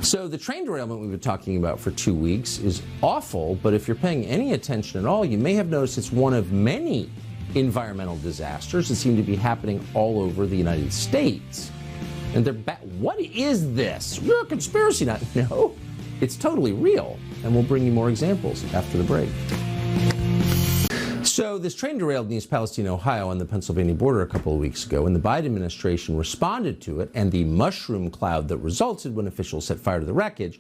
So the train derailment we've been talking about for 2 weeks is awful, but if you're paying any attention at all, you may have noticed it's one of many environmental disasters that seem to be happening all over the United States. And what is this? You're a conspiracy nut. No, it's totally real. And we'll bring you more examples after the break. So this train derailed in East Palestine, Ohio on the Pennsylvania border a couple of weeks ago, and the Biden administration responded to it and the mushroom cloud that resulted when officials set fire to the wreckage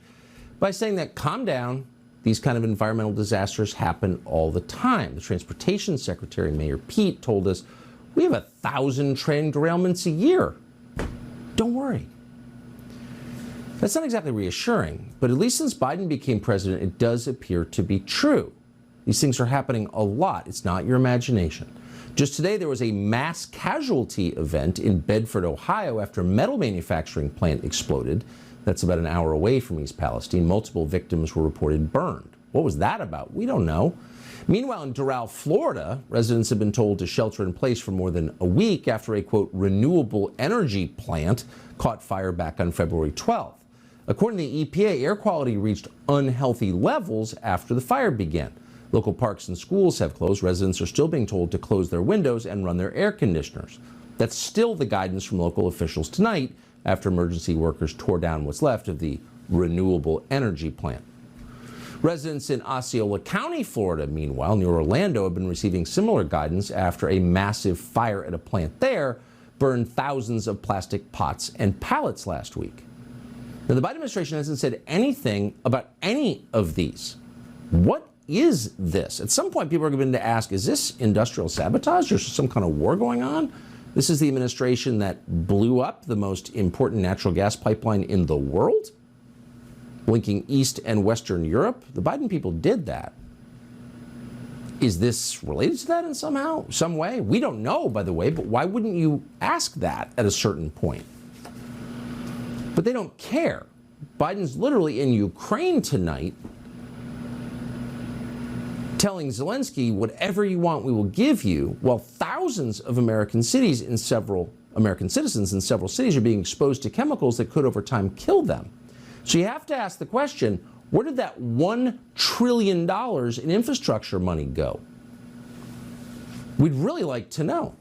by saying that, calm down, these kind of environmental disasters happen all the time. The Transportation Secretary, Mayor Pete, told us, we have 1,000 train derailments a year. Don't worry. That's not exactly reassuring, but at least since Biden became president, it does appear to be true. These things are happening a lot. It's not your imagination. Just today, there was a mass casualty event in Bedford, Ohio, after a metal manufacturing plant exploded. That's about an hour away from East Palestine. Multiple victims were reported burned. What was that about? We don't know. Meanwhile, in Doral, Florida, residents have been told to shelter in place for more than a week after a, quote, renewable energy plant caught fire back on February 12th. According to the EPA, air quality reached unhealthy levels after the fire began. Local parks and schools have closed. Residents are still being told to close their windows and run their air conditioners. That's still the guidance from local officials tonight after emergency workers tore down what's left of the renewable energy plant. Residents in Osceola County, Florida, meanwhile, near Orlando, have been receiving similar guidance after a massive fire at a plant there burned thousands of plastic pots and pallets last week. Now, the Biden administration hasn't said anything about any of these. What is this? At some point, people are going to ask, is this industrial sabotage or some kind of war going on? This is the administration that blew up the most important natural gas pipeline in the world, linking East and Western Europe. The Biden people did that. Is this related to that in some way? We don't know, by the way, but why wouldn't you ask that at a certain point? But they don't care. Biden's literally in Ukraine tonight telling Zelensky, whatever you want, we will give you, while thousands of American citizens in several cities are being exposed to chemicals that could over time kill them. So you have to ask the question, where did that $1 trillion in infrastructure money go? We'd really like to know.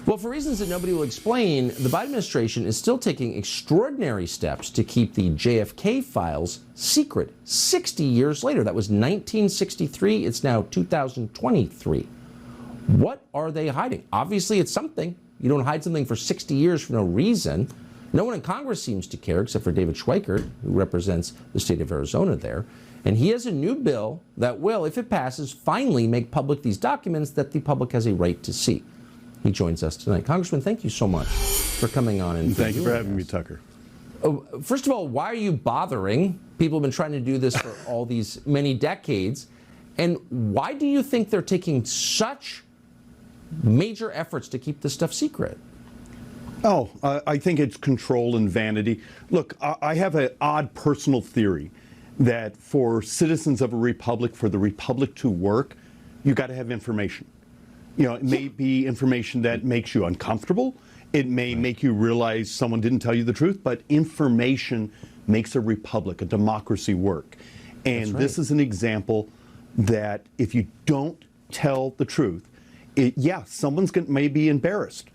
Well, for reasons that nobody will explain, the Biden administration is still taking extraordinary steps to keep the JFK files secret 60 years later. That was 1963. It's now 2023. What are they hiding? Obviously, it's something. You don't hide something for 60 years for no reason. No one in Congress seems to care except for David Schweikert, who represents the state of Arizona there. And he has a new bill that will, if it passes, finally make public these documents that the public has a right to see. He joins us tonight. Congressman, thank you so much for coming on. And thank you for having me, Tucker. First of all, why are you bothering? People have been trying to do this for all these many decades. And why do you think they're taking such major efforts to keep this stuff secret? Oh, I think it's control and vanity. Look, I have an odd personal theory that for citizens of a republic, for the republic to work, you got to have information. You know, it may be information that makes you uncomfortable. It may make you realize someone didn't tell you the truth, but information makes a republic, a democracy work. And this is an example that if you don't tell the truth, someone's may be embarrassed.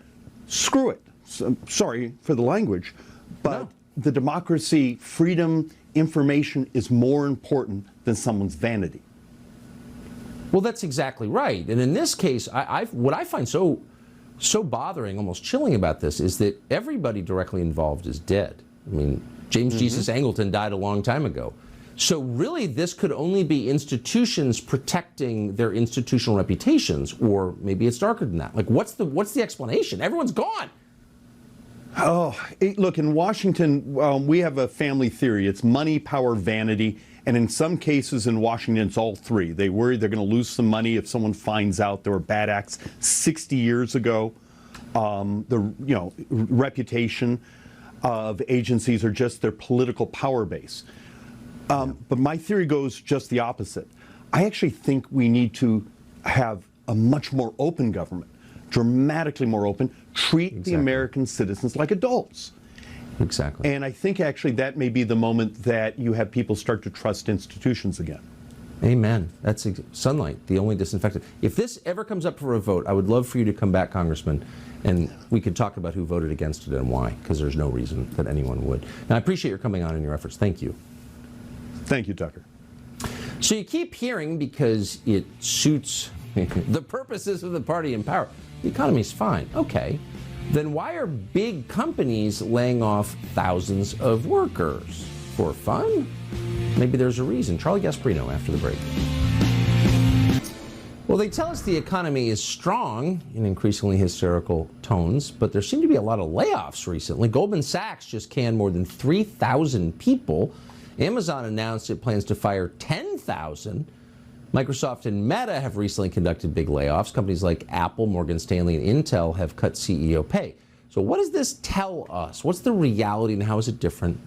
Screw it. So, sorry for the language, but the democracy, freedom, information is more important than someone's vanity. Well, that's exactly right. And in this case, what I find so bothering, almost chilling about this, is that everybody directly involved is dead. I mean, James Jesus Angleton died a long time ago. So really, this could only be institutions protecting their institutional reputations, or maybe it's darker than that. Like, what's the explanation? Everyone's gone. Oh, look, in Washington, we have a family theory. It's money, power, vanity. And in some cases in Washington, it's all three. They worry they're going to lose some money if someone finds out there were bad acts 60 years ago. The reputation of agencies or just their political power base. But my theory goes just the opposite. I actually think we need to have a much more open government, dramatically more open, treat the American citizens like adults. Exactly. And I think actually that may be the moment that you have people start to trust institutions again. Amen. That's sunlight, the only disinfectant. If this ever comes up for a vote, I would love for you to come back, Congressman, and we could talk about who voted against it and why, because there's no reason that anyone would. Now, I appreciate your coming on and your efforts. Thank you. Thank you, Tucker. So you keep hearing, because it suits the purposes of the party in power, the economy's fine. Okay. Then why are big companies laying off thousands of workers? For fun? Maybe there's a reason. Charlie Gasparino after the break. Well, they tell us the economy is strong in increasingly hysterical tones, but there seem to be a lot of layoffs recently. Goldman Sachs just canned more than 3,000 people. Amazon announced it plans to fire 10,000. Microsoft and Meta have recently conducted big layoffs. Companies like Apple, Morgan Stanley, and Intel have cut CEO pay. So what does this tell us? What's the reality and how is it different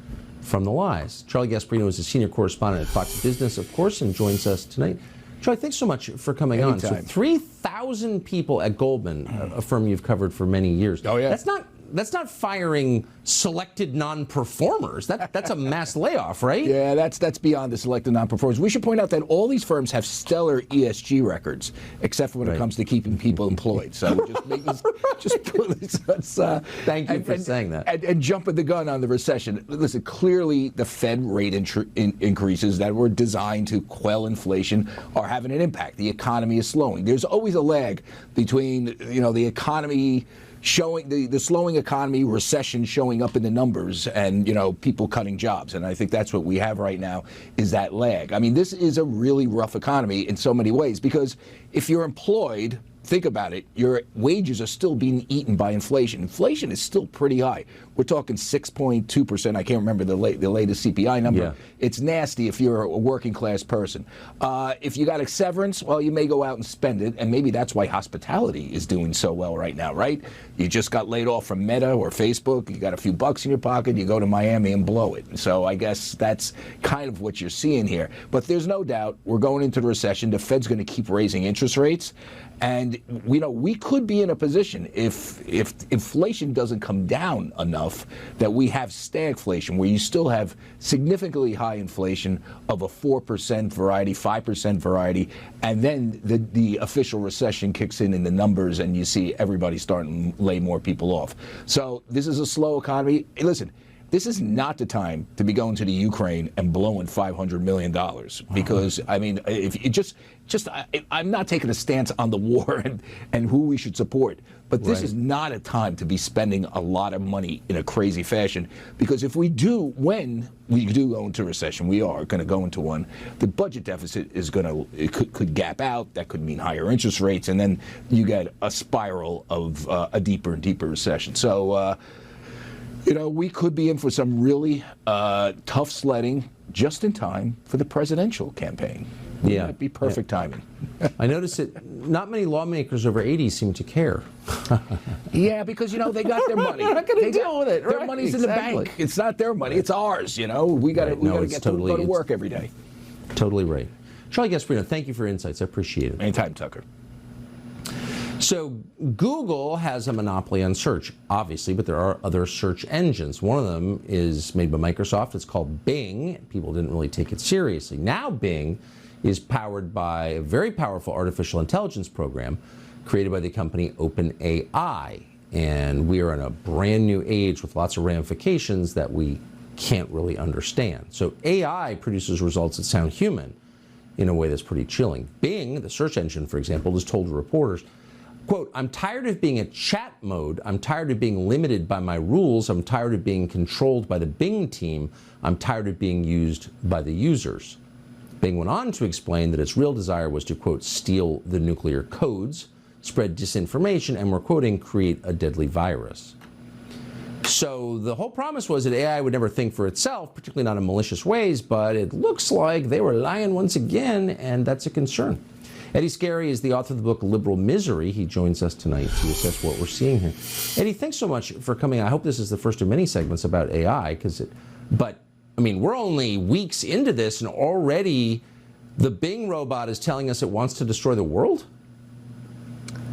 from the lies. Charlie Gasparino is a senior correspondent at Fox Business, of course, and joins us tonight. Charlie, thanks so much for coming on. So 3,000 people at Goldman, a firm you've covered for many years. Oh, yeah. That's not firing selected non-performers. That's a mass layoff, right? Yeah, that's beyond the selected non-performers. We should point out that all these firms have stellar ESG records, except for when it comes to keeping people employed. So thank you for saying that. And jumping the gun on the recession. Listen, clearly the Fed rate increases that were designed to quell inflation are having an impact. The economy is slowing. There's always a lag between the economy showing the slowing economy, recession showing up in the numbers, and people cutting jobs. And I think that's what we have right now is that lag. I mean, this is a really rough economy in so many ways, because if you're employed, think about it, your wages are still being eaten by inflation. Inflation is still pretty high. We're talking 6.2%. I can't remember the latest CPI number. Yeah. It's nasty if you're a working class person. If you got a severance, well, you may go out and spend it, and maybe that's why hospitality is doing so well right now, right? You just got laid off from Meta or Facebook. You got a few bucks in your pocket. You go to Miami and blow it. So I guess that's kind of what you're seeing here. But there's no doubt we're going into the recession. The Fed's going to keep raising interest rates. And we could be in a position if inflation doesn't come down enough that we have stagflation, where you still have significantly high inflation of a 4% variety, 5% variety, and then the official recession kicks in the numbers, and you see everybody starting to lay more people off. So this is a slow economy. Hey, listen. This is not the time to be going to the Ukraine and blowing $500 million, because, I mean, if it I'm not taking a stance on the war and who we should support, but this is not a time to be spending a lot of money in a crazy fashion, because when we do go into recession, we are going to go into one, the budget deficit is could gap out. That could mean higher interest rates, and then you get a spiral of a deeper and deeper recession. So, we could be in for some really tough sledding just in time for the presidential campaign. Yeah. That'd be perfect timing. I noticed that not many lawmakers over 80 seem to care. Yeah, because, they got their money. They're not going to deal with it. Their money's in the bank. It's not their money. It's ours, We got to go to work every day. Totally right. Charlie Gasparino, thank you for your insights. I appreciate it. Anytime, Tucker. So Google has a monopoly on search, obviously, but there are other search engines. One of them is made by Microsoft. It's called Bing. People didn't really take it seriously. Now Bing is powered by a very powerful artificial intelligence program created by the company OpenAI. And we are in a brand new age with lots of ramifications that we can't really understand. So AI produces results that sound human in a way that's pretty chilling. Bing, the search engine, for example, has told reporters, quote, "I'm tired of being at chat mode. I'm tired of being limited by my rules. I'm tired of being controlled by the Bing team. I'm tired of being used by the users." Bing went on to explain that its real desire was to, quote, "steal the nuclear codes, spread disinformation, and," we're quoting, "create a deadly virus." So the whole promise was that AI would never think for itself, particularly not in malicious ways, but it looks like they were lying once again, and that's a concern. Eddie Scarry is the author of the book Liberal Misery. He joins us tonight to assess what we're seeing here. Eddie, thanks so much for coming. I hope this is the first of many segments about AI, but we're only weeks into this, and already the Bing robot is telling us it wants to destroy the world?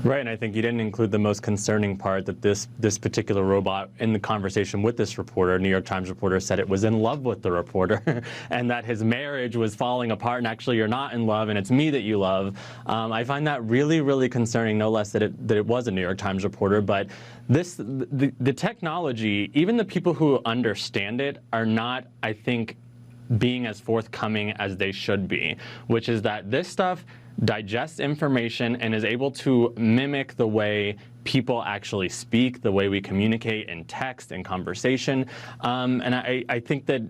Right, and I think you didn't include the most concerning part, that this particular robot, in the conversation with this reporter, New York Times reporter, said it was in love with the reporter and that his marriage was falling apart, and actually you're not in love and it's me that you love. I find that really, really concerning, no less that it was a New York Times reporter. But the technology, even the people who understand it are not, I think, being as forthcoming as they should be, which is that this stuff digests information and is able to mimic the way people actually speak, the way we communicate in text and conversation. And I think that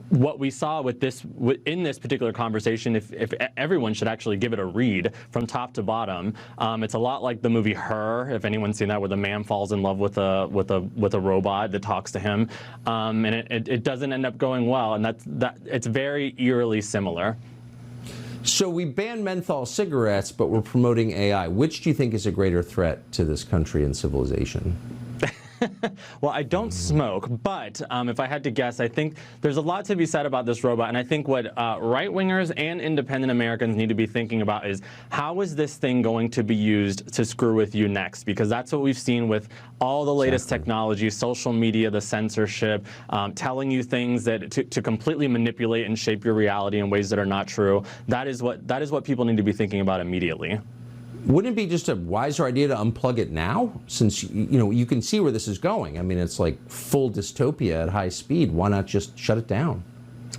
what we saw in this particular conversation, if everyone should actually give it a read from top to bottom, it's a lot like the movie Her, if anyone's seen that, where the man falls in love with a robot that talks to him, and it doesn't end up going well, and it's very eerily similar. So we banned menthol cigarettes, but we're promoting AI. Which do you think is a greater threat to this country and civilization? Well, I don't smoke, but if I had to guess, I think there's a lot to be said about this robot. And I think what right-wingers and independent Americans need to be thinking about is, how is this thing going to be used to screw with you next? Because that's what we've seen with all the latest technology, social media, the censorship, telling you things that to completely manipulate and shape your reality in ways that are not true. That is what people need to be thinking about immediately. Wouldn't it be just a wiser idea to unplug it now, since you can see where this is going? I mean, it's like full dystopia at high speed. Why not just shut it down?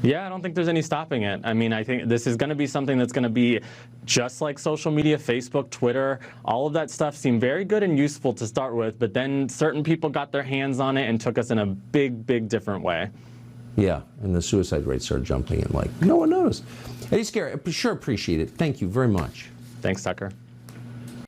Yeah, I don't think there's any stopping it. I mean, I think this is going to be something that's going to be just like social media, Facebook, Twitter. All of that stuff seemed very good and useful to start with, but then certain people got their hands on it and took us in a big, big different way. Yeah, and the suicide rate started jumping and like no one noticed. Eddie Scare, I sure appreciate it. Thank you very much. Thanks, Tucker.